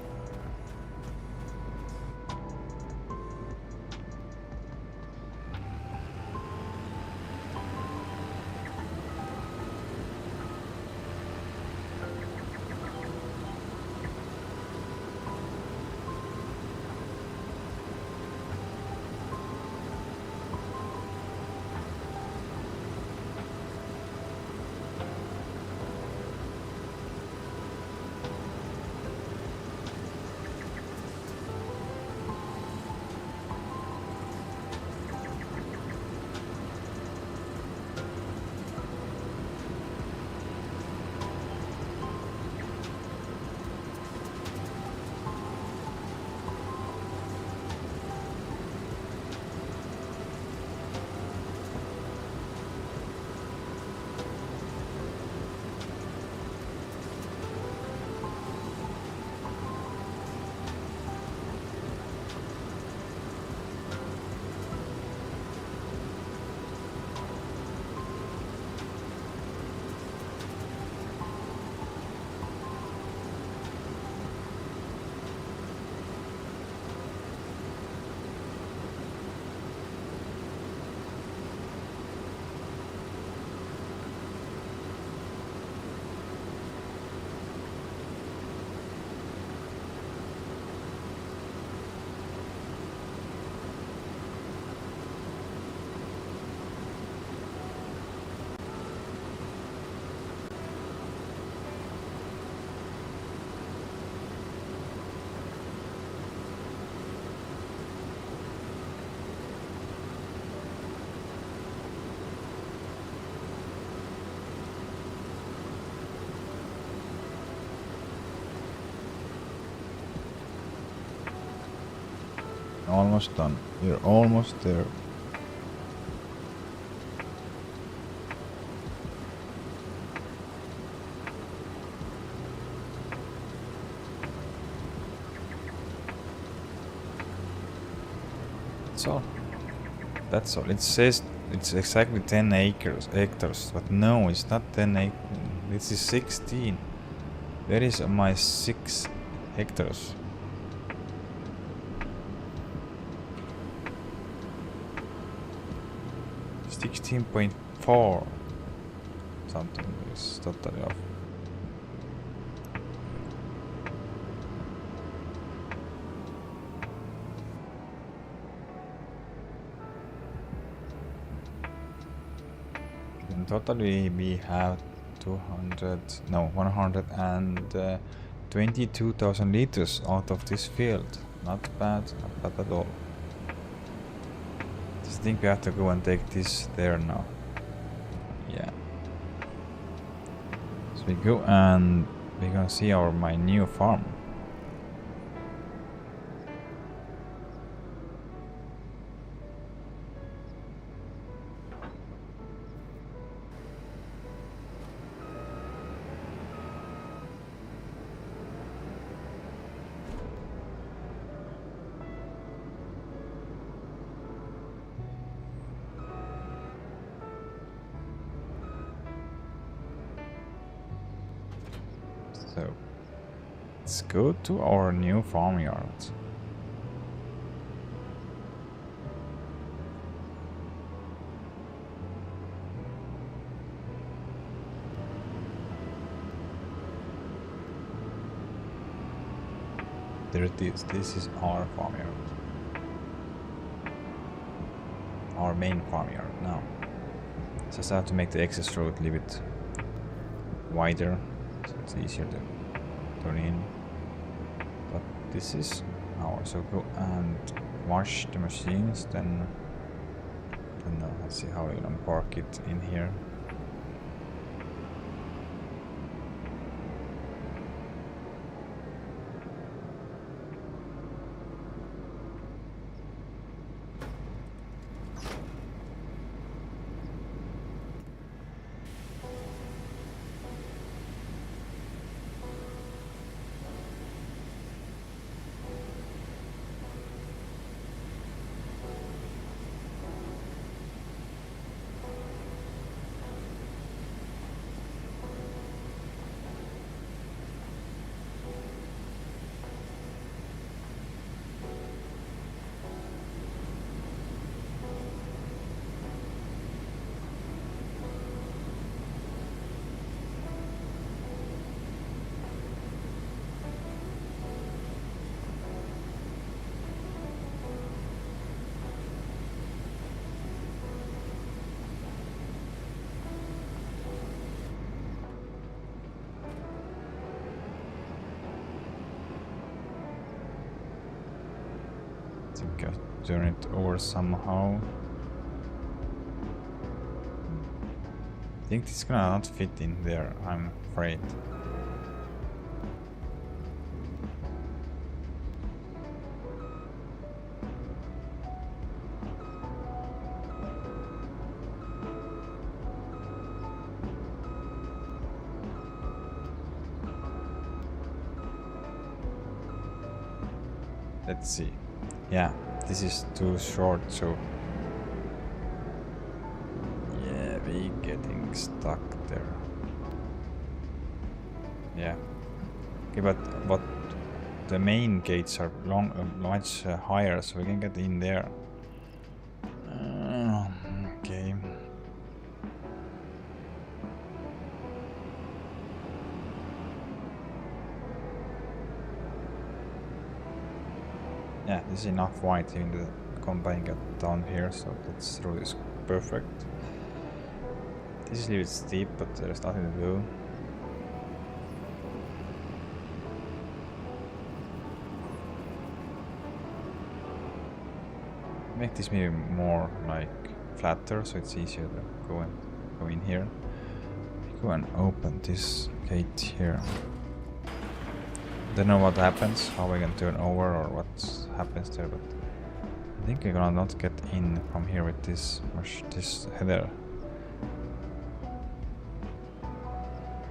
almost done. We're almost there. That's all. That's all. It says it's exactly 10 hectares, but no, it's not 10 acres. This is 16. Where is my 6 hectares? $16.4 something is totally off. In totally we have 122,000 liters out of this field. Not bad at all. I think we have to go and take this there now. Yeah. So we go and we're gonna see my new farm. So let's go to our new farmyard. There it is. This is our farmyard. Our main farmyard now. Just have to make the access road a little bit wider, so it's easier to turn in. But this is ours. So go and wash the machines, then let's see how we're gonna park it in here. I think I'll turn it over somehow. I think it's gonna not fit in there, I'm afraid. Let's see. Yeah, this is too short, so yeah, we getting stuck there. Yeah. Okay, but the main gates are much higher, so we can get in there. Okay. Yeah, this is enough white in the combine got down here, so let's throw this perfect. This is a little bit steep, but there's nothing to do. Make this maybe more like flatter, so it's easier to go in here. Go and open this gate here. Don't know what happens, how we can turn over or what happens there, but I think we're gonna not get in from here with this header.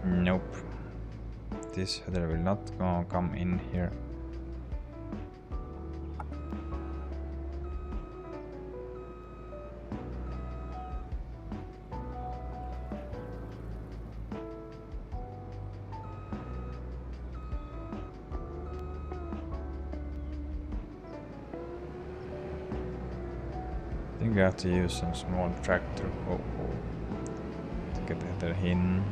Nope. This header will not gonna come in here. I think we have to use some small tractor to get the header in.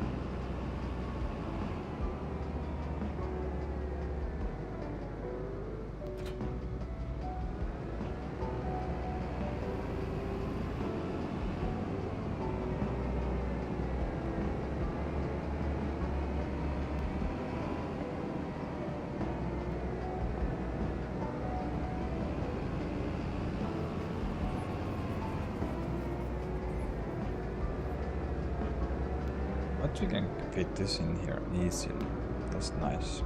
But we can fit this in here easily. That's nice.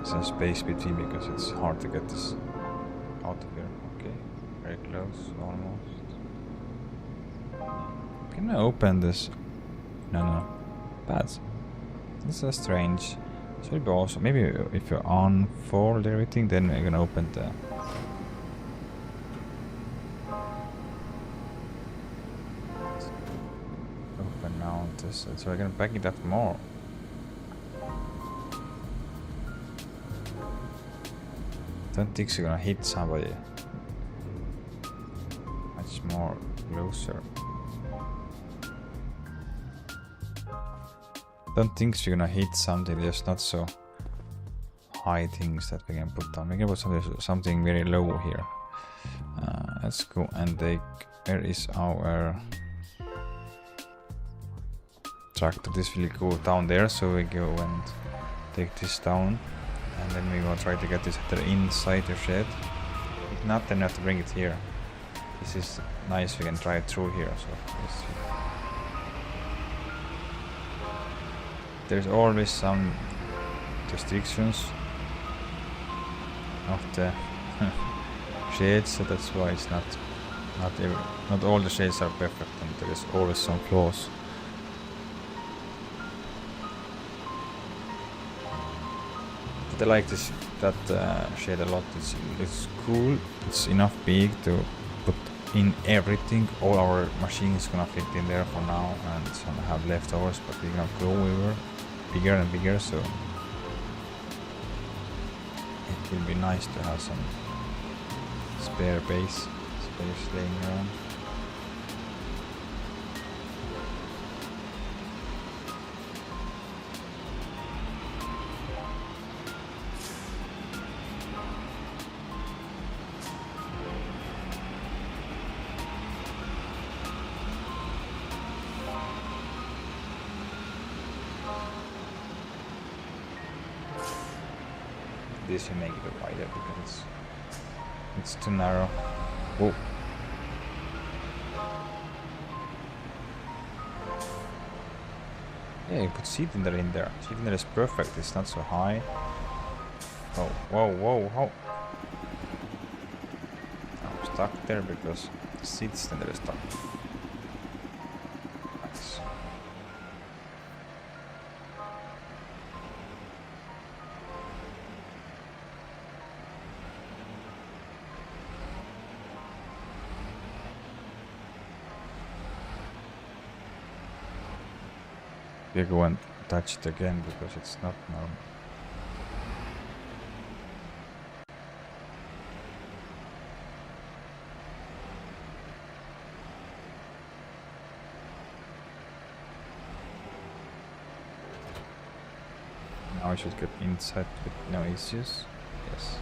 Some space between because it's hard to get this out of here. Okay, very close, almost. Can I open this? No. Bad. This is strange. So it'll be also maybe if you unfold everything, then you can open the. Open now this, so I can back it up more. Don't think you're gonna hit somebody. Much more closer. Don't think you're gonna hit something. There's not so high things that we can put down. We can put something very low here. Let's go and take. Where is our tractor? This will go down there, so we go and take this down. And then we're gonna try to get this header inside the shed. If not, then we have to bring it here. This is nice, we can try it through here. So let's see. There's always some restrictions of the shades, so that's why it's not all the shades are perfect, and there is always some flaws. I like this shade a lot. It's cool. It's enough big to put in everything. All our machines gonna fit in there for now, and some have leftovers, but we're gonna grow over bigger and bigger. So it will be nice to have some spare space laying around. This will make it wider because it's too narrow. Whoa. Yeah, you put seed in there. Seed in there is perfect. It's not so high. Oh, whoa. I'm stuck there because the seeds in there is stuck. Nice. We go and touch it again because it's not normal. Now I should get inside with no issues. Yes.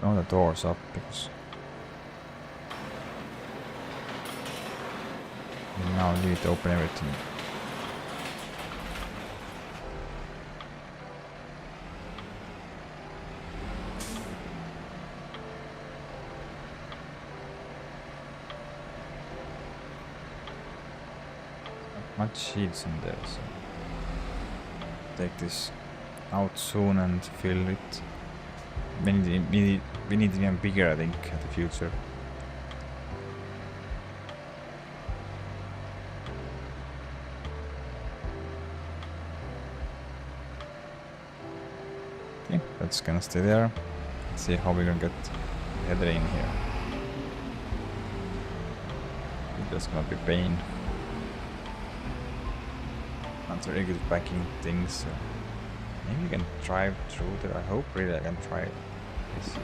Oh, the door's up because we now need to open everything. Not much seeds in there, so take this out soon and fill it. We need even bigger, I think, at the future. Okay, that's gonna stay there. Let's see how we're gonna get header in here. That's gonna be pain. Not very good packing things. So maybe you can drive through there. I hope really I can try this.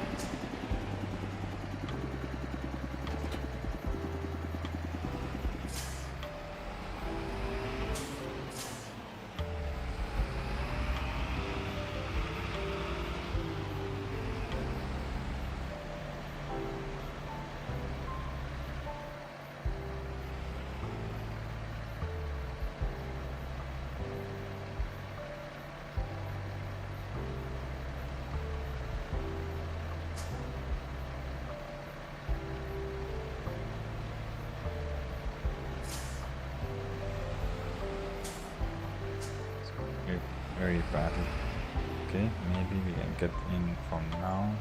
Very badly. Okay, maybe we can get in from now.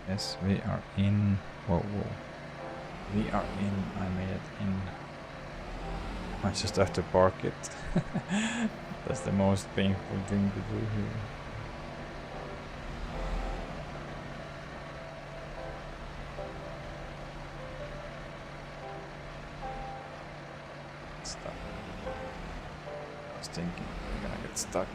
Yes, we are in. Whoa. We are in. I made it in. I just have to park it. That's the most painful thing to do here. Stuck. I was thinking we're gonna get stuck.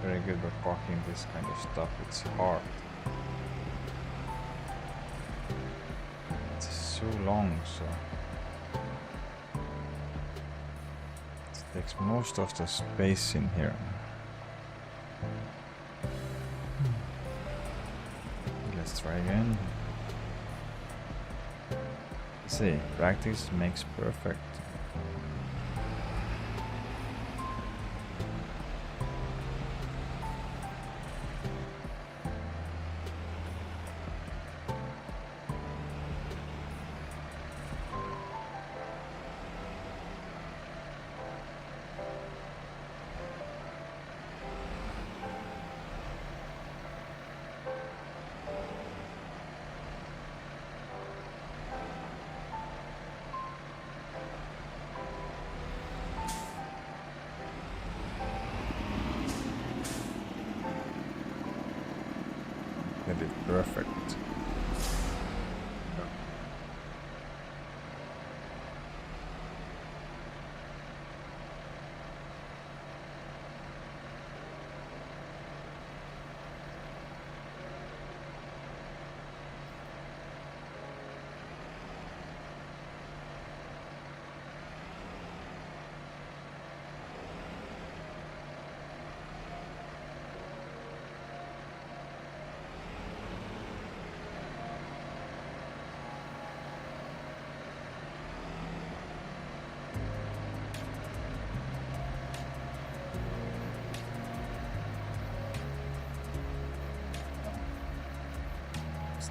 Very good at parking this kind of stuff. It's hard. It's so long, so it takes most of the space in here. Let's try again. See, practice makes perfect. Get it perfect.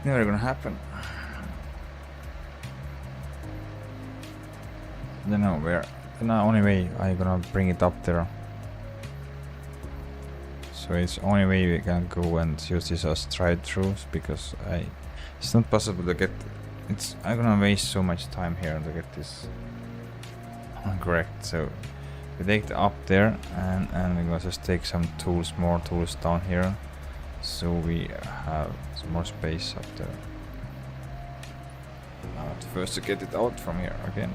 never gonna happen. Don't know where. The only way I gonna bring it up there. So it's only way we can go and use this as drive-throughs because it's not possible to get. I'm gonna waste so much time here to get this correct. So we take it up there and we're gonna just take some tools, more tools down here, so we have some more space up there. First to get it out from here again.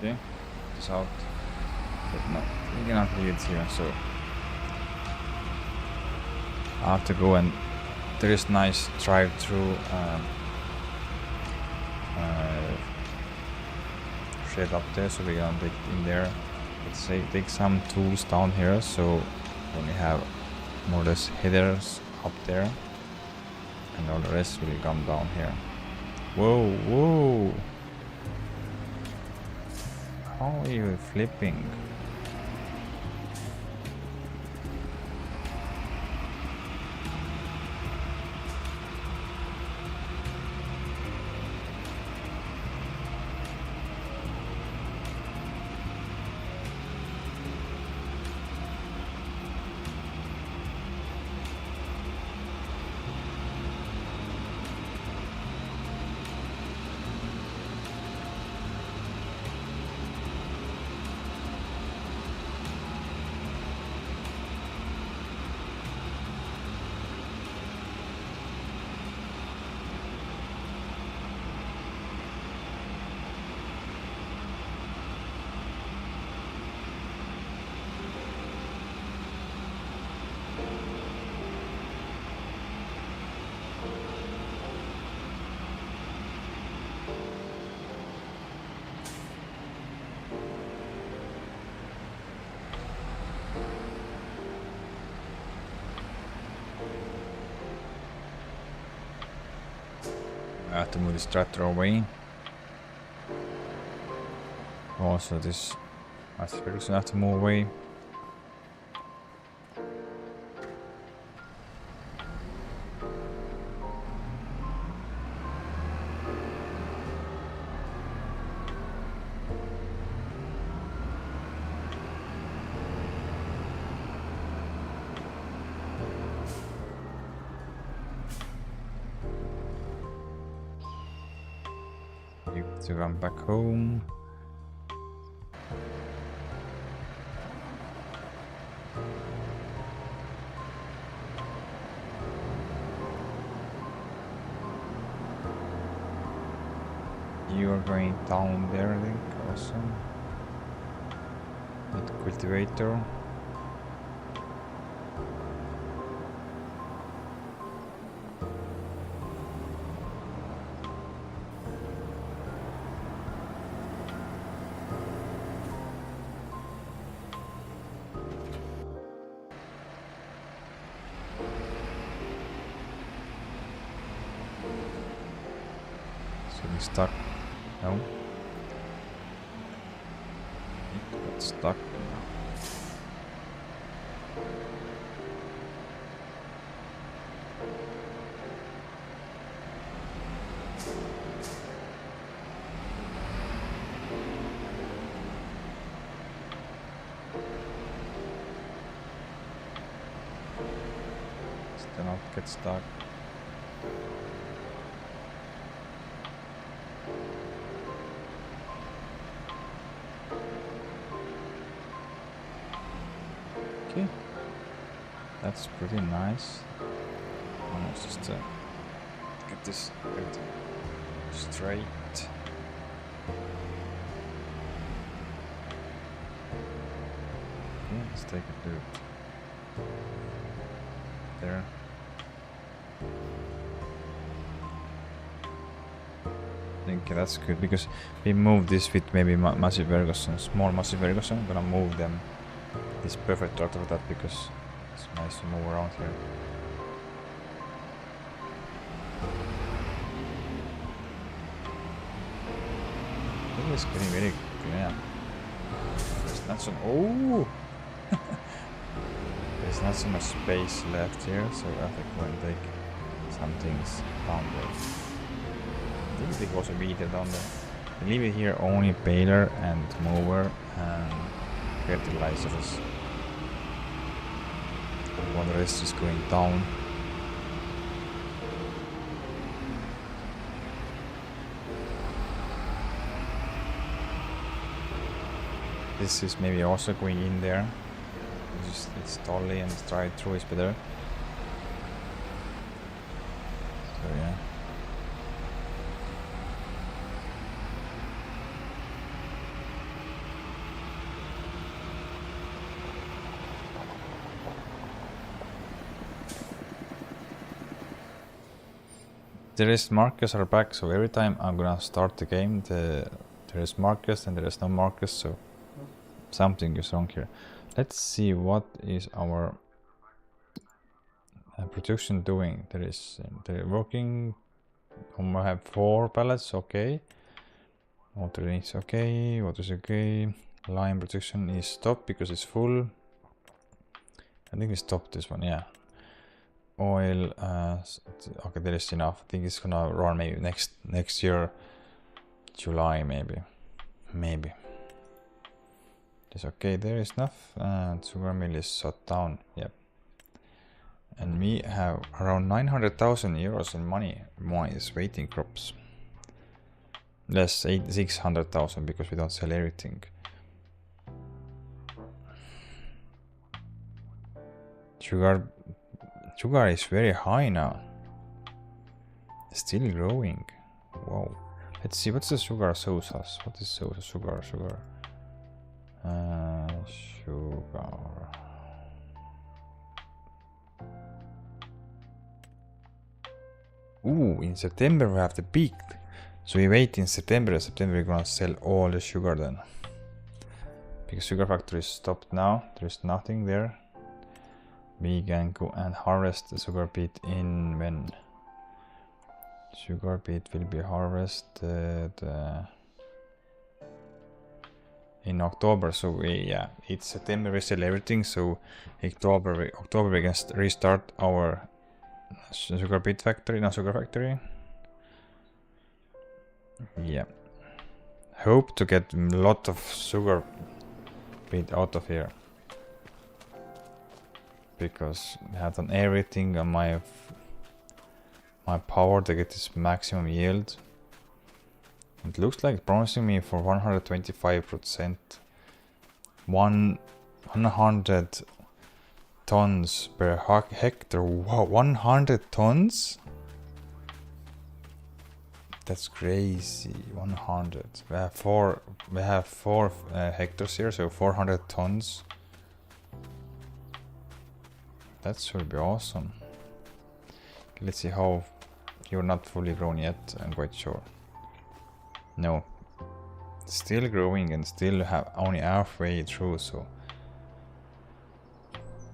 Okay, it's out. But no, we cannot leave it here, so I have to go, and there is nice drive-through shed up there, so we're gonna take it in there. Let's say take some tools down here, so when we have more or less headers up there, and all the rest will come down here. Whoa, whoa! How are you flipping? I have to move this tractor away. Also, this aspect I have to move away. To come back home. You are going down there, I think, also. With the cultivator. Stuck. No. It got stuck. Still not get stuck. Okay, that's pretty nice. Let's just get this everything straight. Okay, let's take a look. There. I think that's good because we moved this with maybe massive Ferguson, small massive Ferguson. I'm gonna move them. This perfect tractor for that because it's nice to move around here. I think it's getting very good, yeah. There's not some. Oh! There's not so much space left here, so I think we'll take some things down there. I think they also meter down there. We leave it here only baler and mower and fertilizers. While the rest is going down. This is maybe also going in there. It's dolly and stride through is better. So yeah. There is markers are back, so every time I'm gonna start the game, there is markers and there is no markers, so something is wrong here. Let's see what is our production doing. They're working. I have 4 pallets, okay. Water is okay, water is okay. Line production is stopped because it's full. I think we stopped this one, yeah. Oil, okay, there is enough. I think it's gonna run maybe next year, July maybe. It's okay, there is enough, and sugar mill is shut down, yep. And we have around 900,000 euros in money. More is waiting crops. Less 600,000 because we don't sell everything. Sugar is very high now. Still growing. Wow. Let's see, what's the sugar shows us? What is sugar? Sugar. Ooh, in September we have the peak. So we wait in September. September we're gonna sell all the sugar then. Because sugar factory is stopped now. There's nothing there. We can go and harvest the sugar beet in when? Sugar beet will be harvested in October. So it's September we sell everything. So October we can restart our sugar beet factory, sugar factory. Yeah. Hope to get a lot of sugar beet out of here. Because I have done everything on my power to get this maximum yield. It looks like promising me for 125%. 100 tons per hectare. Wow, 100 tons? That's crazy. 100. We have four hectares here, so 400 tons. That should be awesome. Let's see how. You're not fully grown yet, I'm quite sure. No. Still growing and still have only halfway through, so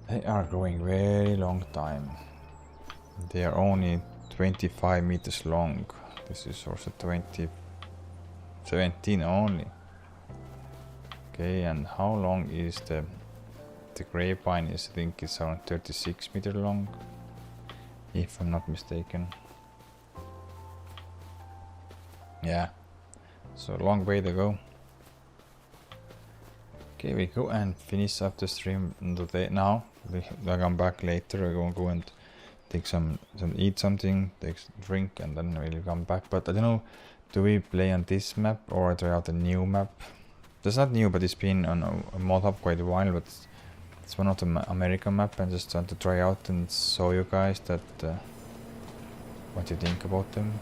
they are growing very long time. They are only 25 meters long. This is also 17 only. Okay, and how long is the grapevine? I think it's around 36 meters long, if I'm not mistaken. Yeah, so long way to go. Okay, we go and finish up the stream today. Now we'll come back later. We're gonna go and take eat something, take drink, and then we'll come back. But I don't know, do we play on this map or try out a new map? It's not new, but it's been on a mod hub quite a while. But it's one of the American map, and just want to try out and show you guys that what you think about them.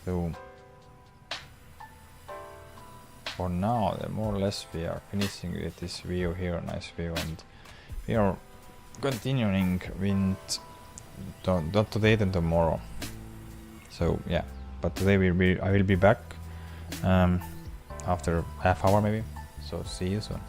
So for now, more or less we are finishing with this view here, nice view, and we are continuing with not today then tomorrow. So yeah, but today I will be back after half hour maybe. So see you soon.